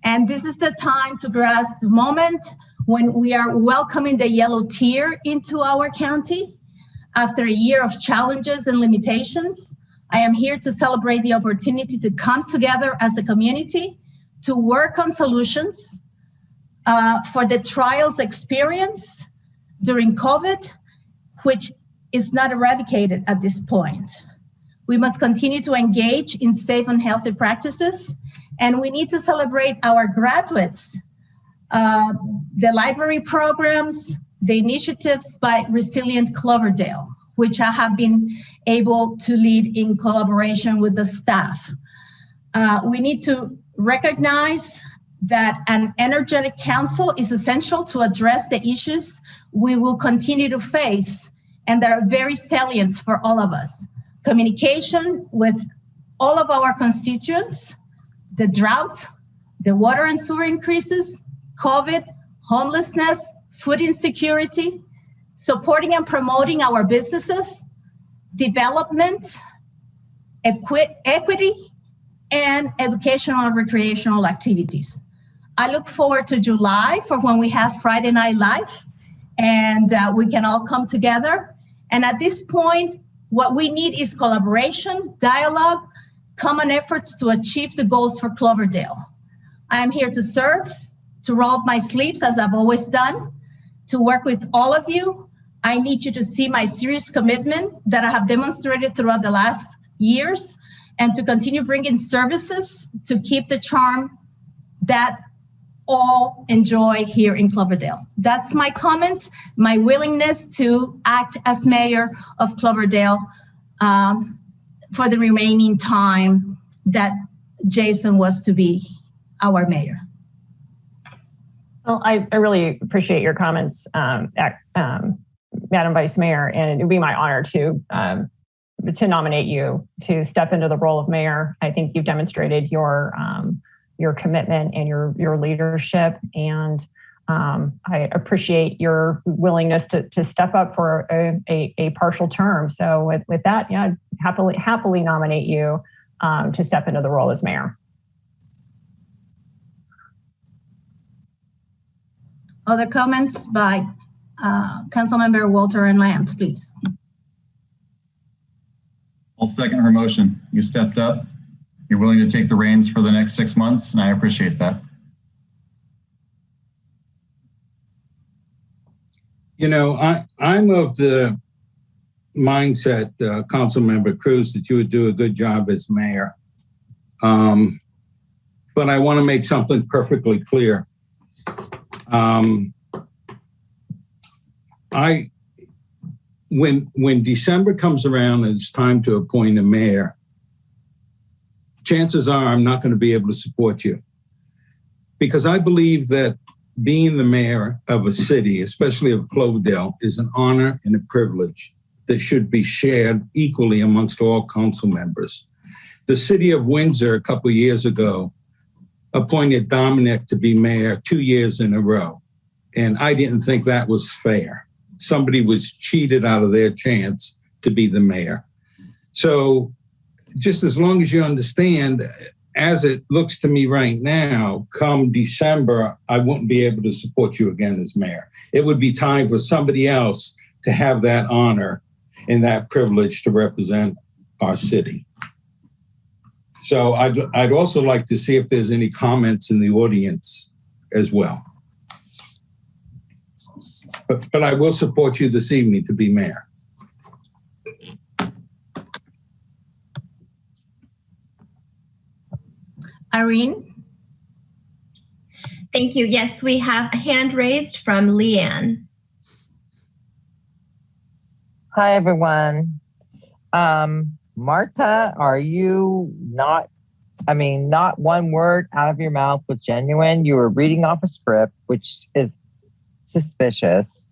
And this is the time to grasp the moment when we are welcoming the yellow tier into our county. After a year of challenges and limitations, I am here to celebrate the opportunity to come together as a community to work on solutions for the trials experienced during COVID, which is not eradicated at this point. We must continue to engage in safe and healthy practices, and we need to celebrate our graduates, the library programs, the initiatives by Resilient Cloverdale, which I have been able to lead in collaboration with the staff. We need to recognize that an energetic council is essential to address the issues we will continue to face and that are very salient for all of us. Communication with all of our constituents, the drought, the water and sewer increases, COVID, homelessness, food insecurity, supporting and promoting our businesses, development, equity, and educational and recreational activities. I look forward to July for when we have Friday Night Live and we can all come together. And at this point, what we need is collaboration, dialogue, common efforts to achieve the goals for Cloverdale. I am here to serve, to roll up my sleeves as I've always done, to work with all of you. I need you to see my serious commitment that I have demonstrated throughout the last years and to continue bringing services to keep the charm that all enjoy here in Cloverdale. That's my comment, my willingness to act as mayor of Cloverdale for the remaining time that Jason was to be our mayor. Well, I really appreciate your comments, Madam Vice Mayor, and it would be my honor to nominate you to step into the role of mayor. I think you've demonstrated your commitment and your leadership, and I appreciate your willingness to step up for a partial term. So with that, yeah, I'd happily nominate you to step into the role as mayor. Other comments by Councilmember Walter and Lance, please. I'll second her motion. You stepped up. You're willing to take the reins for the next 6 months, and I appreciate that. You know, I'm of the mindset, Councilmember Cruz, that you would do a good job as mayor. But I want to make something perfectly clear. When December comes around and it's time to appoint a mayor, chances are I'm not going to be able to support you, because I believe that being the mayor of a city, especially of Cloverdale, is an honor and a privilege that should be shared equally amongst all council members. The city of Windsor a couple of years ago appointed Dominic to be mayor 2 years in a row, and I didn't think that was fair. Somebody was cheated out of their chance to be the mayor. So just as long as you understand, as it looks to me right now, come December, I wouldn't be able to support you again as mayor. It would be time for somebody else to have that honor and that privilege to represent our city. So I'd also like to see if there's any comments in the audience as well. But I will support you this evening to be mayor. Irene? Thank you. Yes, we have a hand raised from Leanne. Hi, everyone. Marta, are you not one word out of your mouth was genuine. You were reading off a script, which is suspicious.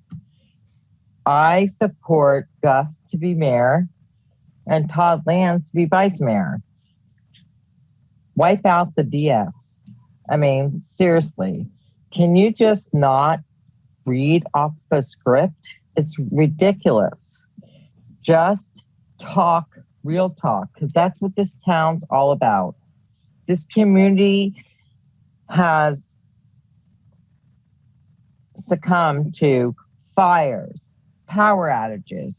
I support Gus to be mayor and Todd Lance to be vice mayor. Wipe out the BS. I mean, seriously, can you just not read off the script? It's ridiculous. Just talk, real talk, because that's what this town's all about. This community has succumbed to fires, power outages,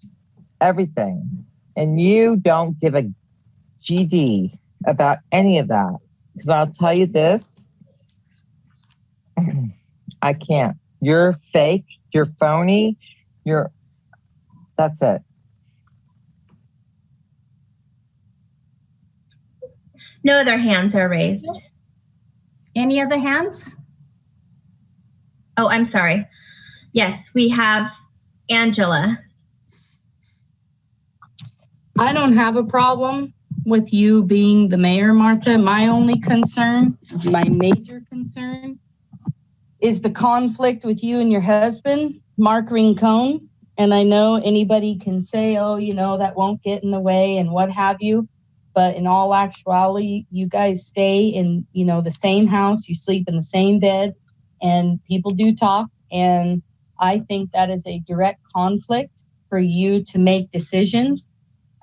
everything. And you don't give a GD about any of that. Because I'll tell you this, I can't. You're fake, you're phony, that's it. No other hands are raised. Any other hands? Oh, I'm sorry. Yes, we have Angela. I don't have a problem with you being the mayor, Martha. My only concern, my major concern, is the conflict with you and your husband, Mark Rincon. And I know anybody can say, oh, you know, that won't get in the way and what have you. But in all actuality, you guys stay in, you know, the same house, you sleep in the same bed, and people do talk. And I think that is a direct conflict for you to make decisions.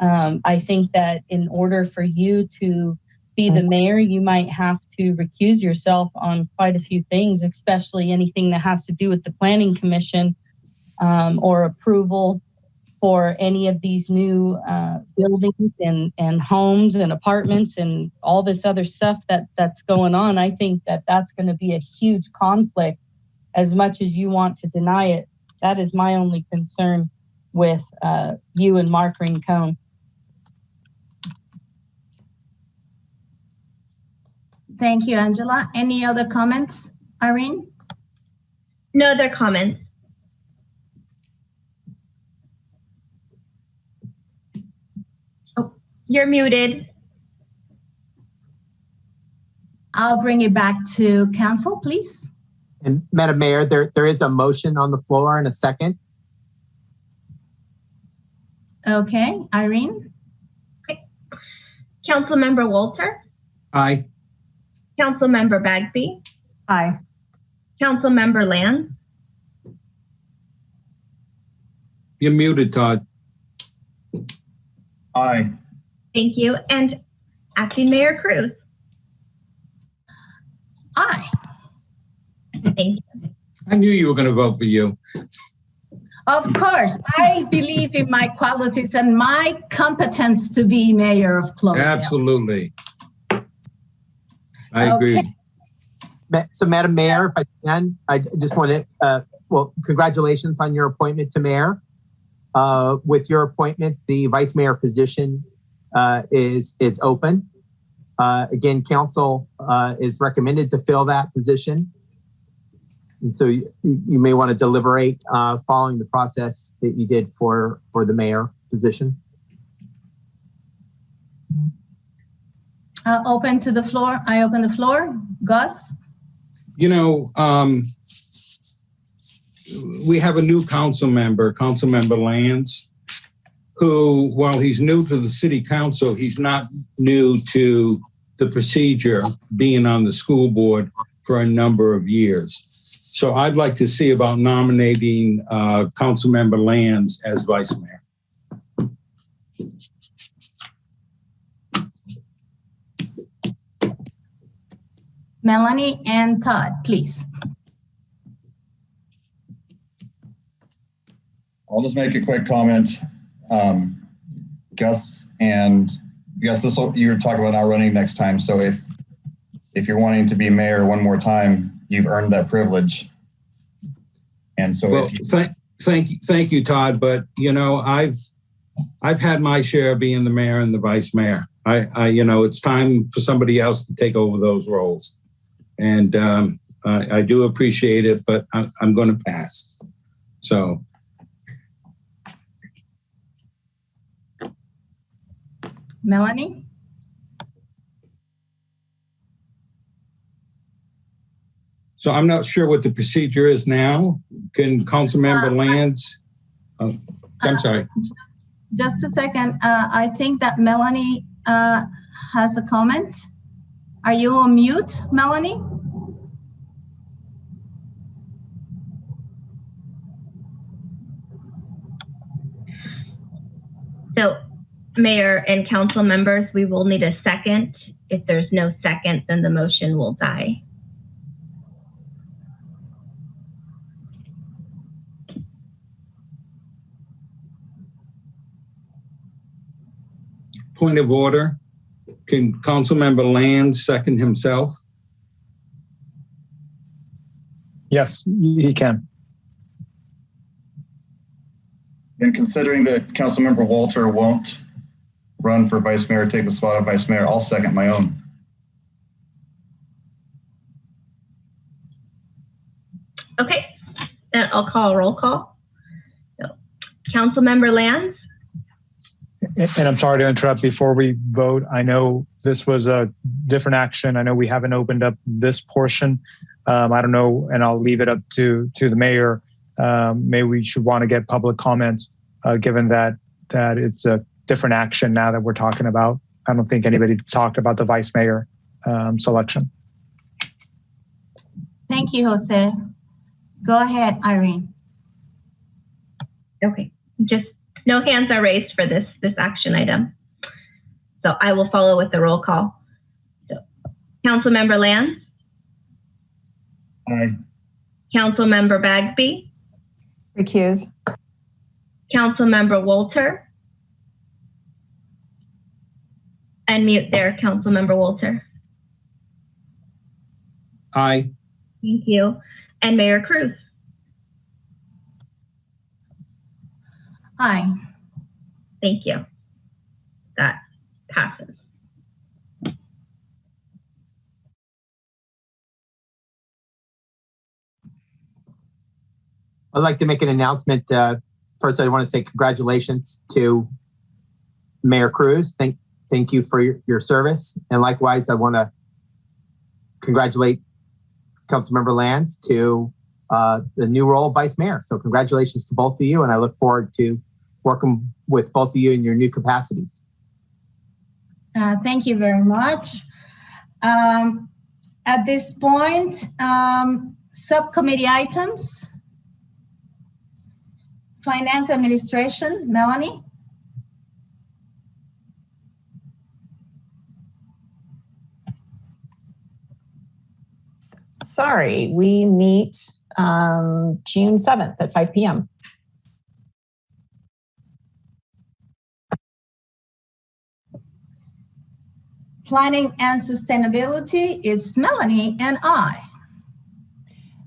I think that in order for you to be the mayor, you might have to recuse yourself on quite a few things, especially anything that has to do with the planning commission or approval for any of these new buildings and homes and apartments and all this other stuff that's going on. I think that that's going to be a huge conflict as much as you want to deny it. That is my only concern with you and Mark Rincon. Thank you, Angela. Any other comments, Irene? No other comments. Oh, you're muted. I'll bring it back to council, please. And Madam Mayor, there is a motion on the floor and a second. Okay, Irene? Okay. Councilmember Walter? Aye. Councilmember Bagby? Aye. Councilmember Land? You're muted, Todd. Aye. Thank you. And Acting Mayor Cruz? Aye. Thank you. I knew you were going to vote for you. Of course, I believe in my qualities and my competence to be mayor of Cloverdale. Absolutely. I agree. So, Madam Mayor, if I can, I just want to, well, congratulations on your appointment to mayor. With your appointment, the vice mayor position is open. Again, council is recommended to fill that position. And so you may want to deliberate following the process that you did for the mayor position. Open to the floor. I open the floor. Gus? You know, we have a new council member, Councilmember Lands, who, while he's new to the city council, he's not new to the procedure being on the school board for a number of years. So I'd like to see about nominating Councilmember Lands as vice mayor. Melanie and Todd, please. I'll just make a quick comment. Gus, you're talking about not running next time. So if you're wanting to be mayor one more time, you've earned that privilege. And so, well, thank you, Todd. But you know, I've had my share of being the mayor and the vice mayor. You know, it's time for somebody else to take over those roles. And I do appreciate it, but I'm going to pass. So. Melanie? So I'm not sure what the procedure is now. Can Councilmember Lands? I'm sorry. Just a second. I think that Melanie has a comment. Are you on mute, Melanie? So Mayor and council members, we will need a second. If there's no second, then the motion will die. Point of order. Can Councilmember Land second himself? Yes, he can. And considering that Councilmember Walter won't run for vice mayor, take the spot of vice mayor, I'll second my own. Okay, then I'll call a roll call. So, Councilmember Lands? And I'm sorry to interrupt before we vote. I know this was a different action. I know we haven't opened up this portion. I don't know, and I'll leave it up to the mayor. Maybe we should want to get public comments, given that it's a different action now that we're talking about. I don't think anybody talked about the vice mayor selection. Thank you, Jose. Go ahead, Irene. Okay, just no hands are raised for this action item. So I will follow with the roll call. So, Councilmember Lands? Aye. Councilmember Bagsby? Recuse. Councilmember Walter? Unmute there, Councilmember Walter. Aye. Thank you. And Mayor Cruz? Aye. Thank you. That passes. I'd like to make an announcement. First, I want to say congratulations to Mayor Cruz. Thank you for your service. And likewise, I want to congratulate Councilmember Lands to the new role of Vice Mayor. So congratulations to both of you. And I look forward to working with both of you in your new capacities. Thank you very much. At this point, subcommittee items. Finance Administration, Melanie. Sorry, we meet June 7th at 5 p.m. Planning and Sustainability is Melanie and I.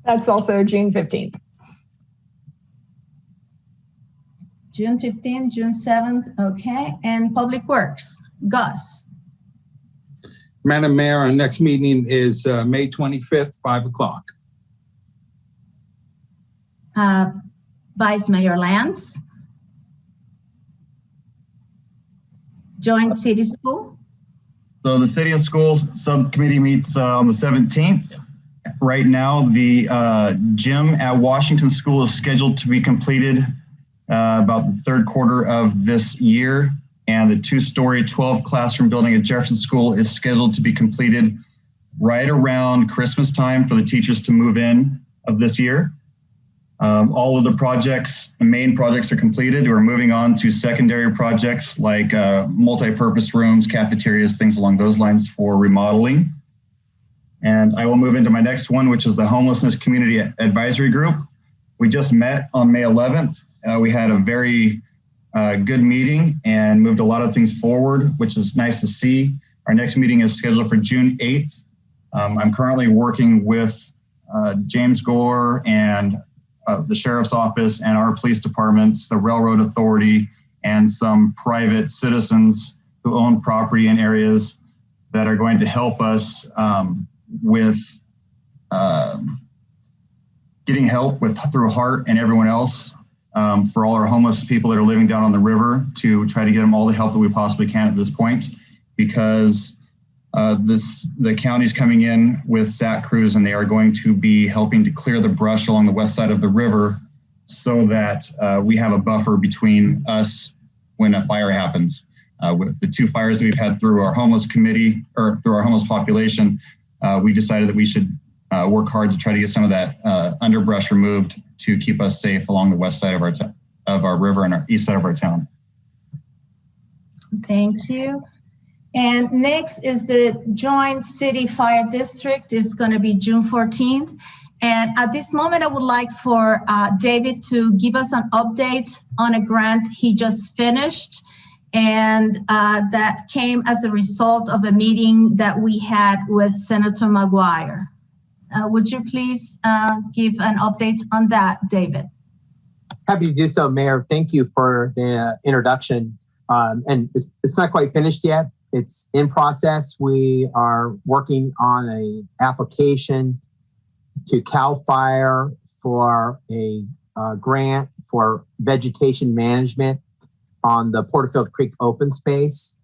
That's also June 15th. June 15th, June 7th, okay. And Public Works, Gus. Madam Mayor, our next meeting is May 25th, 5 o'clock. Vice Mayor Lands. Joint City School. So the City and Schools Subcommittee meets on the 17th. Right now, the gym at Washington School is scheduled to be completed about the third quarter of this year. And the 2-story 12 classroom building at Jefferson School is scheduled to be completed right around Christmas time for the teachers to move in of this year. All of the projects, the main projects are completed. We're moving on to secondary projects like multi-purpose rooms, cafeterias, things along those lines for remodeling. And I will move into my next one, which is the Homelessness Community Advisory Group. We just met on May 11th. We had a very good meeting and moved a lot of things forward, which is nice to see. Our next meeting is scheduled for June 8th. I'm currently working with James Gore and the Sheriff's Office and our police departments, the Railroad Authority, and some private citizens who own property in areas that are going to help us with getting help through HEART and everyone else for all our homeless people that are living down on the river, to try to get them all the help that we possibly can at this point, because the county's coming in with SAT crews and they are going to be helping to clear the brush along the west side of the river so that we have a buffer between us when a fire happens. With the 2 fires that we've had through our homeless committee or through our homeless population, we decided that we should work hard to try to get some of that underbrush removed to keep us safe along the west side of our river and our east side of our town. Thank you. And next is the Joint City Fire District. It's going to be June 14th. And at this moment, I would like for David to give us an update on a grant he just finished. And that came as a result of a meeting that we had with Senator McGuire. Would you please give an update on that, David? Happy to do so, Mayor. Thank you for the introduction. And it's not quite finished yet. It's in process. We are working on an application to CAL FIRE for a grant for vegetation management on the Porterfield Creek open space.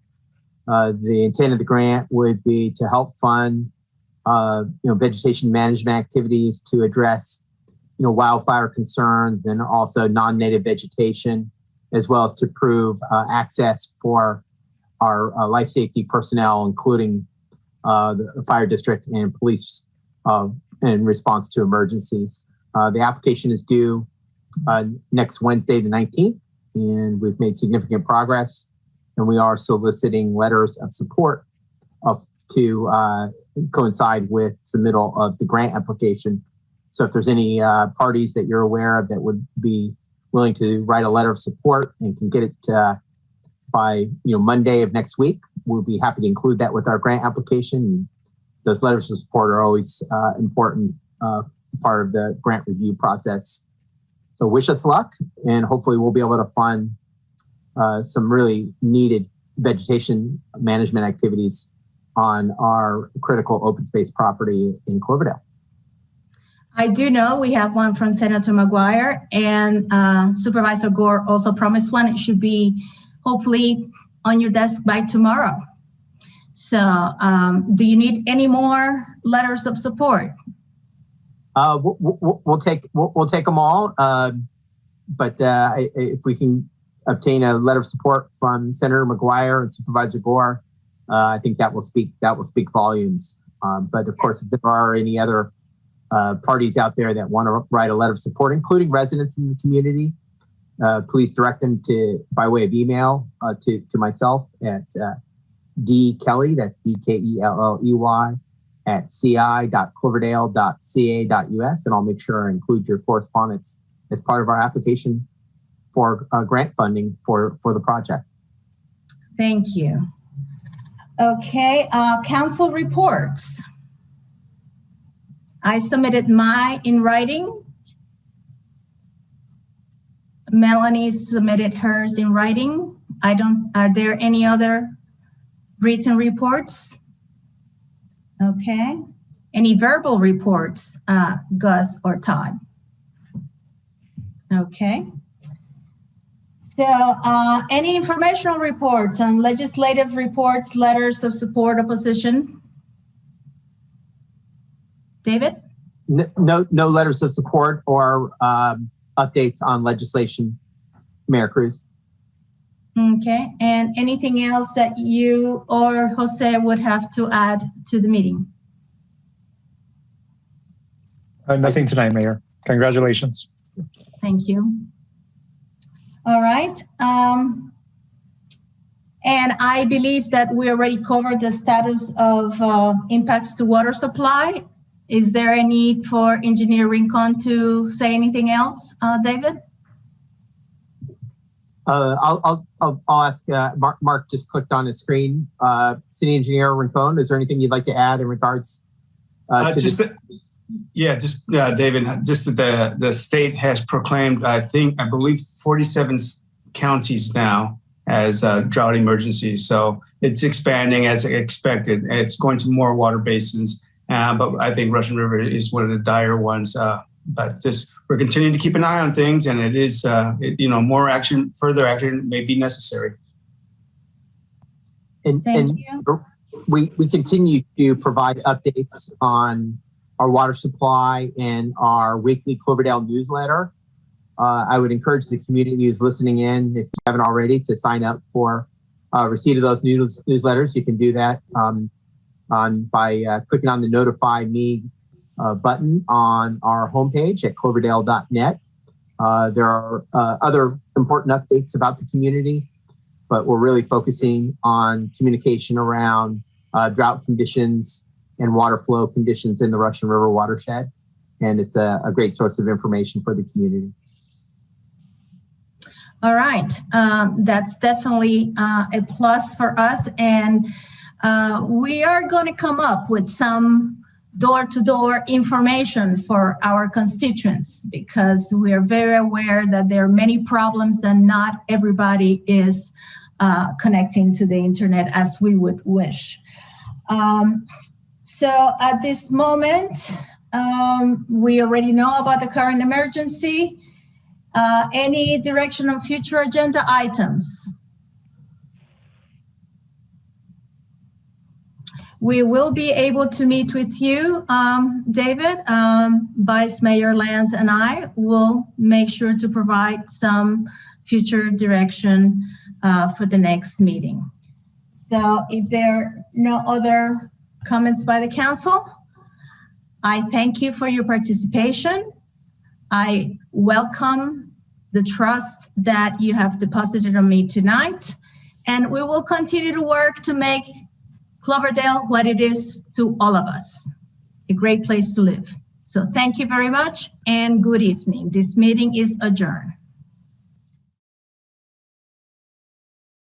The intent of the grant would be to help fund vegetation management activities to address wildfire concerns and also non-native vegetation, as well as to improve access for our life safety personnel, including the fire district and police in response to emergencies. The application is due next Wednesday, the 19th, and we've made significant progress, and we are soliciting letters of support to coincide with submittal of the grant application. So if there's any parties that you're aware of that would be willing to write a letter of support and can get it by Monday of next week, we'll be happy to include that with our grant application. Those letters of support are always important part of the grant review process. So wish us luck, and hopefully we'll be able to fund some really needed vegetation management activities on our critical open space property in Cloverdale. I do know we have one from Senator McGuire, and Supervisor Gore also promised one. It should be hopefully on your desk by tomorrow. So do you need any more letters of support? We'll take them all, but if we can obtain a letter of support from Senator McGuire and Supervisor Gore, I think that will speak volumes. But of course, if there are any other parties out there that want to write a letter of support, including residents in the community, please direct them by way of email to myself at dkelly, that's DKELLEY, at ci.cloverdale.ca.us, and I'll make sure I include your correspondence as part of our application for grant funding for the project. Thank you. Okay, council reports. I submitted mine in writing. Melanie submitted hers in writing. Are there any other written reports? Okay. Any verbal reports, Gus or Todd? Okay. So any informational reports on legislative reports, letters of support, opposition? David? No letters of support or updates on legislation, Mayor Cruz. Okay, and anything else that you or Jose would have to add to the meeting? Nothing tonight, Mayor. Congratulations. Thank you. All right. And I believe that we already covered the status of impacts to water supply. Is there a need for Engineer Rincon to say anything else, David? I'll ask Mark just clicked on his screen. City Engineer Rincon, is there anything you'd like to add in regards to David, just that the state has proclaimed, I believe 47 counties now as drought emergencies. So it's expanding as expected. It's going to more water basins, but I think Russian River is one of the dire ones. But we're continuing to keep an eye on things, and it is, more action, further action may be necessary. And we continue to provide updates on our water supply in our weekly Cloverdale newsletter. I would encourage the community who's listening in, if you haven't already, to sign up for receipt of those newsletters. You can do that by clicking on the Notify Me button on our homepage at cloverdale.net. There are other important updates about the community. but we're really focusing on communication around drought conditions and water flow conditions in the Russian River watershed. And it's a great source of information for the community. All right, that's definitely a plus for us. And we are going to come up with some door-to-door information for our constituents, because we are very aware that there are many problems and not everybody is connecting to the internet as we would wish. So at this moment, we already know about the current emergency. Any direction on future agenda items? We will be able to meet with you, David. Vice Mayor Lance and I will make sure to provide some future direction for the next meeting. So if there are no other comments by the council, I thank you for your participation. I welcome the trust that you have deposited on me tonight, and we will continue to work to make Cloverdale what it is to all of us, a great place to live. So thank you very much and good evening. This meeting is adjourned.